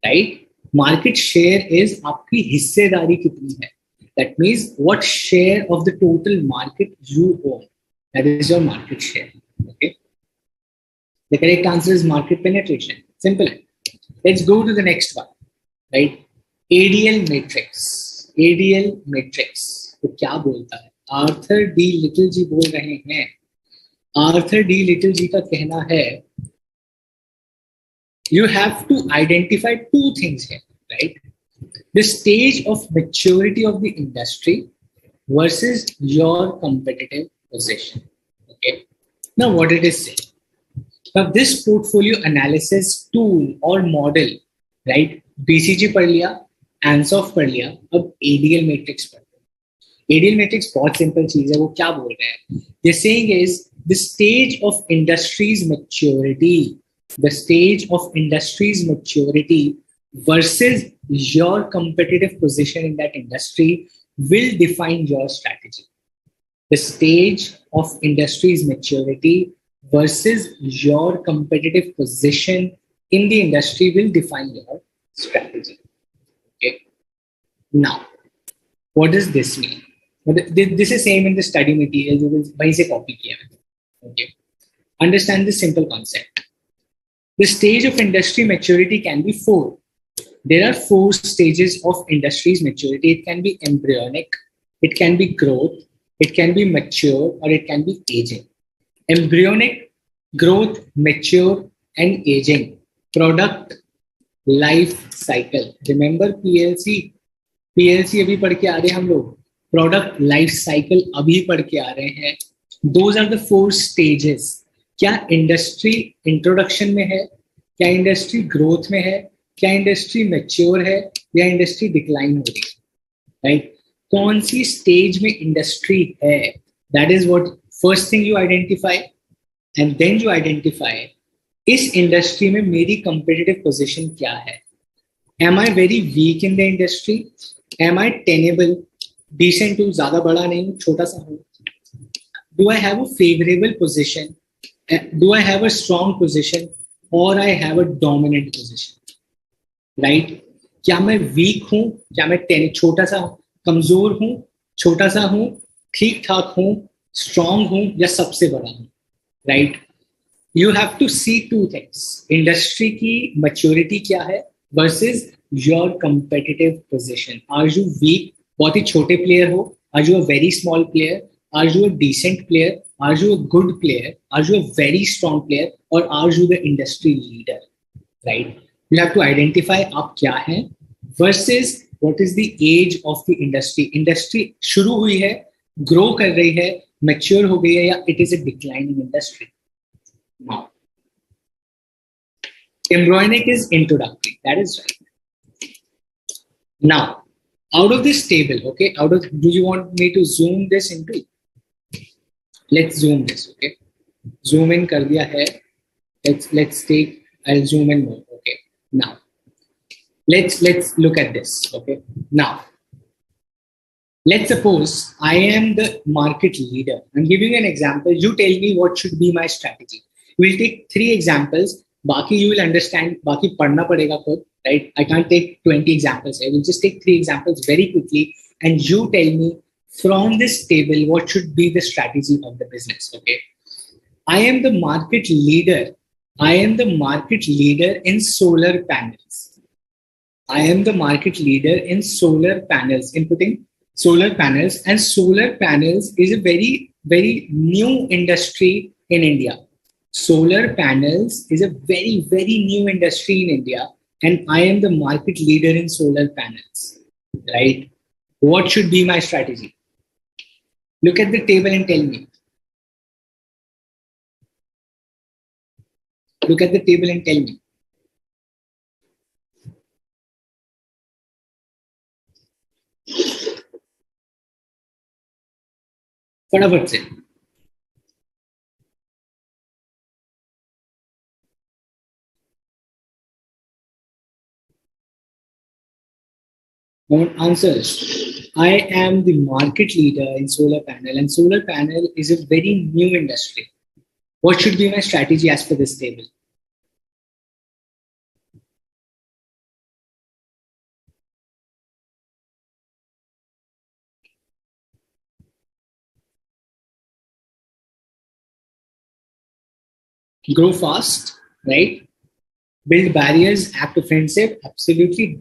Right? Market share is आपकी हिस्सेदारी कितनी है. That means what share of the total market you own. That is your market share. Okay. The correct answer is market penetration. Simple. Let's go to the next one. Right? ADL matrix. ADL matrix. तो क्या बोलता है? Arthur D little जी बोल रहे हैं. Arthur D little जी का कहना है, you have to identify two things here, right? The stage of maturity of the industry versus your competitive position. Okay. Now, what it is saying? Now, this portfolio analysis tool or model, right? BCG पढ़ लिया, Ansoff पढ़ लिया, अब ADL matrix पढ़ लिया. ADL matrix बहुत simple चीज है. वो क्या बोल रहे हैं? They're saying is the stage of industry's maturity. The stage of industry's maturity versus your competitive position in that industry will define your strategy. The stage of industry's maturity versus your competitive position in the industry will define your strategy. Okay. Now, what does this mean? This is same in the study material. You will वहीं से copy किया है. Okay. Understand this simple concept. The stage of industry maturity can be four. There are four stages of industry's maturity. It can be embryonic, it can be growth, it can be mature, or it can be aging. Embryonic, growth, mature, and aging. Product life cycle. Remember PLC? PLC अभी पढ़ के आ रहे हैं हम लोग. Product life cycle अभी पढ़ के आ रहे हैं. Those are the four stages. क्या इंडस्ट्री इंट्रोडक्शन में है? क्या इंडस्ट्री ग्रोथ में है? क्या इंडस्ट्री मैच्योर है? या इंडस्ट्री डिक्लाइन हो रही है, राइट? कौन सी स्टेज में इंडस्ट्री है, that is what first thing you identify, and then you identify इस इंडस्ट्री में मेरी कंपेटिटिव पोजीशन क्या है. Am I very weak in the industry, am I tenable, decent हूँ, ज्यादा बड़ा नहीं हूँ, छोटा सा हूँ. Do I have a favourable position, do I have a strong position, और I have a dominant position, right? क्या मैं वीक हूं, क्या मैं छोटा सा हूं, कमजोर हूं, छोटा सा हूं, ठीक ठाक हूं, स्ट्रॉन्ग हूं, या सबसे बड़ा हूं, right? You have to see two things, industry की मैच्योरिटी क्या है versus your competitive position. Are you weak, बहुत ही छोटे प्लेयर हो, are you a very small player, are you a decent player, are you a good player, are you a very strong player, और are you the industry leader, right? You have to identify आप क्या हैं versus what is the edge of the industry. Industry शुरू हुई है, grow कर रही है, मैच्योर हो गई है, या it is a declining industry. Now, embryonic is introductory. That is right. Now, out of this table, okay, do you want me to zoom this into? Let's zoom this, okay? Zoom in kar diya hai. Let's take, I'll zoom in more, okay? Now, let's look at this, okay? Now, let's suppose I am the market leader. I'm giving you an example. You tell me what should be my strategy. We'll take 3 examples. Baki you will understand. Baki padna padega khud, right? I can't take 20 examples. I will just take 3 examples very quickly, and you tell me from this table what should be the strategy of the business. Okay. I am the market leader. I am the market leader in solar panels. I am the market leader in solar panels, inputting solar panels, and solar panels is a very, very new industry in India. Solar panels is a very, very new industry in India, and I am the market leader in solar panels, right? What should be my strategy? Look at the table and tell me. Look at the table and tell me. फटाफट से. Answers. I am the market leader in solar panel, and solar panel is a very new industry. What should be my strategy as per this table? Grow fast, right? Build barriers, act offensive, absolutely.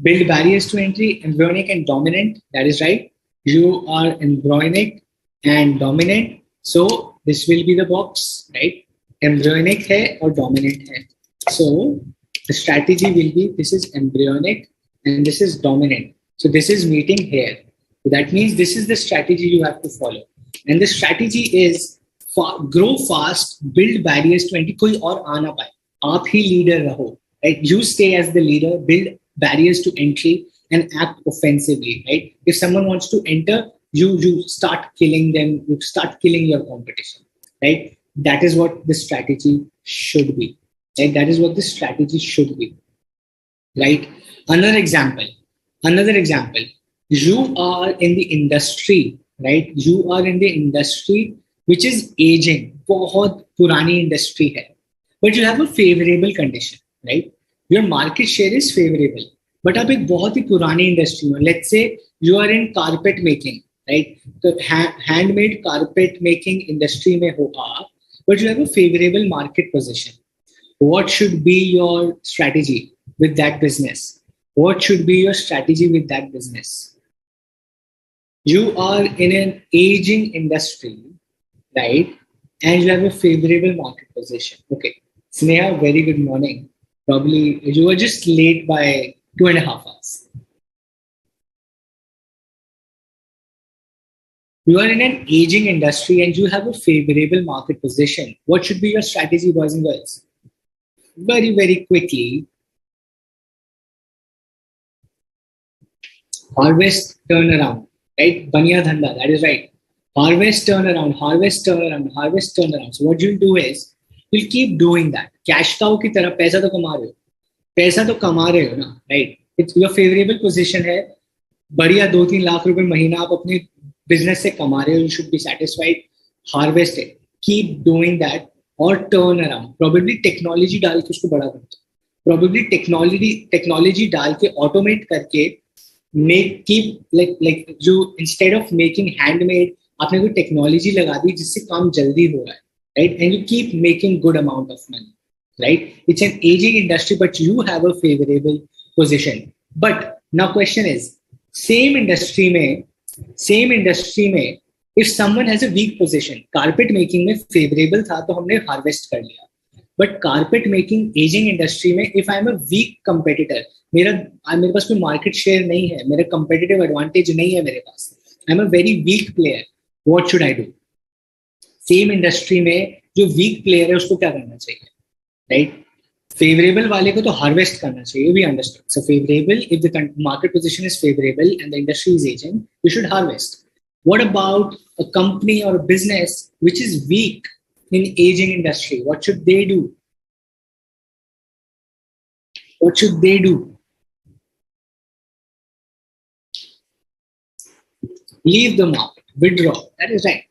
Build barriers to entry, embryonic and dominant, that is right. You are embryonic and dominant, so this will be the box, right? Embryonic hai or dominant hai. So the strategy will be, this is embryonic and this is dominant. So this is meeting here. So that means this is the strategy you have to follow. And the strategy is grow fast, build barriers to entry. कोई और आ ना पाए, आप ही leader रहो, right? You stay as the leader, build barriers to entry, and act offensively, right? If someone wants to enter, you start killing them, you start killing your competition, right? That is what the strategy should be, right? That is what the strategy should be, right? Another example, you are in the industry, right? You are in the industry which is aging, बहुत पुरानी industry है, but you have a favorable condition, right? Your market share is favorable, but आप एक बहुत ही पुरानी industry में, let's say you are in carpet making, right? तो handmade carpet making industry में हो आप, but you have a favorable market position. What should be your strategy with that business? What should be your strategy with that business? You are in an aging industry, right? And you have a favorable market position. Okay. Sneha, very good morning. Probably you were just late by 2.5 hours. You are in an aging industry and you have a favorable market position. What should be your strategy, boys and girls? Very, very quickly. Harvest turnaround, right? Baniya dhanda, that is right. Harvest turnaround, harvest turnaround, harvest turnaround. So what you'll do is you'll keep doing that. Cash cow की तरह पैसा तो कमा रहे हो, पैसा तो कमा रहे हो ना, right? It's your favorable position है, बढ़िया 2-3 लाख रुपए महीना आप अपने बिजनेस से कमा रहे हो. You should be satisfied. Harvest it. Keep doing that or turn around. Probably technology डाल के उसको बड़ा करते. Probably technology डाल के automate करके keep like जो instead of making handmade आपने कोई टेक्नोलॉजी लगा दी जिससे काम जल्दी हो रहा है, right? And you keep making good amount of money, right? It's an aging industry, but you have a favorable position. But now question is, same industry में if someone has a weak position, carpet making में favorable था तो हमने harvest कर लिया. But carpet making aging industry में if I am a weak competitor, मेरे पास कोई market share नहीं है, मेरा competitive advantage नहीं है मेरे पास, I am a very weak player, what should I do? Same industry में जो weak player है उसको क्या करना चाहिए, right? Favorable वाले को तो harvest करना चाहिए, we understood. So favorable, if the market position is favorable and the industry is aging, you should harvest. What about a company or a business which is weak in aging industry? What should they do? What should they do? Leave the market, withdraw. That is right.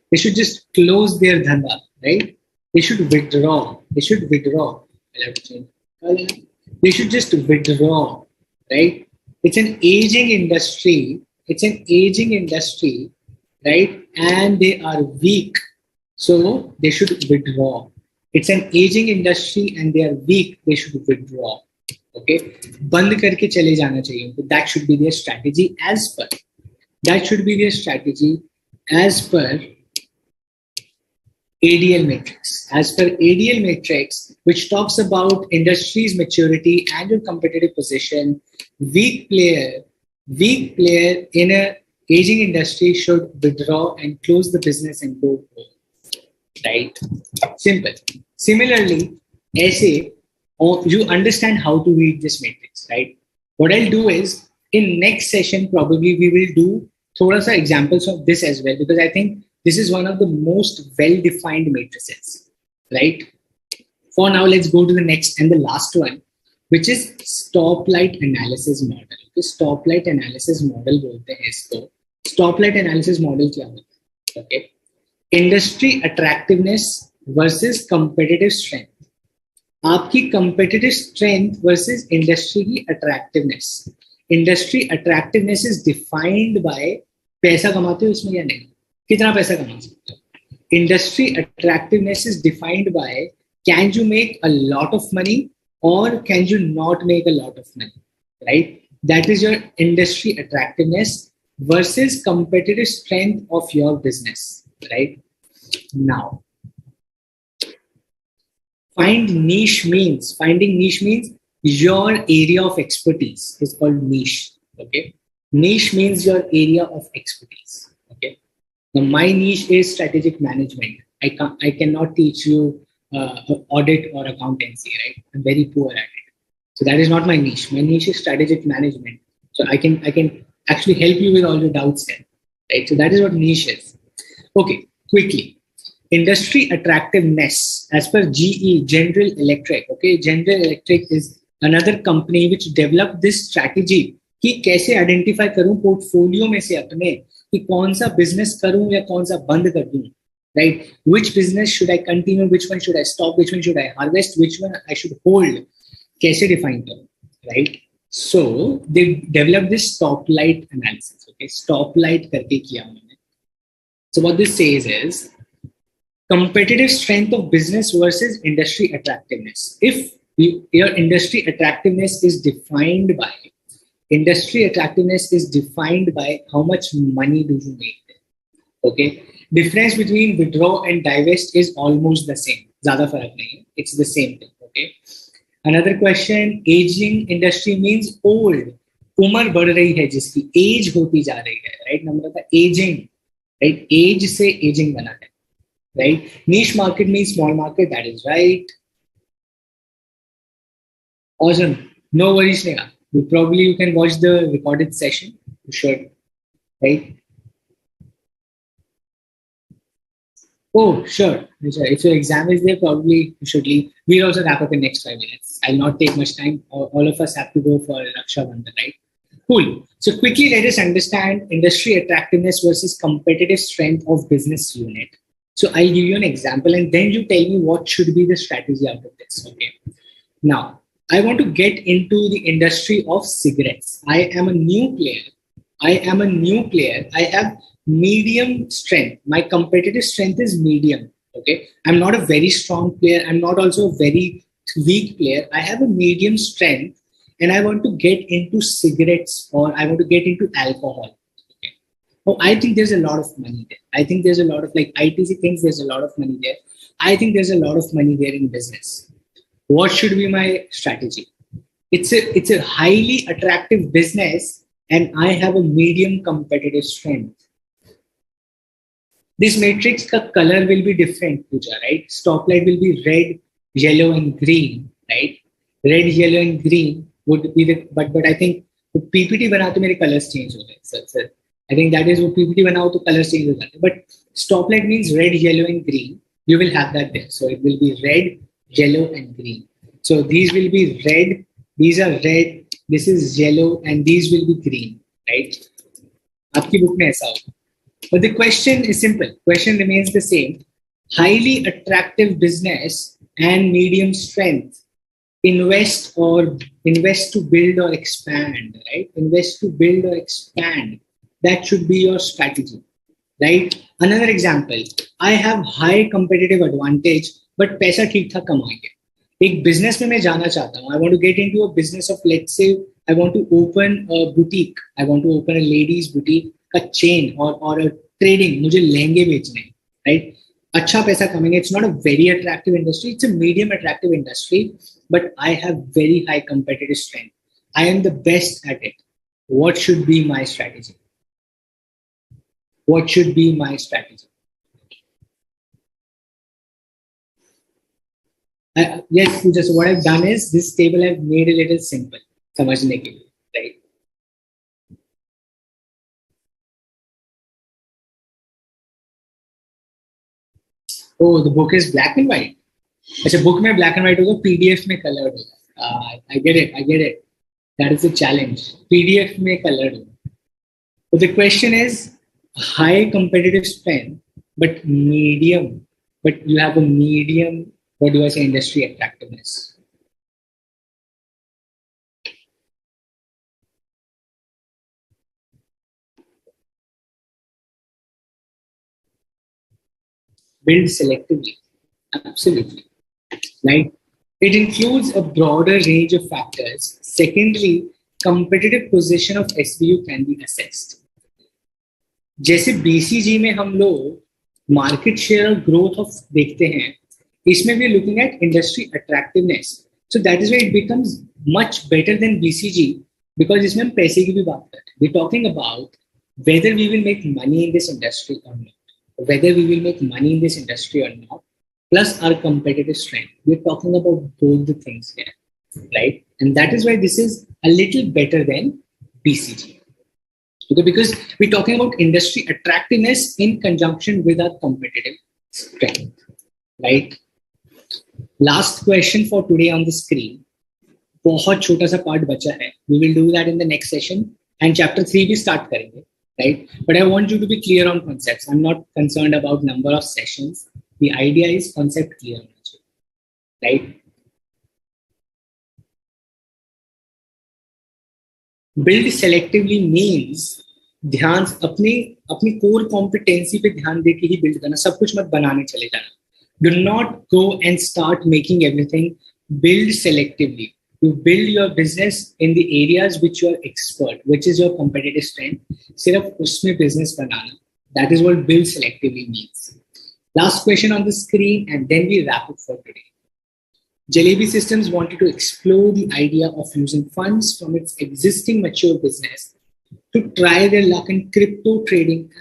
They should just close their dhanda, right? They should withdraw. They should withdraw. They should just withdraw, right? It's an aging industry. It's an aging industry, right? And they are weak. So they should withdraw. It's an aging industry and they are weak. They should withdraw. Okay? बंद करके चले जाना चाहिए. That should be their strategy as per. That should be their strategy as per ADL matrix. As per ADL matrix, which talks about industry's maturity and your competitive position, weak player in a aging industry should withdraw and close the business and go home. Right? Simple. Similarly, essay, you understand how to read this matrix, right? What I'll do is in next session, probably we will do thoda sa examples of this as well, because I think this is one of the most well-defined matrices, right? For now, let's go to the next and the last one, which is stoplight analysis model. Okay, stoplight analysis model बोलते हैं इसको. Stoplight analysis model क्या होता है? Okay, industry attractiveness versus competitive strength. आपकी competitive strength versus industry की attractiveness. Industry attractiveness is defined by पैसा कमाते हो इसमें या नहीं, कितना पैसा कमा सकते हो. Industry attractiveness is defined by can you make a lot of money or can you not make a lot of money, right? That is your industry attractiveness versus competitive strength of your business, right? Now, finding niche means your area of expertise is called niche, okay? Niche means your area of expertise, okay? Now, my niche is strategic management. I cannot teach you audit or accountancy, right? I'm very poor at it. So that is not my niche. My niche is strategic management. So I can actually help you with all your doubts there, right? So that is what niche is. Okay, quickly. Industry attractiveness as per GE, General Electric. Okay, General Electric is another company which developed this strategy कि कैसे identify करूं portfolio में से अपने कि कौन सा business करूं या कौन सा बंद कर दूं, right? Which business should I continue? Which one should I stop? Which one should I harvest? Which one I should hold? कैसे define करूं, right? So they developed this stoplight analysis. Okay, stoplight करके किया उन्होंने. So what this says is competitive strength of business versus industry attractiveness. If your industry attractiveness is defined by how much money do you make. Okay, difference between withdraw and divest is almost the same. ज़्यादा फर्क नहीं है. It's the same thing. Okay. Another question: aging industry means old. उम्र बढ़ रही है जिसकी age होती जा रही है. Right? नंबर था aging. Right? Age से aging बना है. Right? Niche market means small market. That is right. Awesome. No worries, Neha. You can watch the recorded session. You should, right? Oh, sure. If your exam is there, probably you should leave. We'll also wrap up in next 5 minutes. I'll not take much time. All of us have to go for Raksha Bandhan, right? Cool. So quickly, let us understand industry attractiveness versus competitive strength of business unit. So I'll give you an example and then you tell me what should be the strategy out of this. Okay. Now, I want to get into the industry of cigarettes. I am a new player. I have medium strength. My competitive strength is medium. Okay. I'm not a very strong player. I'm not also a very weak player. I have a medium strength and I want to get into cigarettes or I want to get into alcohol. Okay. Oh, I think there's a lot of money there. I think there's a lot of like ITC thinks there's a lot of money there. I think there's a lot of money there in business. What should be my strategy? It's a highly attractive business and I have a medium competitive strength. This matrix ka color will be different, Pooja, right? Stoplight will be red, yellow, and green, right? Red, yellow, and green would be the, but I think PPT बनाओ तो मेरे colors change हो गए. So I think that is what PPT बनाओ तो colors change हो जाते. But stoplight means red, yellow, and green. You will have that there. So it will be red, yellow, and green. So these will be red. These are red. This is yellow, and these will be green, right? आपकी book में ऐसा होगा. But the question is simple. Question remains the same. Highly attractive business and medium strength. Invest to build or expand, right? Invest to build or expand. That should be your strategy, right? Another example. I have high competitive advantage, but पैसा ठीक ठाक कमाएंगे. एक business में मैं जाना चाहता हूँ. I want to get into a business of, let's say, I want to open a boutique. I want to open a ladies boutique का chain or a trading. मुझे लहंगे बेचने हैं, right? अच्छा पैसा कमाएंगे. It's not a very attractive industry. It's a medium attractive industry, but I have very high competitive strength. I am the best at it. What should be my strategy? What should be my strategy? Yes, just what I've done is this table I've made a little simple. समझने के लिए, right? Oh, the book is black and white. अच्छा, book में black and white होगा, PDF में colored होगा. I get it. That is a challenge. PDF में colored होगा. But the question is high competitive strength, but medium. But you have a medium. What do I say? Industry attractiveness. Build selectively. Absolutely. Right? It includes a broader range of factors. Secondly, competitive position of SBU can be assessed. जैसे BCG में हम लोग market share और growth of देखते हैं, इसमें we are looking at industry attractiveness. So that is why it becomes much better than BCG because इसमें हम पैसे की भी बात कर रहे हैं. We're talking about whether we will make money in this industry or not. Whether we will make money in this industry or not, plus our competitive strength. We're talking about both the things here, right? And that is why this is a little better than BCG. Okay, because we're talking about industry attractiveness in conjunction with our competitive strength, right? Last question for today on the screen. बहुत छोटा सा part बचा है. We will do that in the next session and chapter 3 भी start करेंगे. Right? But I want you to be clear on concepts. I'm not concerned about number of sessions. The idea is concept clear, right? Build selectively means ध्यान अपनी core competency पे ध्यान दे के ही build करना. सब कुछ मत बनाने चले जाना. Do not go and start making everything. Build selectively. You build your business in the areas which you are expert, which is your competitive strength. सिर्फ उसमें business banana. That is what build selectively means. Last question on the screen, and then we wrap up for today. Jalebi Systems wanted to explore the idea of using funds from its existing mature business to try their luck in crypto trading.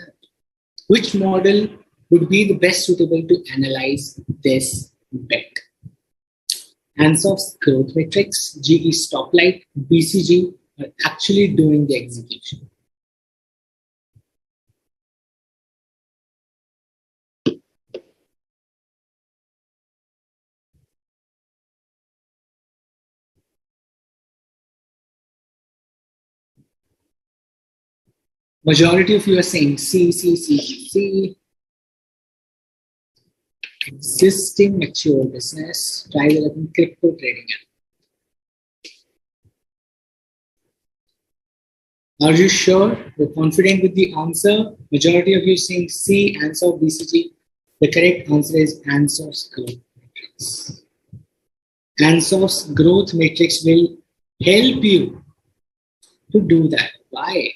Which model would be the best suitable to analyze this bet? Ansoff's growth metrics, GE stoplight, BCG, or actually doing the execution. Majority of you are saying C. Existing mature business, try developing crypto trading app. Are you sure? You're confident with the answer? Majority of you saying C, Ansoff, BCG. The correct answer is Ansoff's growth matrix. Ansoff's growth matrix will help you to do that. Why?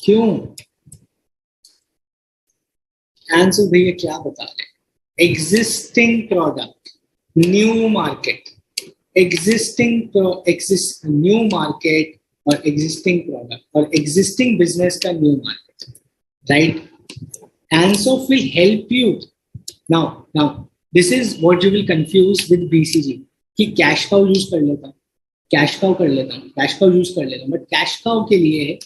क्यों? Ansoff भैया क्या बता रहे? Existing product, new market, new market or existing product or existing business का new market, right? Ansoff will help you. Now, this is what you will confuse with BCG. कि cash cow use कर लेता हूँ, cash cow use कर लेता हूँ, but cash cow के लिए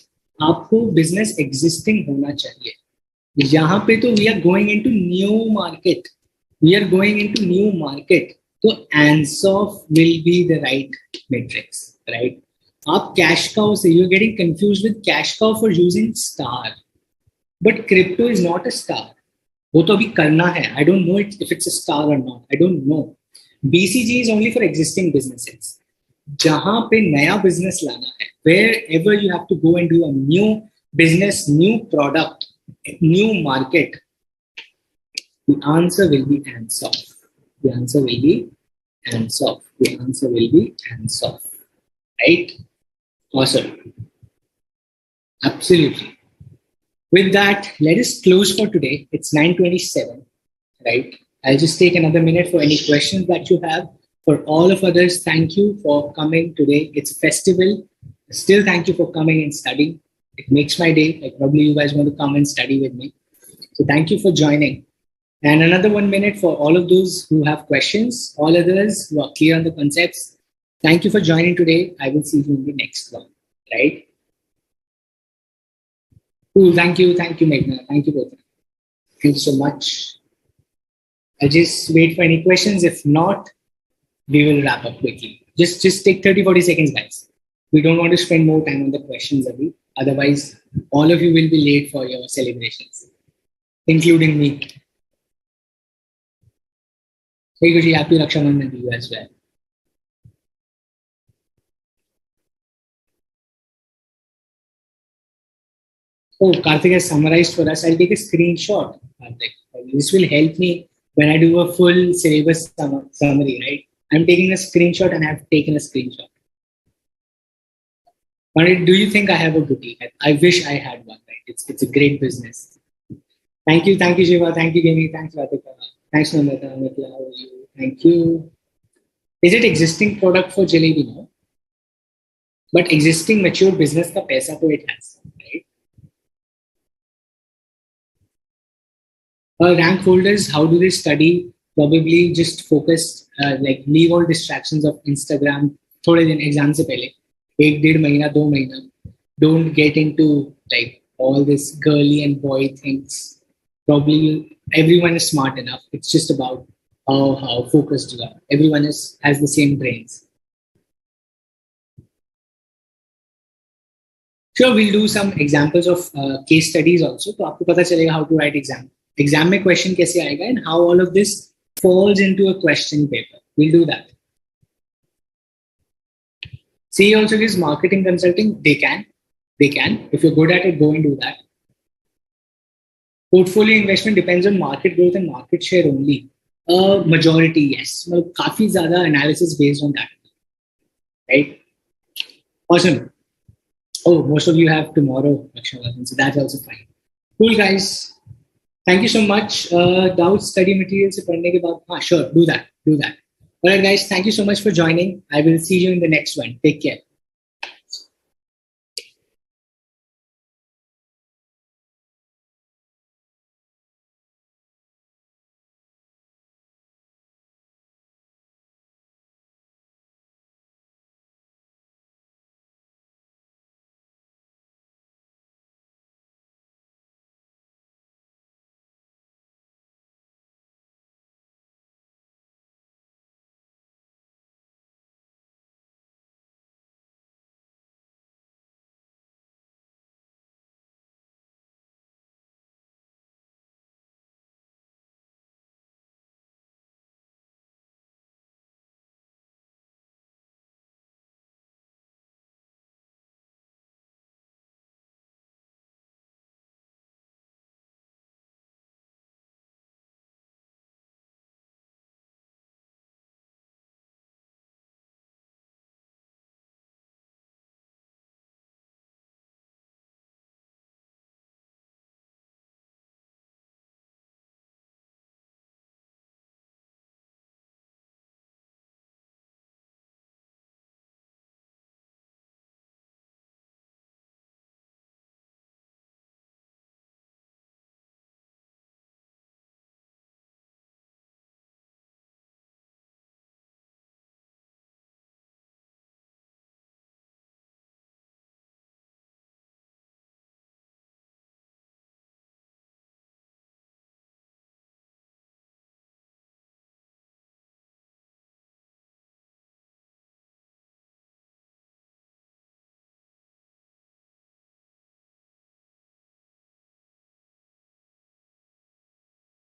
आपको business existing होना चाहिए. यहाँ पे तो we are going into new market. So Ansoff will be the right matrix, right? आप cash cow से you're getting confused with cash cow for using star, but crypto is not a star. वो तो अभी करना है. I don't know if it's a star or not. I don't know. BCG is only for existing businesses. जहाँ पे नया business लाना है, wherever you have to go and do a new business, new product, new market, the answer will be Ansoff. The answer will be Ansoff. Right? Awesome. Absolutely. With that, let us close for today. It's 9:27, right? I'll just take another minute for any questions that you have. For all of others, thank you for coming today. It's a festival. Still, thank you for coming and studying. It makes my day. Like probably you guys want to come and study with me. So thank you for joining. And another 1 minute for all of those who have questions, all others who are clear on the concepts. Thank you for joining today. I will see you in the next one, right? Cool. Thank you, Meghna. Thank you both. Thank you so much. I'll just wait for any questions. If not, we will wrap up quickly. Just take 30-40 seconds, guys. We don't want to spend more time on the questions, Abhi. Otherwise, all of you will be late for your celebrations, including me. Hey, Guji, happy Raksha Bandhan to you as well. Oh, Karthik has summarized for us. I'll take a screenshot, Karthik. This will help me when I do a full syllabus summary, right? I'm taking a screenshot and I've taken a screenshot. But do you think I have a boutique? I wish I had one, right? It's a great business. Thank you, Shiva. Thank you, Gemi. Thanks, Radhika. Thanks, Namrata. How are you? Thank you. Is it existing product for Jalebi? No. But existing mature business ka paisa to it has, right? Rank holders, how do they study? Probably just focus, like leave all distractions of Instagram. थोड़े दिन exam से पहले 1-1.5 महीना 2 महीना. Don't get into like all this girly and boy things. Probably everyone is smart enough. It's just about how focused you are. Everyone has the same brains. Sure, we'll do some examples of case studies also. तो आपको पता चलेगा how to write exam. Exam में question कैसे आएगा and how all of this falls into a question paper. We'll do that. CE also gives marketing consulting. They can. If you're good at it, go and do that. Portfolio investment depends on market growth and market share only. Majority, yes. Well, काफी ज़्यादा analysis based on that, right? Awesome. Oh, most of you have tomorrow, so that's also fine. Cool, guys. Thank you so much. Doubt study materials se padhne ke baad, sure, do that. All right, guys. Thank you so much for joining. I will see you in the next one. Take care.